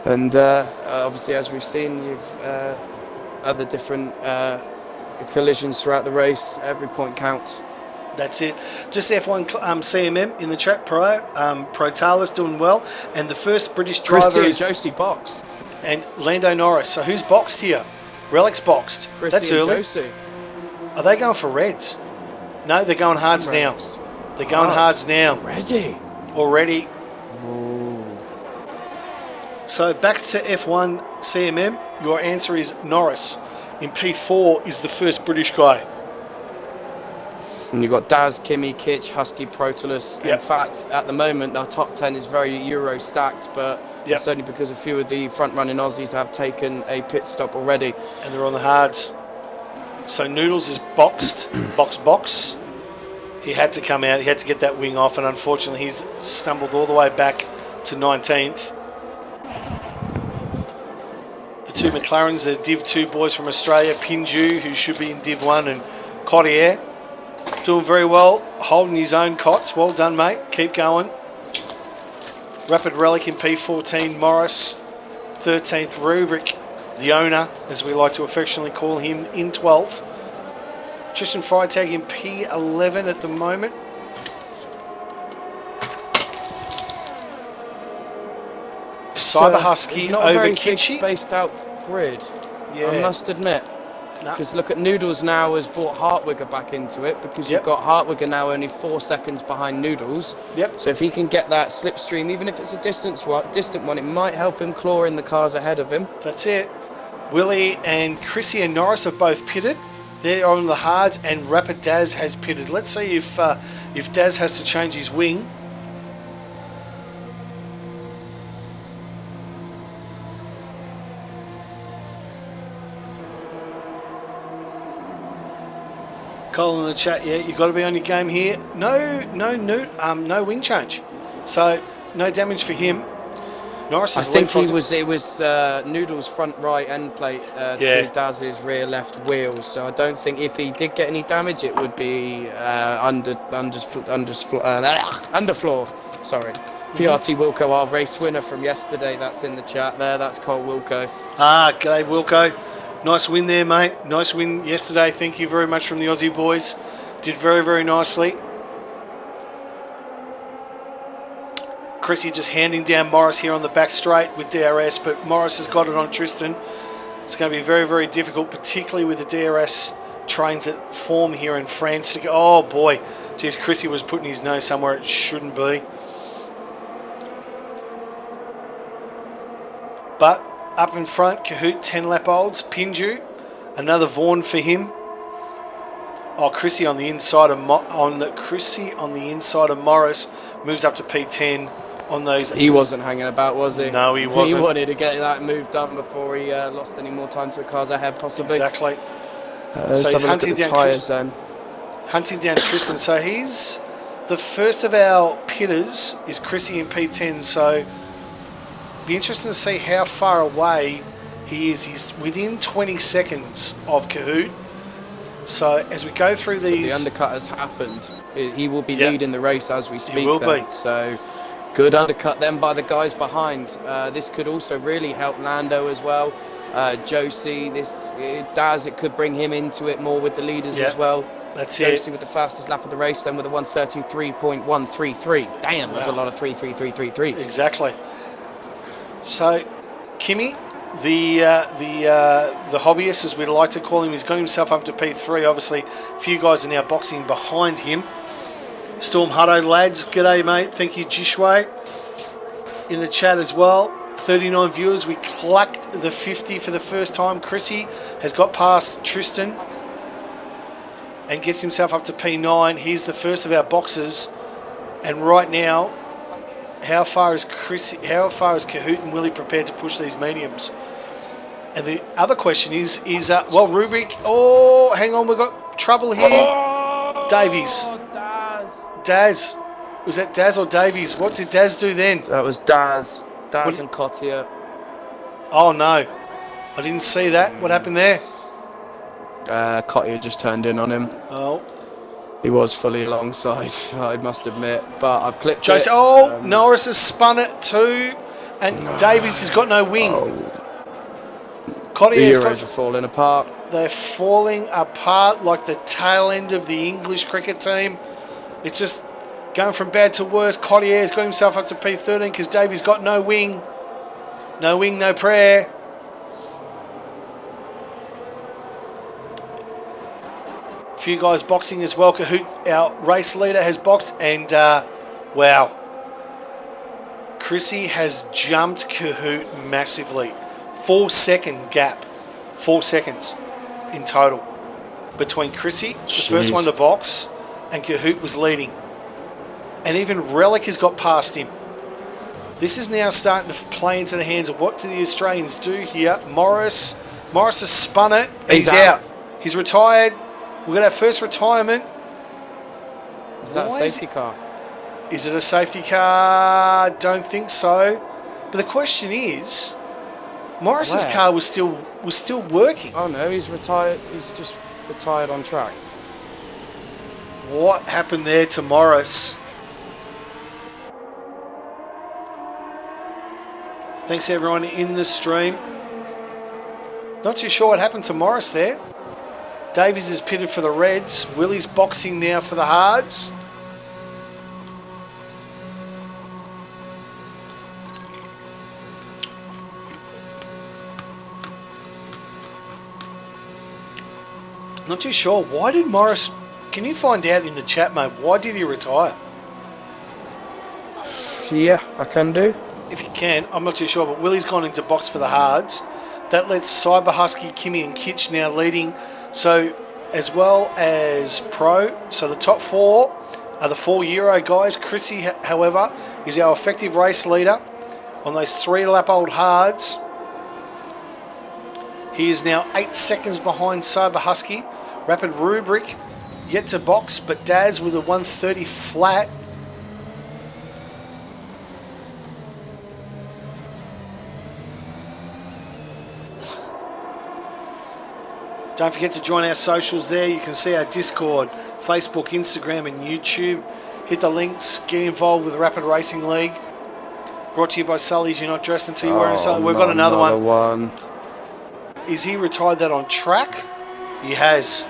Speaker 2: and obviously as we've seen, you've other different collisions throughout the race, every point counts.
Speaker 1: That's it. Just F1 CMM in the chat, Pro Taylor's doing well, and the first British driver
Speaker 2: Christy
Speaker 1: is
Speaker 2: and Josie box.
Speaker 1: And Lando Norris. So who's boxed here? Relic's boxed.
Speaker 2: Christy
Speaker 1: That's
Speaker 2: and
Speaker 1: early.
Speaker 2: Josie.
Speaker 1: Are they going for reds? No, they're going hards now. They're going hards now. Already.
Speaker 2: Ooh.
Speaker 1: So back to F1 CMM. Your answer is Norris. In P4 is the first British guy.
Speaker 2: And you've got Daz, Kimi, Kitch, Husky, Protolus.
Speaker 1: Yep.
Speaker 2: In fact, at the moment, our top 10 is very Euro stacked, but it's only because a few of the front-running Aussies have taken a pit stop already.
Speaker 1: And they're on the hards. So Noodles is boxed. Box. He had to come out. He had to get that wing off, and unfortunately he's stumbled all the way back to 19th. The two McLarens are Div 2 boys from Australia, Pinju, who should be in Div 1, and Cotier. Doing very well, holding his own cots. Well done, mate. Keep going. Rapid Relic in P14, Morris. 13th, Rubric. the owner, as we like to affectionately call him, in 12th. Tristan Freitag in P11 at the moment. Cyber Husky
Speaker 2: it's not a
Speaker 1: over
Speaker 2: very big
Speaker 1: Kitschy.
Speaker 2: spaced out grid,
Speaker 1: Yeah.
Speaker 2: I must admit.
Speaker 1: No.
Speaker 2: Because look at Noodles now has brought Hartwigger back into it, because
Speaker 1: Yep.
Speaker 2: you've got Hartwigger now only 4 seconds behind Noodles.
Speaker 1: Yep.
Speaker 2: So if he can get that slipstream, even if it's a distant one, it might help him claw in the cars ahead of him.
Speaker 1: That's it. Willie and Chrissy and Norris have both pitted. They're on the hards, and Rapid Daz has pitted. Let's see if Daz has to change his wing. Cole in the chat, yeah, you've got to be on your game here. No wing change, so no damage for him. Norris
Speaker 2: I
Speaker 1: is
Speaker 2: think
Speaker 1: leapfrogged.
Speaker 2: it was Noodles' front right end plate
Speaker 1: Yeah.
Speaker 2: to Daz's rear left wheel. So I don't think if he did get any damage, it would be underfloor. Sorry. PRT Wilco, our race winner from yesterday. That's in the chat there. That's Cole Wilco.
Speaker 1: G'day Wilco. Nice win there, mate. Nice win yesterday. Thank you very much from the Aussie boys. Did very, very nicely. Chrissy just handing down Morris here on the back straight with DRS, but Morris has got it on Tristan. It's going to be very, very difficult, particularly with the DRS trains that form here in France. Oh boy, geez, Chrissy was putting his nose somewhere it shouldn't be. But up in front, Kahoot 10 lap olds, Pinju, another Vaughan for him. Oh, Chrissy on the inside of Morris moves up to P10 on those.
Speaker 2: He wasn't hanging about, was he?
Speaker 1: No, he wasn't.
Speaker 2: He wanted to get that move done before he lost any more time to the cars ahead, possibly.
Speaker 1: Exactly.
Speaker 2: So he's hunting down tyres then.
Speaker 1: Hunting down Tristan. So he's the first of our pitters is Chrissy in P10. So be interesting to see how far away he is. He's within 20 seconds of Kahoot. So as we go through these...
Speaker 2: So the undercut has happened. He will be leading the race as we speak.
Speaker 1: He will be.
Speaker 2: So good undercut then by the guys behind. This could also really help Lando as well. Josie, Daz, it could bring him into it more with the leaders as well.
Speaker 1: That's
Speaker 2: Josie with the fastest lap of the race then with a 1:33.133. Damn, that's a lot of 3.33.33s.
Speaker 1: Exactly. So, Kimmy, the hobbyist, as we'd like to call him, he's got himself up to P3. Obviously, a few guys are now boxing behind him. Storm Hutto, lads, g'day, mate. Thank you, Jishwe, in the chat as well. 39 viewers. We clacked the 50 for the first time. Chrissy has got past Tristan and gets himself up to P9. He's the first of our boxers, and right now, how far is Kahoot and Willie prepared to push these mediums? And the other question is Rubik. Oh, hang on, we've got trouble here.
Speaker 2: Oh,
Speaker 1: Davies. Daz. Was that Daz or Davies? What did Daz do then?
Speaker 2: That was Daz and Cottier.
Speaker 1: Oh no, I didn't see that. What happened there?
Speaker 2: Cottier just turned in on him.
Speaker 1: Oh.
Speaker 2: He was fully alongside, I must admit, but I've clipped
Speaker 1: Jose,
Speaker 2: it.
Speaker 1: Norris has spun it too, and Davies has got no wing.
Speaker 2: The
Speaker 1: Cottier's
Speaker 2: Euros are falling apart.
Speaker 1: They're falling apart like the tail end of the English cricket team. It's just going from bad to worse. Cottier's got himself up to P13 because Davies got no wing. No wing, no prayer. A few guys boxing as well. Kahoot, our race leader, has boxed, and wow. Chrissy has jumped Kahoot massively. 4-second gap. 4 seconds in total between Chrissy, the first one to box, and Kahoot was leading. And even Relic has got past him. This is now starting to play into the hands of what do the Australians do here. Morris has spun it. He's out. He's retired. We've got our first retirement.
Speaker 2: Is that a safety car?
Speaker 1: Is it a safety car? Don't think so. But the question is, Morris's car was still working.
Speaker 2: Oh no, he's retired. He's just retired on track.
Speaker 1: What happened there to Morris? Thanks everyone in the stream. Not too sure what happened to Morris there. Davies is pitted for the Reds. Willie's boxing now for the Hards. Not too sure. Why did Morris... Can you find out in the chat, mate, why did he retire?
Speaker 2: Yeah, I can do.
Speaker 1: If you can, I'm not too sure, but Willie's gone into box for the Hards. That lets Cyber Husky, Kimmy and Kitch now leading. So, as well as Pro. So the top four are the 4 Euro guys. Chrissy, however, is our effective race leader on those 3 lap old Hards. He is now 8 seconds behind Cyber Husky. Rapid Rubric yet to box, but Daz with a 130 flat. Don't forget to join our socials there. You can see our Discord, Facebook, Instagram and YouTube. Hit the links. Get involved with Rapid Racing League. Brought to you by Sully's. You're not dressed until you're wearing something. We've got another one. Is he retired that on track? He has.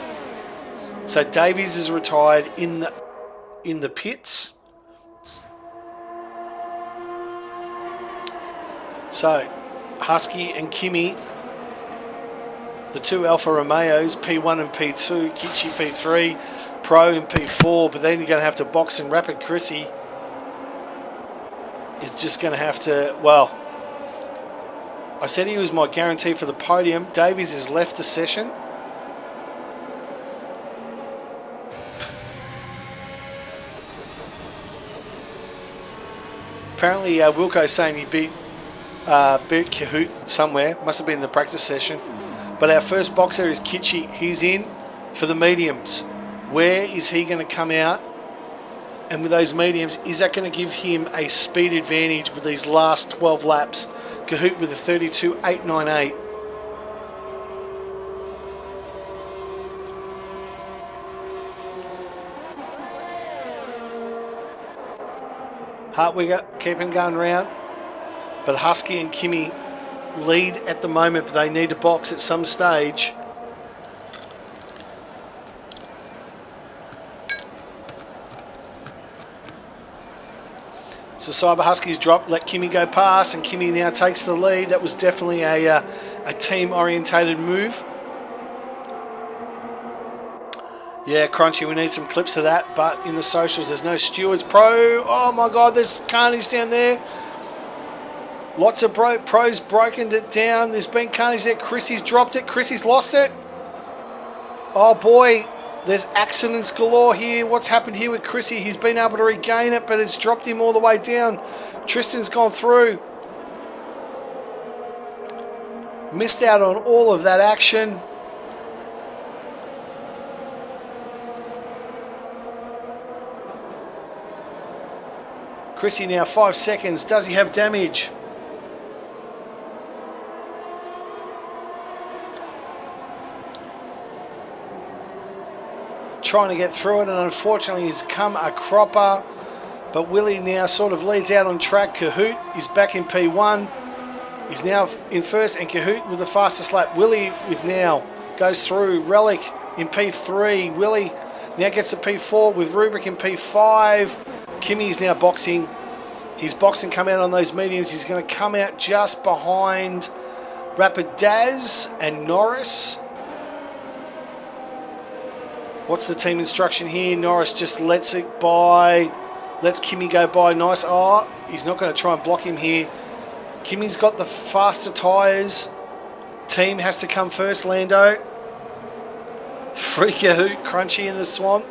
Speaker 1: So Davies is retired in the pits. So Husky and Kimmy, the 2 Alfa Romeos, P1 and P2, Kitchi P3, Pro and P4, but then you're going to have to box in Rapid. Chrissy is just going to have to, well, I said he was my guarantee for the podium. Davies has left the session. Apparently Wilco's saying he beat Kahoot somewhere. Must have been in the practice session. But our first boxer is Kitchi. He's in for the mediums. Where is he going to come out? And with those mediums, is that going to give him a speed advantage with these last 12 laps? Kahoot with a 32.898. Hartwigger keeping going round. But Husky and Kimmy lead at the moment, but they need to box at some stage. So Cyber Husky's dropped, let Kimmy go past, and Kimmy now takes the lead. That was definitely a team-orientated move. Yeah, Crunchy, we need some clips of that, but in the socials there's no stewards. Pro, oh my God, there's carnage down there. Lots of pros broken it down. There's been carnage there. Chrissy's dropped it. Chrissy's lost it. Oh boy, there's accidents galore here. What's happened here with Chrissy? He's been able to regain it, but it's dropped him all the way down. Tristan's gone through. Missed out on all of that action. Chrissy now 5 seconds. Does he have damage? Trying to get through it, and unfortunately he's come a cropper. But Willie now sort of leads out on track. Kahoot is back in P1. He's now in first, and Kahoot with the fastest lap. Willie with now goes through. Relic in P3. Willie now gets a P4 with Rubric in P5. Kimmy is now boxing. He's boxing, come out on those mediums. He's going to come out just behind Rapid Daz and Norris. What's the team instruction here? Norris just lets it by. Lets Kimmy go by. Nice. Oh, he's not going to try and block him here. Kimmy's got the faster tyres. Team has to come first, Lando. Free Kahoot. Crunchy in the swamp.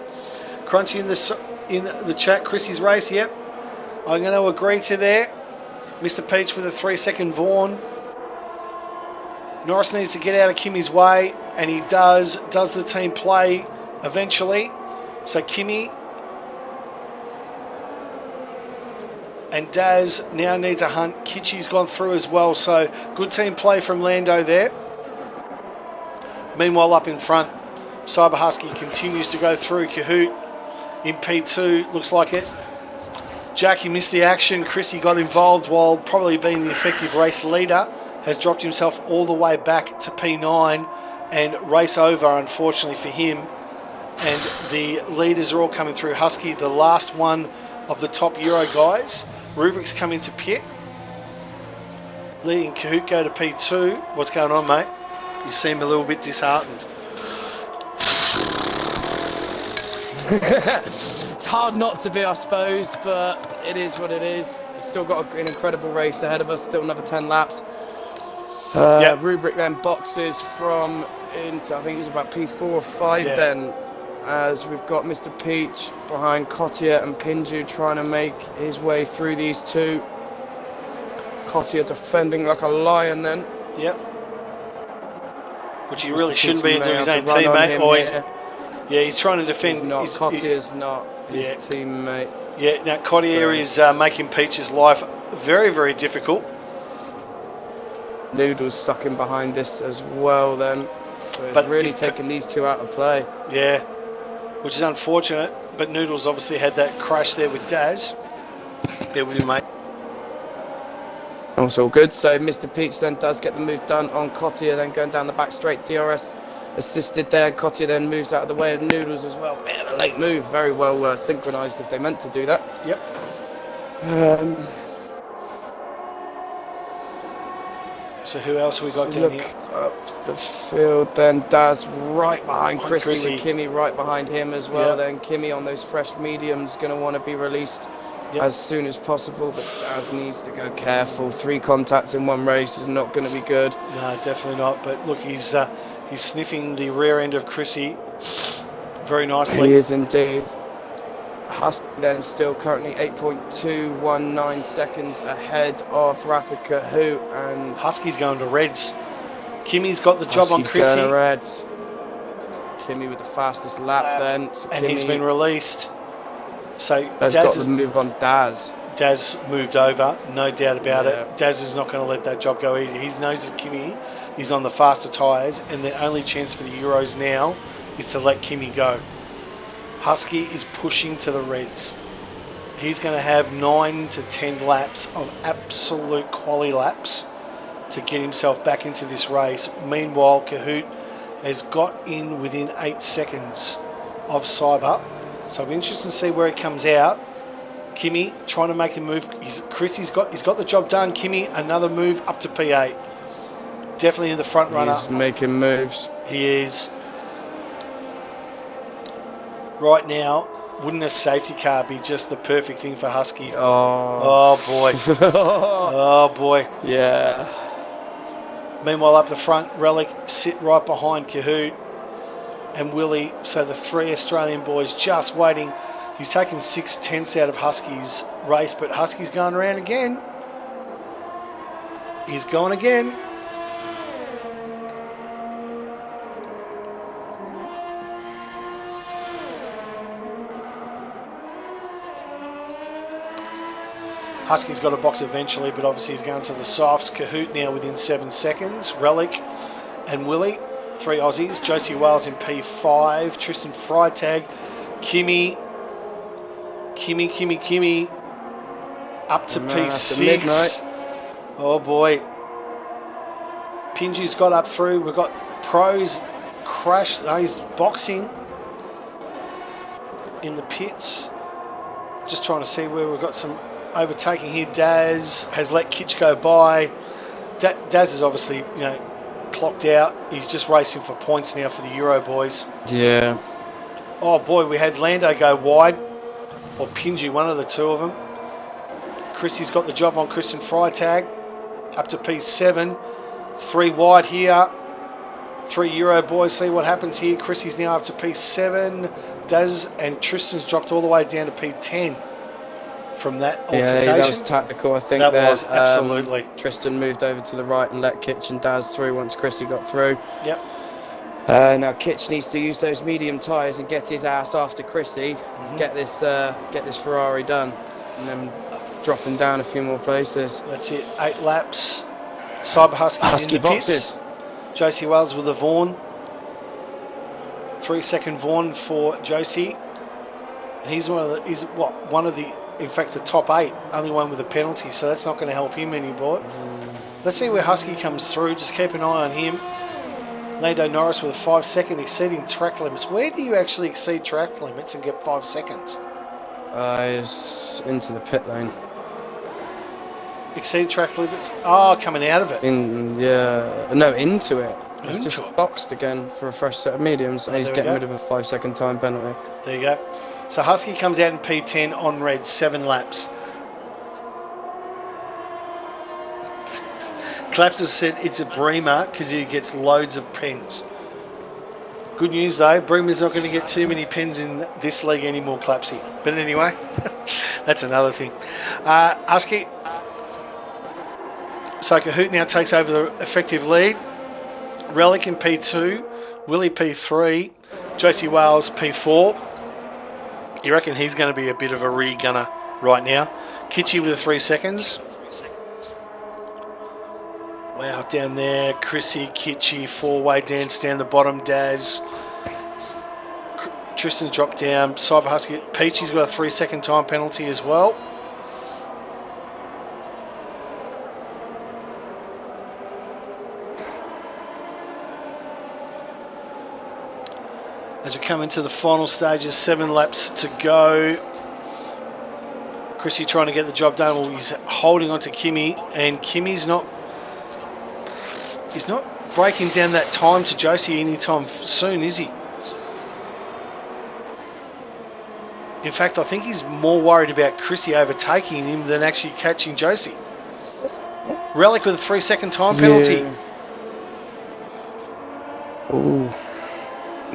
Speaker 1: Crunchy in the chat. Chrissy's race, yep. I'm going to agree to there. Mr. Peach with a 3-second Vaughan. Norris needs to get out of Kimmy's way, and he does. Does the team play eventually? So Kimmy and Daz now need to hunt. Kitchi's gone through as well, so good team play from Lando there. Meanwhile, up in front, Cyber Husky continues to go through. Kahoot in P2, looks like it. Jackie missed the action. Chrissy got involved while probably being the effective race leader. has dropped himself all the way back to P9 and race over, unfortunately for him. And the leaders are all coming through. Husky, the last one of the top Euro guys. Rubrick's coming to pit. Lee and Kahoot go to P2. What's going on, mate? You seem a little bit disheartened.
Speaker 2: It's hard not to be, I suppose, but it is what it is. Still got an incredible race ahead of us, still another 10 laps. Rubric then boxes from into, I think it was about P4 or 5 then, as we've got Mr. Peach behind Kotia and Pinju trying to make his way through these two. Kotia defending like a lion then.
Speaker 1: Yep. Which he
Speaker 2: Mr.
Speaker 1: really shouldn't be
Speaker 2: Peach
Speaker 1: doing his
Speaker 2: may
Speaker 1: own
Speaker 2: have to run on
Speaker 1: teammate.
Speaker 2: him
Speaker 1: Or
Speaker 2: here.
Speaker 1: he's trying to defend.
Speaker 2: He's not. Kotia's not his teammate.
Speaker 1: Yeah, now Kotia is making Peach's life very, very difficult.
Speaker 2: Noodles sucking behind this as well then. So he's really taking these two out of play.
Speaker 1: Yeah, which is unfortunate. But Noodles obviously had that crash there with Daz. There with you, mate.
Speaker 2: Also good. So Mr. Peach then does get the move done on Kotia, then going down the back straight. DRS assisted there. Kotia then moves out of the way of Noodles as well. Bit of a late move. Very well synchronised if they meant to do that.
Speaker 1: Yep. So who else have we got down here?
Speaker 2: Up the field then. Daz right behind Chrissy with Kimmy right behind him as well. Then Kimmy on those fresh mediums going to want to be released as soon as possible, but Daz needs to go careful. 3 contacts in one race is not going to be good.
Speaker 1: No, definitely not. But look, he's sniffing the rear end of Chrissy very nicely.
Speaker 2: He is indeed. Husky then still currently 8.219 seconds ahead of Rapid Kahoot, and
Speaker 1: Husky's going to Reds. Kimmy's got the job on Chrissy.
Speaker 2: Going to Reds. Kimmy with the fastest lap then. So
Speaker 1: and he's been released. So
Speaker 2: Daz got the move on Daz.
Speaker 1: Daz moved over, no doubt about it. Daz is not going to let that job go easy. He knows that Kimmy is on the faster tyres, and the only chance for the Euros now is to let Kimmy go. Husky is pushing to the Reds. He's going to have 9 to 10 laps of absolute quality laps to get himself back into this race. Meanwhile, Kahoot has got in within 8 seconds of Cyber. So I'll be interested to see where he comes out. Kimmy trying to make the move. Chrissy's got the job done. Kimmy, another move up to P8. Definitely the front runner.
Speaker 2: He's making moves.
Speaker 1: He is. Right now, wouldn't a safety car be just the perfect thing for Husky? Oh boy. Oh boy.
Speaker 2: Yeah.
Speaker 1: Meanwhile, up the front, Relic sit right behind Kahoot and Willie. So the 3 Australian boys just waiting. He's taken 6/10 out of Husky's race, but Husky's going around again. He's gone again. Husky's got a box eventually, but obviously he's going to the softs. Kahoot now within 7 seconds. Relic and Willie, 3 Aussies. Josie Wales in P5. Tristan Freitag. Kimmy. Up to P6. Oh boy. Pinju's got up through. We've got Pros crashed. No, he's boxing in the pits. Just trying to see where we've got some overtaking here. Daz has let Kitch go by. Daz is obviously, clocked out. He's just racing for points now for the Euro boys.
Speaker 2: Yeah.
Speaker 1: Oh boy, we had Lando go wide, or Pinju, one of the two of them. Chrissy's got the job on Christian Freitag, up to P7. 3 wide here. 3 Euro boys, see what happens here. Chrissy's now up to P7. Daz and Tristan's dropped all the way down to P10 from that altercation.
Speaker 2: Yeah, that was tactical, I think.
Speaker 1: That was, absolutely.
Speaker 2: Tristan moved over to the right and let Kitch and Daz through once Chrissy got through.
Speaker 1: Yep.
Speaker 2: Now Kitch needs to use those medium tyres and get his ass after Chrissy, get this Ferrari done, and then dropping down a few more places.
Speaker 1: That's it. 8 laps. Cyber Husky's in the pits. Josie Wells with a Vaughan. 3-second Vaughan for Josie. And he's one of the In fact, the top 8, only one with a penalty, so that's not going to help him anymore. Let's see where Husky comes through. Just keep an eye on him. Lando Norris with a 5-second exceeding track limits. Where do you actually exceed track limits and get 5 seconds?
Speaker 2: It's into the pit lane.
Speaker 1: Exceed track limits? Oh, coming out of it.
Speaker 2: Into it. He's
Speaker 1: Into
Speaker 2: just
Speaker 1: it.
Speaker 2: boxed again for a fresh set of mediums, and he's
Speaker 1: there we
Speaker 2: getting
Speaker 1: go.
Speaker 2: rid of a 5-second time penalty.
Speaker 1: There you go. So Husky comes out in P10 on red, 7 laps. Claps has said it's a Bremer because he gets loads of pens. Good news though, Bremer's not going to get too many pens in this league anymore, Clapsy. But anyway, that's another thing. Husky. So Kahoot now takes over the effective lead. Relic in P2, Willie P3, Josie Wales P4. You reckon he's going to be a bit of a re-gunner right now? Kitchie with 3 seconds. Wow, down there, Chrissy, Kitchie, 4-way dance down the bottom, Daz. Tristan dropped down, Cyber Husky. Peachy's got a 3-second time penalty as well. As we come into the final stages, 7 laps to go. Chrissy trying to get the job done. Well, he's holding on to Kimmy, and Kimmy's not. He's not breaking down that time to Josie anytime soon, is he? In fact, I think he's more worried about Chrissy overtaking him than actually catching Josie. Relic with a 3-second time penalty.
Speaker 2: Yeah. Ooh.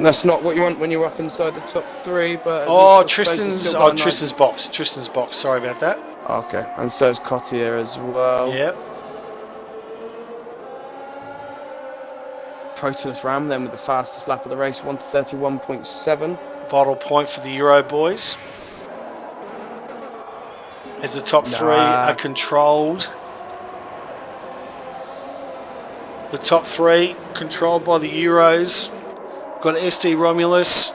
Speaker 2: That's not what you want when you're up inside the top 3, but...
Speaker 1: Tristan's box. Tristan's box, sorry about that.
Speaker 2: Okay, and so is Cottier as well.
Speaker 1: Yep.
Speaker 2: Protolus Ram then with the fastest lap of the race, 1:31.7.
Speaker 1: Vital point for the Euro boys. As the top 3 are controlled. The top 3 controlled by the Euros. Got SD Romulus.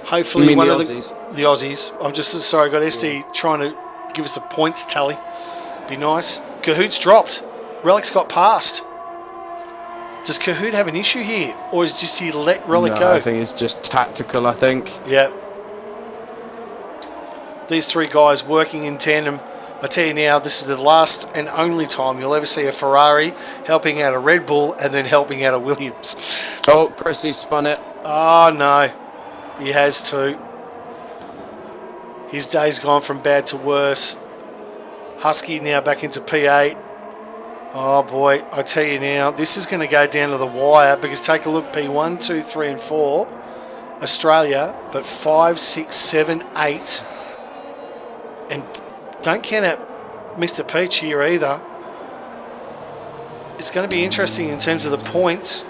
Speaker 1: Hopefully
Speaker 2: You mean
Speaker 1: one
Speaker 2: the
Speaker 1: of
Speaker 2: Aussies?
Speaker 1: the Aussies. I'm just sorry, I got SD trying to give us a points tally. Be nice. Cahoot's dropped. Relic's got past. Does Kahoot have an issue here? Or is just he let Relic go?
Speaker 2: I think it's just tactical, I think.
Speaker 1: Yeah. These 3 guys working in tandem. I tell you now, this is the last and only time you'll ever see a Ferrari helping out a Red Bull and then helping out a Williams.
Speaker 2: Oh, Chrissy spun it.
Speaker 1: Oh, no. He has too. His day's gone from bad to worse. Husky now back into P8. Oh, boy. I tell you now, this is going to go down to the wire because take a look, P1, 2, 3 and 4, Australia, but 5, 6, 7, 8. And don't count out Mr. Peach here either. It's going to be interesting in terms of the points.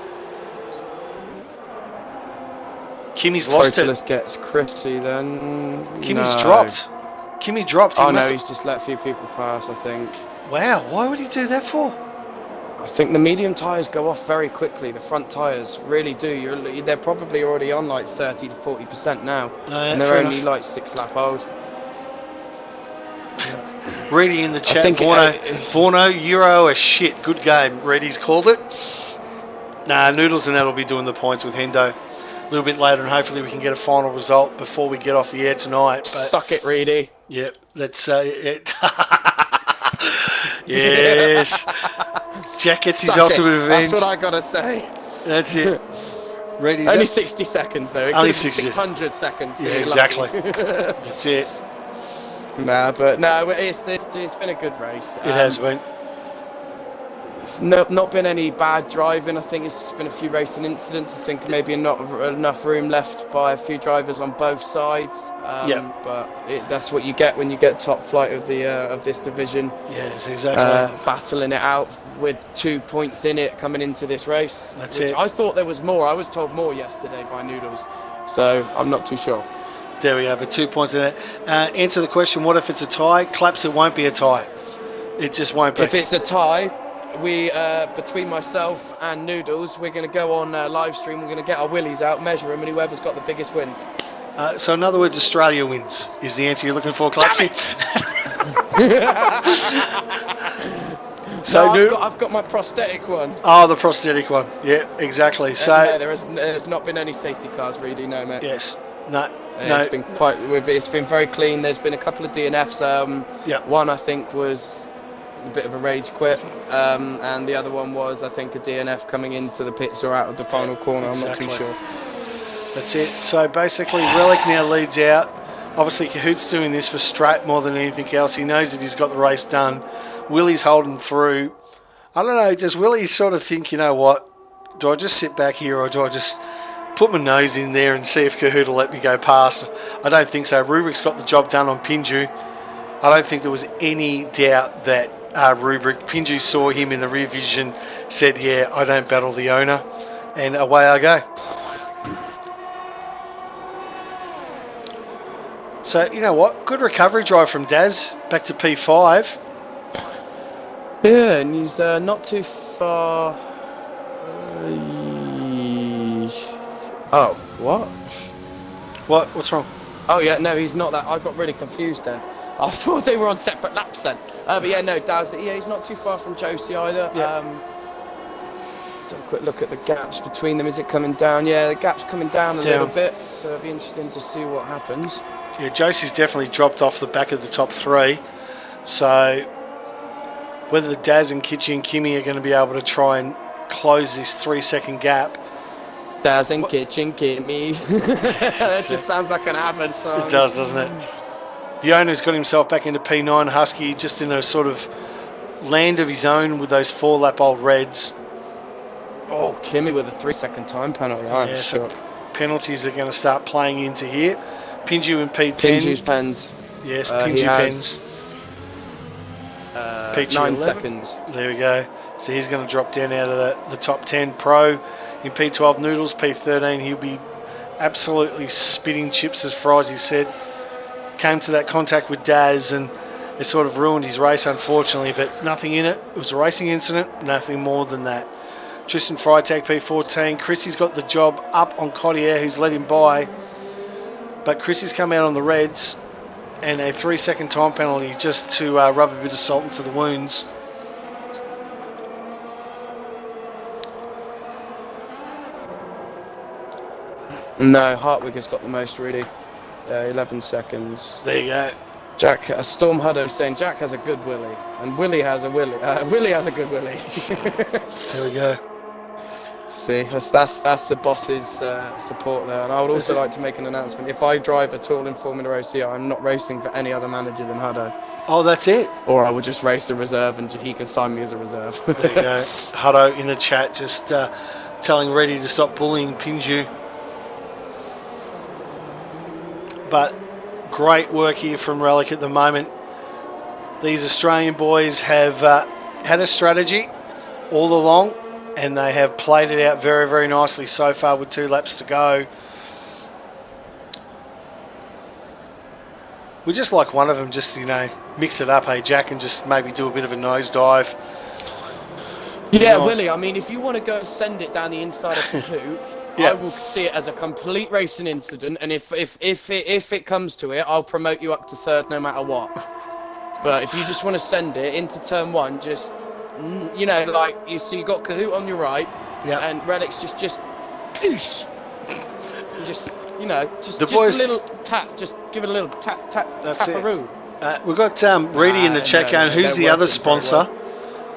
Speaker 1: Kimmy's lost it.
Speaker 2: Protolus gets Chrissy then.
Speaker 1: Kimmy's dropped. Kimmy dropped.
Speaker 2: Oh, no, he's just let a few people pass, I think.
Speaker 1: Wow, why would he do that for?
Speaker 2: I think the medium tyres go off very quickly. The front tyres really do. They're probably already on like 30 to 40% now. And they're only like 6 lap old.
Speaker 1: Reedy in the chat, Vorno, Euro a shit. Good game. Reedy's called it. Nah, Noodles and that will be doing the points with Hendo a little bit later, and hopefully we can get a final result before we get off the air tonight. But,
Speaker 2: suck it, Reedy.
Speaker 1: Yep, let's it. Yes. Jack gets his ultimate revenge.
Speaker 2: That's what I gotta say.
Speaker 1: That's it. Reedy's
Speaker 2: only 60 seconds though. It
Speaker 1: only
Speaker 2: could
Speaker 1: 60.
Speaker 2: 600 seconds.
Speaker 1: Yeah, exactly. That's it.
Speaker 2: Nah, but no, it's been a good race.
Speaker 1: It has been.
Speaker 2: It's not been any bad driving. I think it's just been a few racing incidents. I think maybe not enough room left by a few drivers on both sides. But that's what you get when you get top flight of this division.
Speaker 1: Yes, exactly.
Speaker 2: Battling it out with 2 points in it coming into this race.
Speaker 1: That's it.
Speaker 2: I thought there was more. I was told more yesterday by Noodles, so I'm not too sure.
Speaker 1: There we go, but 2 points in it. Answer the question, what if it's a tie? Claps, it won't be a tie. It just won't be.
Speaker 2: If it's a tie, we between myself and Noodles, we're going to go on live stream. We're going to get our willies out, measure them, and whoever's got the biggest wins.
Speaker 1: So in other words, Australia wins is the answer you're looking for, Clutchy. So
Speaker 2: no, I've got my prosthetic one.
Speaker 1: Oh, the prosthetic one. Yeah, exactly. So
Speaker 2: no, there's not been any safety cars, really, no, mate.
Speaker 1: yes, no.
Speaker 2: It's been it's been very clean. There's been a couple of DNFs. One I think was a bit of a rage quit, and the other one was I think a DNF coming into the pits or out of the final corner.
Speaker 1: Exactly.
Speaker 2: I'm not too sure.
Speaker 1: That's it. So basically, Relic now leads out. Obviously, Cahoot's doing this for Strat more than anything else. He knows that he's got the race done. Willie's holding through. I don't know, does Willie sort of think, you know what, do I just sit back here or do I just put my nose in there and see if Cahoot will let me go past? I don't think so. Rubrik's got the job done on Pinju. I don't think there was any doubt that Pinju saw him in the rear vision, said, yeah, I don't battle the owner, and away I go. So, you know what? Good recovery drive from Daz, back to P5.
Speaker 2: Yeah, and he's not too far. Oh, what?
Speaker 1: What's wrong?
Speaker 2: Oh, yeah, no, he's not that. I got really confused then. I thought they were on separate laps then. But yeah, no, Daz, yeah, he's not too far from Josie either.
Speaker 1: Yeah.
Speaker 2: Let's have a quick look at the gaps between them. Is it coming down? Yeah, the gap's coming down a little bit, so it'll be interesting to see what happens.
Speaker 1: Yeah, Josie's definitely dropped off the back of the top three. So whether the Daz and Kitchi and Kimmy are going to be able to try and close this 3-second gap.
Speaker 2: Daz and Kitchi and Kimmy. That just sounds like an Avid song.
Speaker 1: It does, doesn't it? The owner's got himself back into P9. Husky just in a sort of land of his own with those 4-lap-old reds.
Speaker 2: Oh, Kimmy with a 3-second time penalty. I'm shook.
Speaker 1: So penalties are going to start playing into here. Pinju in P10.
Speaker 2: Pinju's pens.
Speaker 1: Yes, Pinju pens. P2
Speaker 2: 9
Speaker 1: 11.
Speaker 2: seconds.
Speaker 1: There we go. So he's going to drop down out of the top 10. Pro in P12 Noodles. P13 he'll be absolutely spitting chips as far as he said. Came to that contact with Daz and it sort of ruined his race unfortunately, but nothing in it. It was a racing incident, nothing more than that. Tristan Freitag P14. Chrissy's got the job up on Cottier who's let him by. But Chrissy's come out on the reds and a 3-second time penalty just to rub a bit of salt into the wounds.
Speaker 2: No, Hartwig has got the most really. 11 seconds.
Speaker 1: There you go.
Speaker 2: Jack, Storm Huddo saying Jack has a good Willie, and Willie has a Willie. Willie has a good Willie.
Speaker 1: There we go.
Speaker 2: See, that's the boss's support there. And I would also like to make an announcement. If I drive at all in Formula OC, I'm not racing for any other manager than Huddo.
Speaker 1: Oh, that's it?
Speaker 2: Or I would just race a reserve and he can sign me as a reserve.
Speaker 1: There you go. Huddo in the chat just telling Reddy to stop bullying Pinju. But great work here from Relic at the moment. These Australian boys have had a strategy all along and they have played it out very, very nicely so far with 2 laps to go. We just like one of them just, you know, mix it up, hey Jack, and just maybe do a bit of a nosedive.
Speaker 2: Yeah,
Speaker 1: Nice.
Speaker 2: Willie, I mean, if you want to go and send it down the inside of the hoop,
Speaker 1: Yeah.
Speaker 2: I will see it as a complete racing incident, and if it comes to it, I'll promote you up to 3rd no matter what. But if you just want to send it into turn 1, just, you know, like, you see you got Cahoot on your right,
Speaker 1: Yeah.
Speaker 2: and Relic's just, oosh. Just, you know, just
Speaker 1: The boys-
Speaker 2: a little tap, just give it a little tap,
Speaker 1: That's it.
Speaker 2: taparoo.
Speaker 1: We've got Reedy in the chat going, who's the
Speaker 2: they're
Speaker 1: other
Speaker 2: working very
Speaker 1: sponsor?
Speaker 2: well.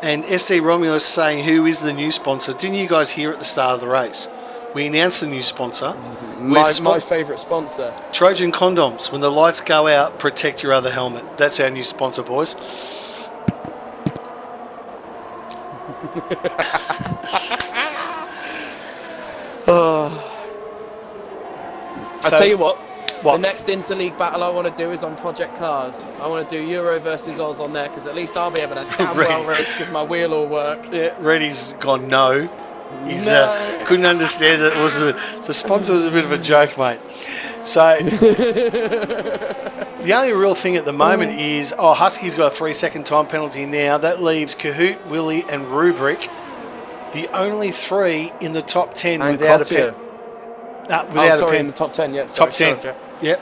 Speaker 1: And SD Romulus saying, who is the new sponsor? Didn't you guys hear at the start of the race? We announced the new sponsor.
Speaker 2: My favourite sponsor.
Speaker 1: Trojan Condoms. When the lights go out, protect your other helmet. That's our new sponsor, boys.
Speaker 2: I tell you what.
Speaker 1: What?
Speaker 2: The next interleague battle I want to do is on Project Cars. I want to do Euro versus Oz on there because at least I'll be able to damn well race because my wheel will work.
Speaker 1: Yeah, Reddy's gone no. He's
Speaker 2: No.
Speaker 1: couldn't understand that it was the sponsor was a bit of a joke, mate. So the only real thing at the moment is Husky's got a 3-second time penalty now. That leaves Cahoot, Willie, and Rubric, the only 3 in the top 10
Speaker 2: And
Speaker 1: without
Speaker 2: Cottier.
Speaker 1: a pen. Without a pen.
Speaker 2: in the top 10, yeah.
Speaker 1: Top 10. Yep.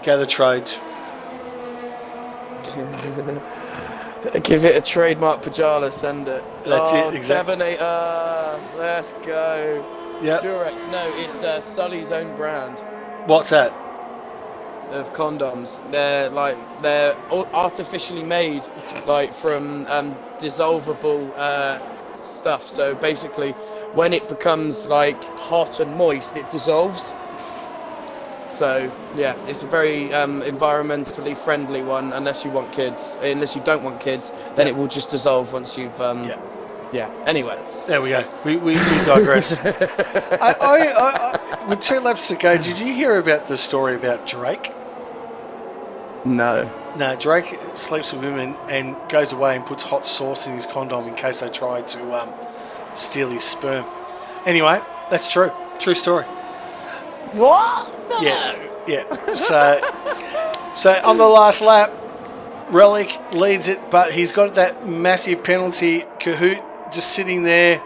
Speaker 1: Gather trades.
Speaker 2: Give it a trademark Pajala, send it.
Speaker 1: That's it, exactly.
Speaker 2: Devonator, let's go.
Speaker 1: Yep.
Speaker 2: Durex, no, it's Sully's own brand
Speaker 1: What's that?
Speaker 2: of condoms. They're artificially made, like from dissolvable stuff. So basically, when it becomes like hot and moist, it dissolves. So yeah, it's a very environmentally friendly one. Unless you want kids, unless you don't want kids, then it will just dissolve once you've. Yeah. Anyway,
Speaker 1: there we go. We digress. With 2 laps to go, did you hear about the story about Drake?
Speaker 2: No.
Speaker 1: No, Drake sleeps with women and goes away and puts hot sauce in his condom in case they try to steal his sperm. Anyway, that's true. True story.
Speaker 2: What? No.
Speaker 1: Yeah. So on the last lap, Relic leads it, but he's got that massive penalty. Kahoot just sitting there,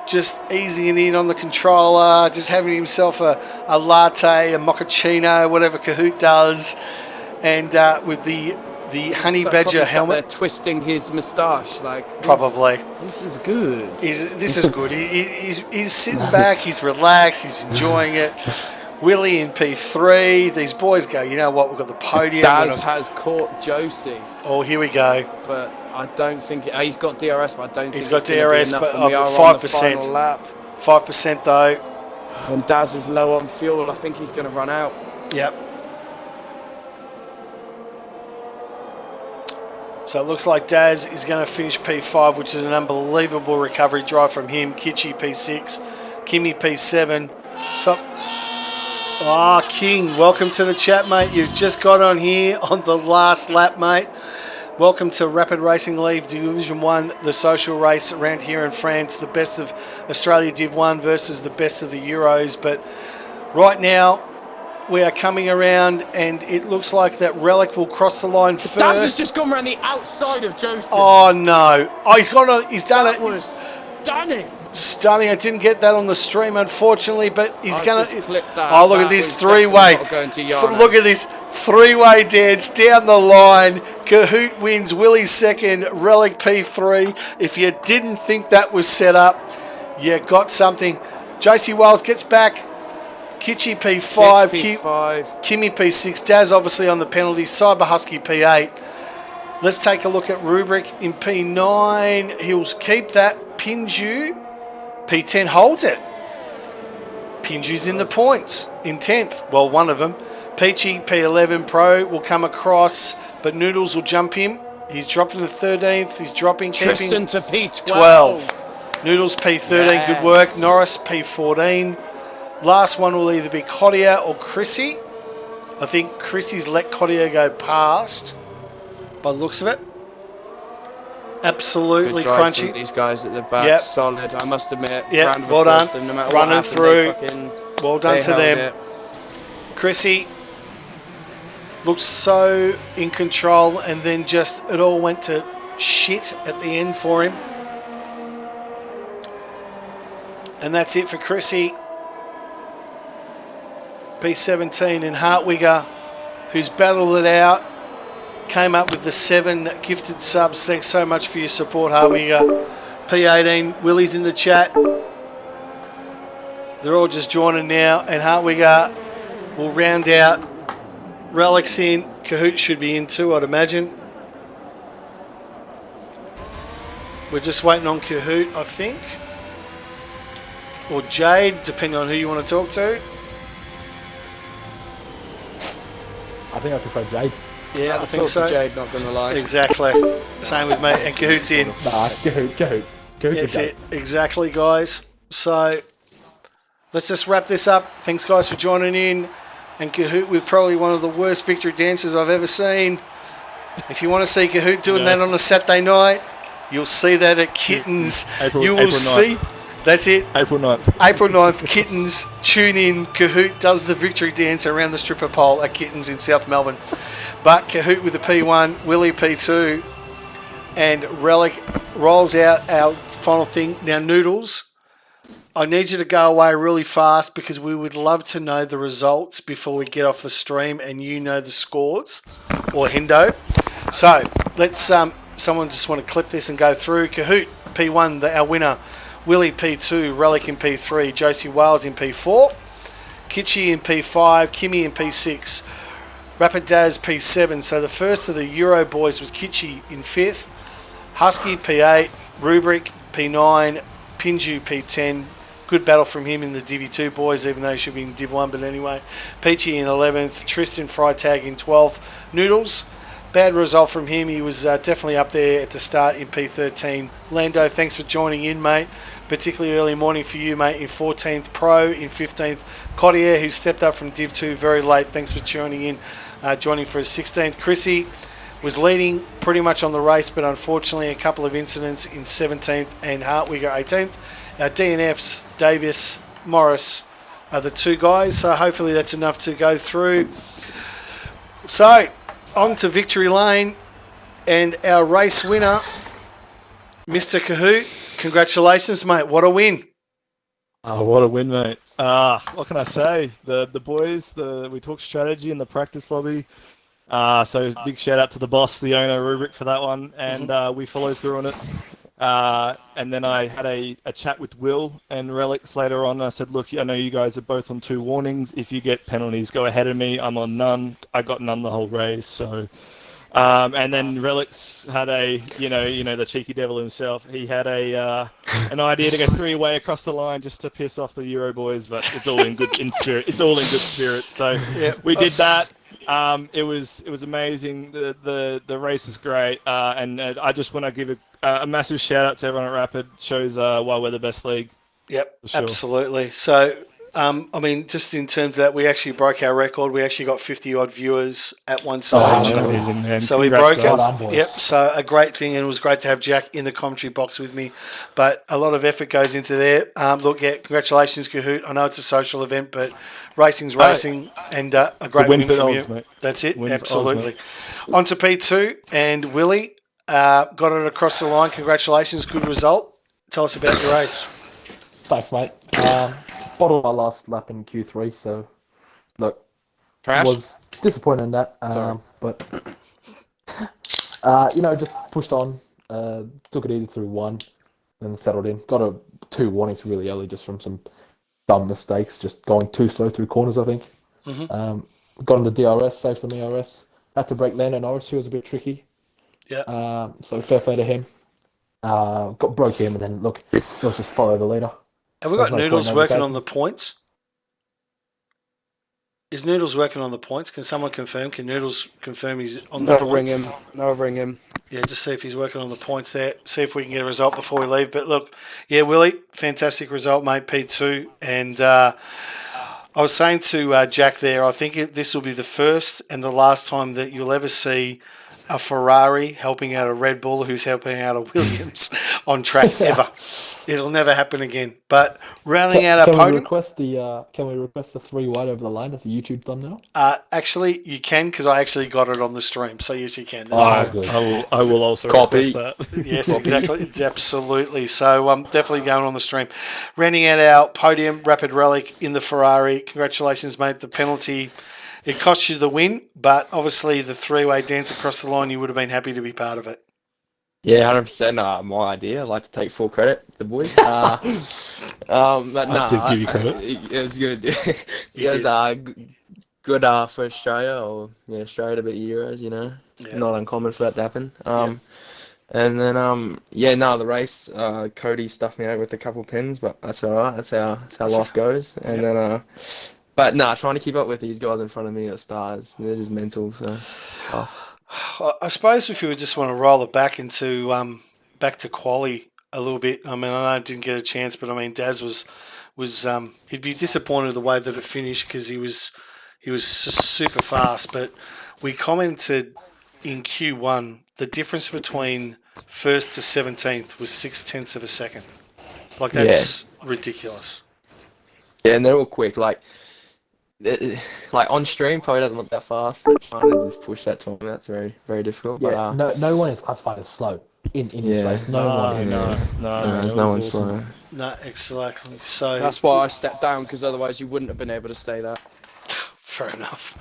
Speaker 1: just easing in on the controller, just having himself a latte, a mochaccino, whatever Kahoot does, and with the honey badger helmet.
Speaker 2: They're twisting his moustache, like
Speaker 1: probably.
Speaker 2: This is good.
Speaker 1: This is good. He's sitting back. He's relaxed. He's enjoying it. Willie in P3. These boys go, you know what? We've got the podium.
Speaker 2: Daz has caught Josie.
Speaker 1: Oh, here we go.
Speaker 2: But I don't think he's got DRS. But I don't.
Speaker 1: He's
Speaker 2: think
Speaker 1: got DRS,
Speaker 2: enough,
Speaker 1: but
Speaker 2: we are
Speaker 1: 5%.
Speaker 2: On the lap.
Speaker 1: 5% though.
Speaker 2: When Daz is low on fuel, I think he's going to run out.
Speaker 1: Yep. So it looks like Daz is going to finish P5, which is an unbelievable recovery drive from him. Kitchi P6, Kimmy P7. King, welcome to the chat, mate. You've just got on here on the last lap, mate. Welcome to Rapid Racing League Division 1, the social race around here in France. The best of Australia Div 1 versus the best of the Euros. But right now, we are coming around, and it looks like that Relic will cross the line first.
Speaker 2: Daz has just gone around the outside of Joseph.
Speaker 1: Oh, no. Oh, he's done it.
Speaker 2: That was stunning.
Speaker 1: Stunning. I didn't get that on the stream, unfortunately, but he's going to...
Speaker 2: that.
Speaker 1: Oh, look at this three-way. Look at this three-way dance down the line. Kahoot wins, Willie second, Relic P3. If you didn't think that was set up, you got something. JC Wells gets back. Kitchi P5. Kimmy P6. Daz obviously on the penalty. Cyber Husky P8. Let's take a look at Rubric in P9. He'll keep that. Pinju P10 holds it. Pinju's in the points in 10th. Well, one of them. Peachy P11 Pro will come across, but Noodles will jump him. He's dropping to 13th. He's dropping,
Speaker 2: Tristan to P12.
Speaker 1: 12. Noodles P13. Yes. Good work. Norris P14. Last one will either be Cottier or Chrissy. I think Chrissy's let Cottier go past by the looks of it. Absolutely crunchy.
Speaker 2: These guys at the back, solid. I must admit.
Speaker 1: Yeah, well done. No matter running through. Well done to them. Chrissy looked so in control, and then just it all went to shit at the end for him. And that's it for Chrissy. P17 and Hartwigger, who's battled it out. Came up with the 7 gifted subs. Thanks so much for your support, Hartwigger. P18, Willie's in the chat. They're all just joining now, and Hartwigger will round out. Relic's in. Kahoot should be in too, I'd imagine. We're just waiting on Kahoot, I think. Or Jade, depending on who you want to talk to.
Speaker 9: I think I prefer Jade.
Speaker 1: Yeah, I think so.
Speaker 2: Jade, not going to lie.
Speaker 1: Exactly. Same with me. And Kahoot's in.
Speaker 9: Kahoot.
Speaker 1: That's it. Exactly, guys. So, let's just wrap this up. Thanks, guys, for joining in. And Kahoot with probably one of the worst victory dances I've ever seen. If you want to see Kahoot doing that on a Saturday night, you'll see that at Kittens. You will see. That's it.
Speaker 9: April 9th.
Speaker 1: April 9th, Kittens. Tune in. Kahoot does the victory dance around the stripper pole at Kittens in South Melbourne. But Kahoot with the P1, Willie P2, and Relic rolls out our final thing. Now, Noodles, I need you to go away really fast because we would love to know the results before we get off the stream and you know the scores, or Hendo. So let's someone just want to clip this and go through. Kahoot, P1, our winner. Willie, P2. Relic in P3. Josie Wales in P4. Kitchi in P5. Kimmy in P6. Rapid Daz P7. So the first of the Euro boys was Kitchi in 5th. Husky P8. Rubric P9. Pinju P10. Good battle from him in the Div 2 boys, even though he should be in Div 1. But anyway, Peachy in 11th. Tristan Freitag in 12th. Noodles. Bad result from him. He was definitely up there at the start in P13. Lando, thanks for joining in, mate. Particularly early morning for you, mate, in 14th. Pro in 15th. Cottier, who stepped up from Div 2 very late. Thanks for tuning in, joining for his 16th. Chrissy was leading pretty much on the race, but unfortunately a couple of incidents in 17th and Hartwigger 18th. DNFs, Davis, Morris are the two guys, so hopefully that's enough to go through. So, on to Victory Lane, and our race winner, Mr. Kahoot. Congratulations, mate. What a win.
Speaker 10: Oh, what a win, mate. What can I say? The boys, we talked strategy in the practice lobby. So big shout out to the boss, the owner, Rubric, for that one. And we followed through on it. And then I had a chat with Will and Relics later on. I said, look, I know you guys are both on 2 warnings. If you get penalties, go ahead of me. I'm on none. I got none the whole race. So, and then Relics had the cheeky devil himself. He had an idea to go 3-way across the line just to piss off the Euro boys, but it's all in good spirit. It's all in good spirit. So we did that. It was amazing. The race is great, and I just want to give a massive shout out to everyone at Rapid. Shows why we're the best league.
Speaker 1: Yep,
Speaker 10: sure.
Speaker 1: Absolutely. So, just in terms of that, we actually broke our record. We actually got 50 odd viewers at one stage.
Speaker 10: Amazing, man.
Speaker 1: So
Speaker 10: Congrats,
Speaker 1: we broke
Speaker 10: guys.
Speaker 1: it. Yep. So a great thing, and it was great to have Jack in the commentary box with me. But a lot of effort goes into there. Congratulations, Kahoot. I know it's a social event, but racing's racing, and a great win from you. Mate. That's it. Absolutely. On to P2 and Willie. Got it across the line. Congratulations. Good result. Tell us about your race.
Speaker 9: Thanks, mate. Bottled my last lap in Q3, so look,
Speaker 2: Trash.
Speaker 9: Was disappointed in that. But just pushed on. Took it easy through 1, and settled in. Got 2 warnings really early just from some dumb mistakes, just going too slow through corners, I think. Got into DRS, saved some ERS. Had to break Lando Norris, who was a bit tricky.
Speaker 1: Yeah.
Speaker 9: So fair play to him. Broke him, and then look, let's just follow the leader.
Speaker 1: Have we got Noodles working on the points? Is Noodles working on the points? Can someone confirm? Can Noodles confirm he's on the points?
Speaker 2: I'll ring him.
Speaker 1: Yeah, just see if he's working on the points there. See if we can get a result before we leave. But look, yeah, Willie, fantastic result, mate, P2. And I was saying to Jack there, I think this will be the first and the last time that you'll ever see a Ferrari helping out a Red Bull who's helping out a Williams on track ever. It'll never happen again. But rounding out our podium...
Speaker 9: Can we request the 3 wide over the line as a YouTube thumbnail?
Speaker 1: Actually, you can, because I actually got it on the stream. So yes, you can.
Speaker 10: That's I will also request that.
Speaker 1: Yes, exactly. Absolutely. So I'm definitely going on the stream. Rounding out our podium, Rapid Relic in the Ferrari. Congratulations, mate. The penalty, it cost you the win, but obviously the 3-way dance across the line, you would have been happy to be part of it.
Speaker 11: Yeah, 100%. My idea. I'd like to take full credit, the boys. But no,
Speaker 10: I did give you credit.
Speaker 11: It was good. It was good for Australia, or Australia to beat Euros. Not uncommon for that to happen. And then the race. Cody stuffed me out with a couple of pins, but that's all right. That's how life goes. And then but trying to keep up with these guys in front of me at the stars, they're just mental. So.
Speaker 1: I suppose if you would just want to roll it back into back to quali a little bit. I mean, I know I didn't get a chance, but I mean, Daz was he'd be disappointed the way that it finished because he was super fast. But we commented in Q1 the difference between 1st to 17th was 0.6 of a second. Like that's ridiculous.
Speaker 11: Yeah, and they're all quick. Like like on stream probably doesn't look that fast. But trying to just push that time, that's very, very difficult.
Speaker 9: Yeah,
Speaker 11: But
Speaker 9: no one is classified as slow in this
Speaker 11: yeah.
Speaker 9: race. No one is.
Speaker 11: No,
Speaker 10: man,
Speaker 11: there's
Speaker 10: it
Speaker 11: no
Speaker 10: was
Speaker 11: one
Speaker 10: awesome.
Speaker 11: slow.
Speaker 1: No, exactly. So
Speaker 2: That's why I stepped down, because otherwise you wouldn't have been able to stay there.
Speaker 1: fair enough.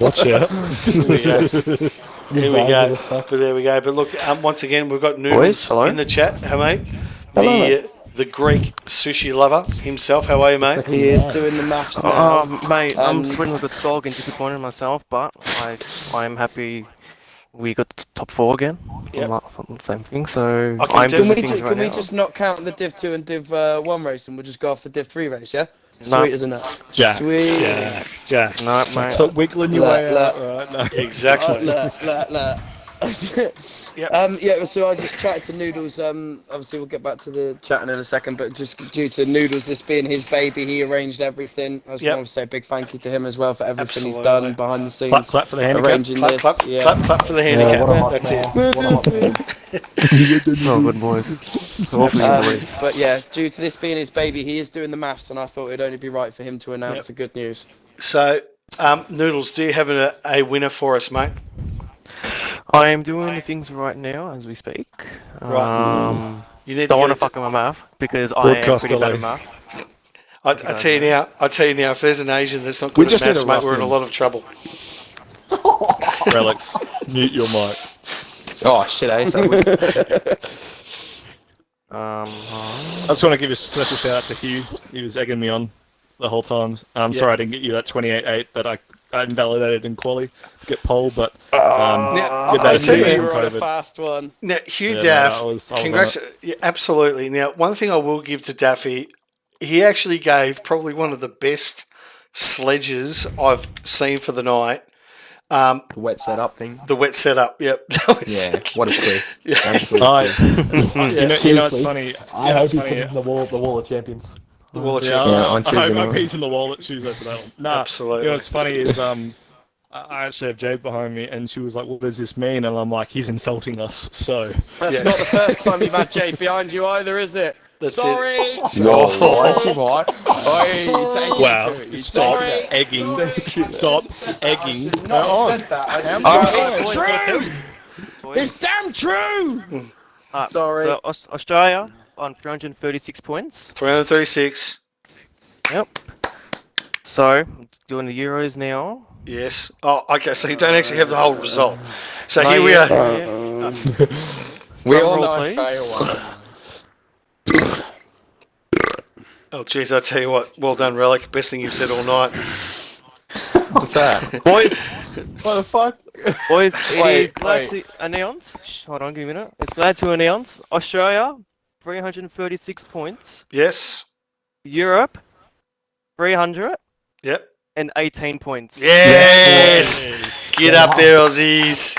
Speaker 10: Watch out.
Speaker 1: Here we go. But there we go. But look, once again, we've got Noodles
Speaker 11: hello.
Speaker 1: in the chat. How, mate?
Speaker 11: Hello.
Speaker 1: The Greek sushi lover himself. How are you, mate?
Speaker 2: He is doing the maths now.
Speaker 5: Mate, I'm sweating like a dog and disappointed in myself, but I'm happy we got the top 4 again.
Speaker 1: Yep.
Speaker 5: From the same thing, so
Speaker 1: Okay,
Speaker 5: I'm
Speaker 2: Can
Speaker 5: doing
Speaker 2: we,
Speaker 5: things right
Speaker 2: can we
Speaker 5: now.
Speaker 2: just not count the Div 2 and Div 1 race, and we'll just go off the Div 3 race, yeah?
Speaker 5: No.
Speaker 2: Sweet as enough.
Speaker 10: Jack.
Speaker 2: Sweet.
Speaker 10: Jack.
Speaker 5: No, mate.
Speaker 10: Stop wiggling your way out. Right? No.
Speaker 1: Exactly.
Speaker 2: Look. Yeah, so I just chatted to Noodles. Obviously, we'll get back to the chatting in a second, but just due to Noodles, this being his baby, he arranged everything. I just want to say a big thank you to him as well for everything he's done behind the scenes.
Speaker 10: Clap for the handicap.
Speaker 2: Arranging
Speaker 1: Clap,
Speaker 2: this.
Speaker 1: clap,
Speaker 2: Yeah.
Speaker 1: clap for the handicap.
Speaker 9: what a hot
Speaker 1: That's
Speaker 9: man.
Speaker 1: it.
Speaker 9: What a hot man.
Speaker 5: Oh, good boys. Hopefully, boys.
Speaker 2: But yeah, due to this being his baby, he is doing the maths, and I thought it'd only be right for him to announce the good news.
Speaker 1: So, Noodles, do you have a winner for us, mate?
Speaker 5: I am doing the things right now as we speak.
Speaker 1: Right. You need
Speaker 5: Don't
Speaker 1: to
Speaker 5: want to
Speaker 1: get
Speaker 5: fuck with my math because I am
Speaker 10: Broadcast
Speaker 5: pretty bad
Speaker 10: delay.
Speaker 5: at math.
Speaker 1: I tell you now, if there's an Asian that's not good at maths, mate, we're in a lot of trouble.
Speaker 10: Relics, mute your mic.
Speaker 11: Oh shit,
Speaker 10: I just want to give a special shout out to Hugh. He was egging me on the whole time. I'm sorry I didn't get you that 28-8 that I invalidated in quali to get pole, but
Speaker 1: Now,
Speaker 10: get
Speaker 1: I
Speaker 10: that
Speaker 1: tell you,
Speaker 10: achievement
Speaker 2: You
Speaker 10: from
Speaker 2: were on a
Speaker 10: COVID.
Speaker 2: fast one.
Speaker 1: Now, Hugh
Speaker 10: Yeah,
Speaker 1: Daff,
Speaker 10: no, I was on
Speaker 1: congratulations. Yeah, absolutely. Now, one thing I will give to Daffy, he actually gave probably one of the best sledges I've seen for the night.
Speaker 11: The wet setup thing.
Speaker 1: The wet setup, yep. That was
Speaker 11: Yeah, what a clip.
Speaker 1: Yeah.
Speaker 11: Absolutely.
Speaker 10: You know, it's
Speaker 9: Seriously,
Speaker 10: funny.
Speaker 9: I hope he put it in the wall of champions.
Speaker 1: The wall of
Speaker 10: Yeah,
Speaker 1: champions.
Speaker 11: on
Speaker 10: I
Speaker 11: Tuesday
Speaker 10: hope
Speaker 11: night.
Speaker 10: he's in the wallet Tuesday for that one. Nah,
Speaker 1: Absolutely.
Speaker 10: You know what's funny is I actually have Jade behind me, and she was like, "What does this mean?" And I'm like, "He's insulting us." So
Speaker 2: That's not the first time you've had Jade behind you either, is it?
Speaker 1: That's
Speaker 2: Sorry.
Speaker 10: wow,
Speaker 2: Sorry.
Speaker 10: stop egging, stop egging.
Speaker 2: No, I said that. It's true. It's damn true. Sorry.
Speaker 5: So Australia on 336 points.
Speaker 1: 336.
Speaker 5: Yep. So doing the Euros now.
Speaker 1: Yes. Oh, okay. So you don't actually have the whole result. So
Speaker 5: No,
Speaker 1: here we
Speaker 5: yeah.
Speaker 1: are.
Speaker 11: We
Speaker 5: Drum
Speaker 11: all
Speaker 5: roll,
Speaker 11: know
Speaker 5: please.
Speaker 11: Australia won.
Speaker 1: Oh, geez, I tell you what. Well done, Relic. Best thing you've said all night.
Speaker 11: What's that?
Speaker 5: Boys,
Speaker 11: What the fuck?
Speaker 5: boys, it
Speaker 11: Wait,
Speaker 5: is glad to announce. Hold on, give me a minute. It's glad to announce Australia 336 points.
Speaker 1: Yes.
Speaker 5: Europe 318
Speaker 1: Yep.
Speaker 5: points.
Speaker 1: Yes. Get up there, Aussies.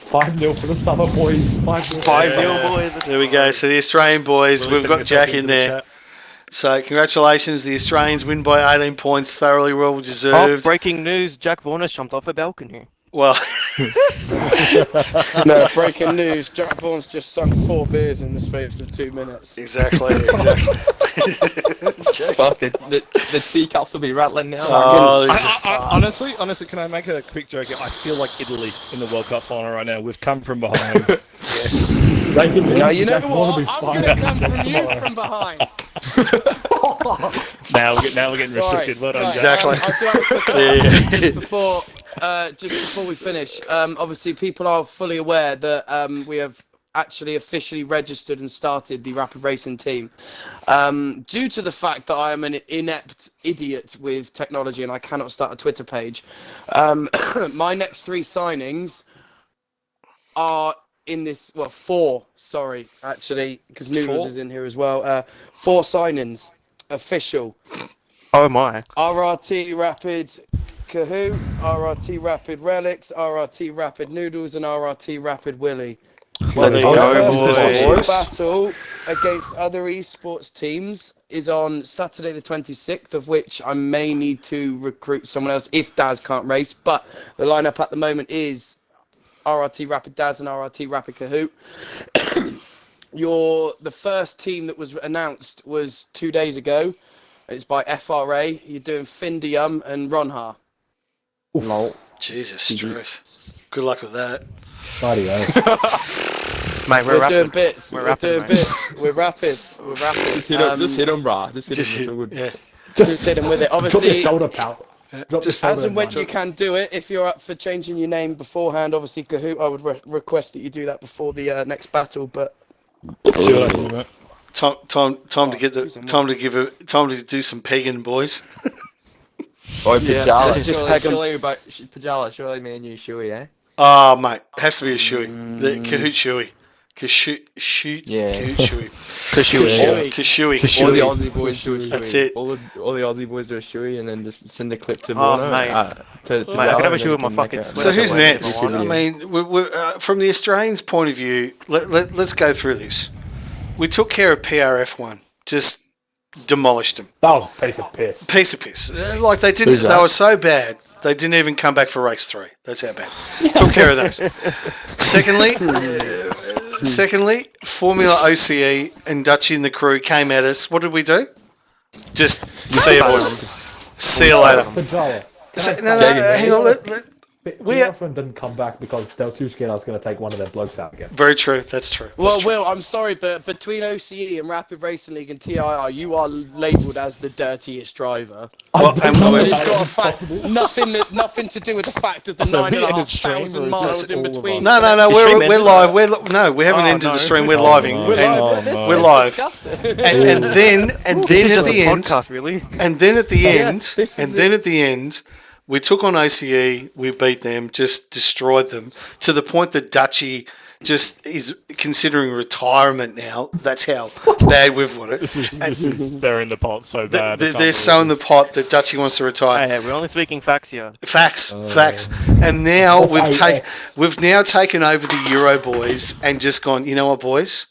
Speaker 9: 5-0 for the summer, boys. 5-0.
Speaker 5: 5-0, boys.
Speaker 1: There we go. So the Australian boys, we've got Jack in there. So congratulations. The Australians win by 18 points. Thoroughly well
Speaker 5: Oh,
Speaker 1: deserved.
Speaker 5: breaking news: Jack Vaughan jumped off a balcony.
Speaker 1: Well,
Speaker 2: No, breaking news. Jack Vaughan's just sunk 4 beers in the space of 2 minutes.
Speaker 1: exactly.
Speaker 11: Fuck, the teacups will be rattling now.
Speaker 1: Oh,
Speaker 10: Honestly, can I make a quick joke? I feel like Italy in the World Cup final right now. We've come from behind.
Speaker 1: yes.
Speaker 2: Now, you know
Speaker 9: Jack Vaughan will
Speaker 2: what?
Speaker 9: be
Speaker 2: I'm
Speaker 9: fine.
Speaker 2: going to come from you from behind.
Speaker 10: Now we're getting
Speaker 2: Sorry.
Speaker 10: restricted. Well done, Jack.
Speaker 1: Exactly.
Speaker 2: I do have a quick just before we finish, obviously people are fully aware that we have actually officially registered and started the Rapid Racing team. Due to the fact that I am an inept idiot with technology and I cannot start a Twitter page, my next 3 signings are in this, well, 4, sorry, actually, because Noodles
Speaker 1: 4?
Speaker 2: is in here as well. 4 signings, official.
Speaker 5: Oh my!
Speaker 2: RRT Rapid Kahoot, RRT Rapid Relics, RRT Rapid Noodles, and RRT Rapid Willy.
Speaker 1: Well, there you
Speaker 2: Our
Speaker 1: go,
Speaker 2: first official
Speaker 1: boys.
Speaker 2: battle against other esports teams is on Saturday the 26th, of which I may need to recruit someone else if Daz can't race, but the lineup at the moment is RRT Rapid Daz and RRT Rapid Kahoot. The first team that was announced was 2 days ago. It's by FRA. You're doing Findium and Ronha.
Speaker 11: Lol.
Speaker 1: Jesus, truth. Good luck with that.
Speaker 5: Mate,
Speaker 2: We're
Speaker 5: rapid.
Speaker 2: doing bits.
Speaker 5: We're
Speaker 2: We're
Speaker 5: rapid,
Speaker 2: doing
Speaker 5: mate.
Speaker 2: bits. We're rapid. We're rapid.
Speaker 11: Just hit him, brah. Just hit
Speaker 1: Just
Speaker 11: him.
Speaker 1: hit,
Speaker 11: It's all good.
Speaker 1: yeah.
Speaker 2: Just hit him with it.
Speaker 9: Drop your
Speaker 2: Obviously,
Speaker 9: shoulder, pal. Drop your
Speaker 1: Just
Speaker 9: shoulder
Speaker 2: as and when
Speaker 9: mate.
Speaker 2: you can do it, if you're up for changing your name beforehand, obviously Kahoot, I would request that you do that before the next battle. But
Speaker 10: See what I can do, mate.
Speaker 1: Time to get the time to do some pegging, boys.
Speaker 11: Oh,
Speaker 2: Yeah,
Speaker 11: Pajala.
Speaker 2: let's just peg 'em.
Speaker 11: Pajala, surely me and you, Shuey, eh?
Speaker 1: Oh, mate, has to be a shoey. The Kahoot shoey. Shoot.
Speaker 11: Yeah.
Speaker 1: Kahoot shoey.
Speaker 2: Kashui.
Speaker 11: All the Aussie boys do a Shuey.
Speaker 1: That's it.
Speaker 11: All the Aussie boys do a Shuey and then just send a clip to
Speaker 5: Oh,
Speaker 11: Bruno.
Speaker 5: mate.
Speaker 11: To
Speaker 5: Mate, I can have a shoe with my fucking
Speaker 1: So
Speaker 5: sweater.
Speaker 1: who's
Speaker 5: Whatever
Speaker 1: next?
Speaker 5: I want.
Speaker 1: I mean, from the Australians' point of view, let's go through this. We took care of PRF1, just demolished them.
Speaker 9: That was a piece of piss.
Speaker 1: Piece of piss. Like they didn't. They were so bad. They didn't even come back for race 3. That's how bad. Took care of those. Secondly, Formula OCE and Dutchy and the crew came at us. What did we do? Just see you, boys. See you later.
Speaker 9: Pajala.
Speaker 1: No, hang on.
Speaker 9: We often didn't come back because they were too scared I was going to take one of their blokes out again.
Speaker 1: Very true. That's true.
Speaker 2: Well, Will, I'm sorry, but between OCE and Rapid Racing League and TIR, you are labelled as the dirtiest driver. It's got nothing to do with the fact of the
Speaker 10: So have we ended
Speaker 2: 9,500
Speaker 10: stream, or is
Speaker 2: miles
Speaker 10: this
Speaker 2: in
Speaker 10: all of
Speaker 2: between.
Speaker 10: us?
Speaker 1: No. We're live. We haven't
Speaker 5: Oh,
Speaker 1: ended
Speaker 5: no.
Speaker 1: the stream. We're
Speaker 10: Oh,
Speaker 1: living.
Speaker 10: no.
Speaker 1: We're live. And then
Speaker 5: This
Speaker 1: at
Speaker 5: is just
Speaker 1: the
Speaker 5: a
Speaker 1: end,
Speaker 5: podcast, really.
Speaker 1: and then at the
Speaker 2: Yeah,
Speaker 1: end,
Speaker 2: this
Speaker 1: and
Speaker 2: is
Speaker 1: then
Speaker 2: it.
Speaker 1: at the end, we took on OCE. We beat them. Just destroyed them to the point that Dutchy just is considering retirement now. That's how bad we've won it.
Speaker 10: They're in the pot so bad.
Speaker 1: They're so in the pot that Dutchy wants to retire.
Speaker 5: Hey, we're only speaking facts here.
Speaker 1: Facts. And now we've now taken over the Euro boys and just gone. You know what, boys?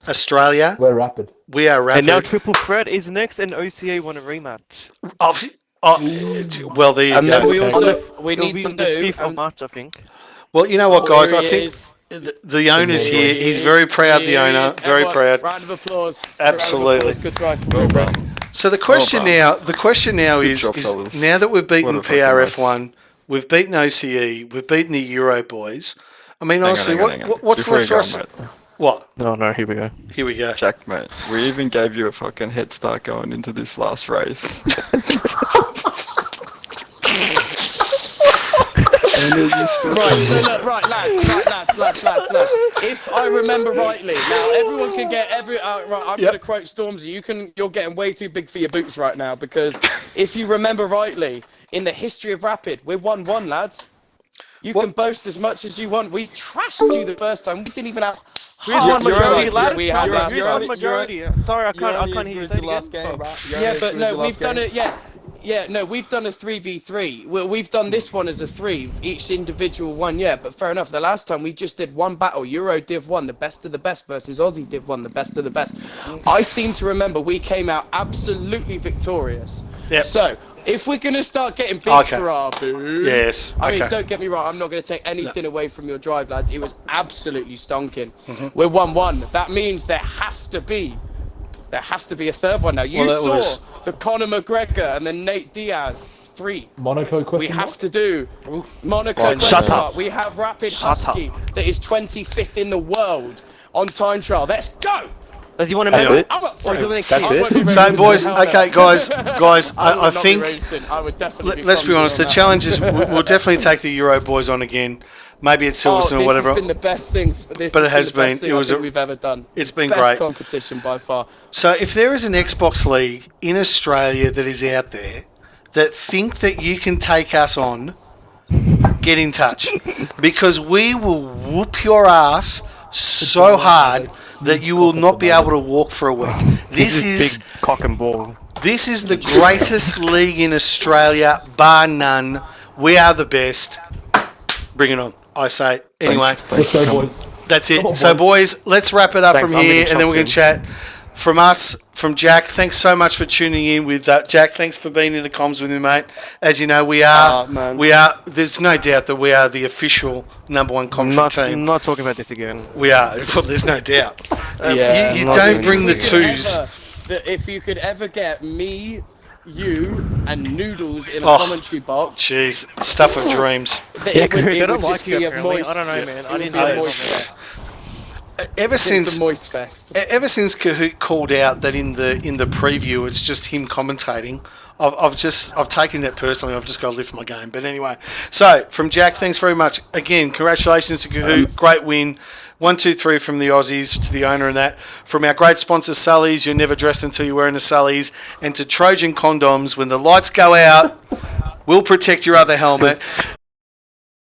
Speaker 1: Australia,
Speaker 9: We're rapid.
Speaker 1: we are rapid.
Speaker 5: And now Triple Threat is next, and OCA want a rematch.
Speaker 1: Well, there you
Speaker 2: And
Speaker 1: go.
Speaker 2: then we also
Speaker 5: It'll
Speaker 2: need
Speaker 5: be
Speaker 2: to
Speaker 5: the
Speaker 2: do.
Speaker 5: 5th of March, I think.
Speaker 1: Well, you know what, guys?
Speaker 2: Here
Speaker 1: I
Speaker 2: he
Speaker 1: think
Speaker 2: is.
Speaker 1: the owner's here. He's very proud. The owner, very proud.
Speaker 2: Round of applause.
Speaker 1: Absolutely.
Speaker 2: Good drive from you, bro.
Speaker 1: So the question now is
Speaker 11: job,
Speaker 1: is
Speaker 11: fellas.
Speaker 1: now that we've beaten
Speaker 11: What a fucking
Speaker 1: PRF1, we've beaten OCE, we've beaten the Euro boys. I mean, honestly,
Speaker 4: hang on.
Speaker 1: what's
Speaker 4: Before
Speaker 1: left
Speaker 4: you
Speaker 1: for
Speaker 4: go,
Speaker 1: us?
Speaker 4: mate.
Speaker 1: What?
Speaker 5: No, here we go.
Speaker 1: Here we go.
Speaker 4: Jack, mate, we even gave you a fucking head start going into this last race.
Speaker 2: Lads. If I remember rightly, now everyone can get right. I'm going to quote Stormzy. You're getting way too big for your boots right now because if you remember rightly, in the history of Rapid, we're 1-1, lads. You can boast as much as you want. We trashed you the first time. We didn't even have.
Speaker 5: Who's won majority, lad?
Speaker 2: We had last
Speaker 5: Who's
Speaker 2: time.
Speaker 5: won majority? Sorry, I can't hear you say it again.
Speaker 2: Yeah, but no, we've done it. Yeah, no, we've done a 3v3. We've done this one as a 3, each individual one. Yeah, but fair enough. The last time we just did one battle, Euro Div 1, the best of the best versus Aussie Div 1, the best of the best. I seem to remember we came out absolutely victorious.
Speaker 1: Yep.
Speaker 2: So if we're gonna start getting big for our boo,
Speaker 1: Yes.
Speaker 2: I mean,
Speaker 1: Okay.
Speaker 2: don't get me wrong. I'm not going to take anything away from your drive, lads. It was absolutely stonking. We're 1-1. That means there has to be a third one now. You saw the Conor McGregor and the Nate Diaz 3.
Speaker 9: Monaco question.
Speaker 2: We have to do Monaco.
Speaker 5: Right, shut up.
Speaker 2: We have Rapid
Speaker 5: Shut
Speaker 2: Husky that is 25th in the world on time trial. Let's go.
Speaker 5: Does you want to make it?
Speaker 2: I'm up for
Speaker 5: Or is it
Speaker 2: it.
Speaker 5: next
Speaker 9: That's
Speaker 5: year?
Speaker 9: it.
Speaker 2: I won't be
Speaker 1: So,
Speaker 2: racing
Speaker 1: boys,
Speaker 2: in the hell
Speaker 1: okay,
Speaker 2: now.
Speaker 1: guys,
Speaker 2: I
Speaker 1: I
Speaker 2: would not be
Speaker 1: think.
Speaker 2: racing. I would definitely
Speaker 1: Let's be
Speaker 2: clumsy
Speaker 1: honest.
Speaker 2: on
Speaker 1: The
Speaker 2: that.
Speaker 1: challenge is we'll definitely take the Euro boys on again. Maybe at Silverstone or whatever.
Speaker 2: This has been the best thing.
Speaker 1: But it has been. It was
Speaker 2: we've ever done.
Speaker 1: It's been
Speaker 2: Best
Speaker 1: great.
Speaker 2: competition by far.
Speaker 1: So if there is an Xbox League in Australia that is out there that think that you can take us on, get in touch because we will whoop your ass so hard that you will not be able to walk for a week. This is
Speaker 5: big cock and ball.
Speaker 1: This is the greatest league in Australia, bar none. We are the best. Bring it on, I say. Anyway,
Speaker 9: Let's go, boys.
Speaker 1: that's
Speaker 9: Come on,
Speaker 1: it. So, boys, let's wrap it up
Speaker 5: Thanks,
Speaker 1: from
Speaker 5: I'm
Speaker 1: here,
Speaker 5: gonna
Speaker 1: and then
Speaker 5: chop
Speaker 1: we're going to
Speaker 5: soon.
Speaker 1: chat. From us, from Jack, thanks so much for tuning in with Jack, thanks for being in the comms with me, mate. As you know, we are, there's no doubt that we are the official #1 commentary team.
Speaker 5: Not talking about this again.
Speaker 1: We are, well, there's no doubt.
Speaker 2: Yeah,
Speaker 1: you
Speaker 5: not
Speaker 1: don't
Speaker 5: doing
Speaker 1: bring the
Speaker 5: anything.
Speaker 1: twos.
Speaker 2: that if you could ever get me, you, and Noodles in a
Speaker 1: Oh,
Speaker 2: commentary box,
Speaker 1: jeez, stuff of dreams.
Speaker 2: that
Speaker 5: Yeah,
Speaker 2: it would,
Speaker 5: they
Speaker 2: it
Speaker 5: don't
Speaker 2: would
Speaker 5: like
Speaker 2: just
Speaker 5: you
Speaker 2: be a
Speaker 5: apparently.
Speaker 2: moist.
Speaker 5: I don't know, man.
Speaker 2: It
Speaker 5: I
Speaker 2: would
Speaker 5: didn't
Speaker 2: be
Speaker 5: know
Speaker 2: a
Speaker 5: that.
Speaker 2: moist
Speaker 5: Man.
Speaker 2: fest.
Speaker 1: Ever
Speaker 2: It's
Speaker 1: since
Speaker 2: a moist fest.
Speaker 1: Ever since Kahoot called out that in the preview it's just him commentating, I've taken that personally. I've just got to lift my game. But anyway, so from Jack, thanks very much again. Congratulations to Kahoot, great win. 1, 2, 3 from the Aussies to the owner and that. From our great sponsor Sully's, you're never dressed until you're wearing a Sully's, and to Trojan Condoms, when the lights go out, we'll protect your other helmet.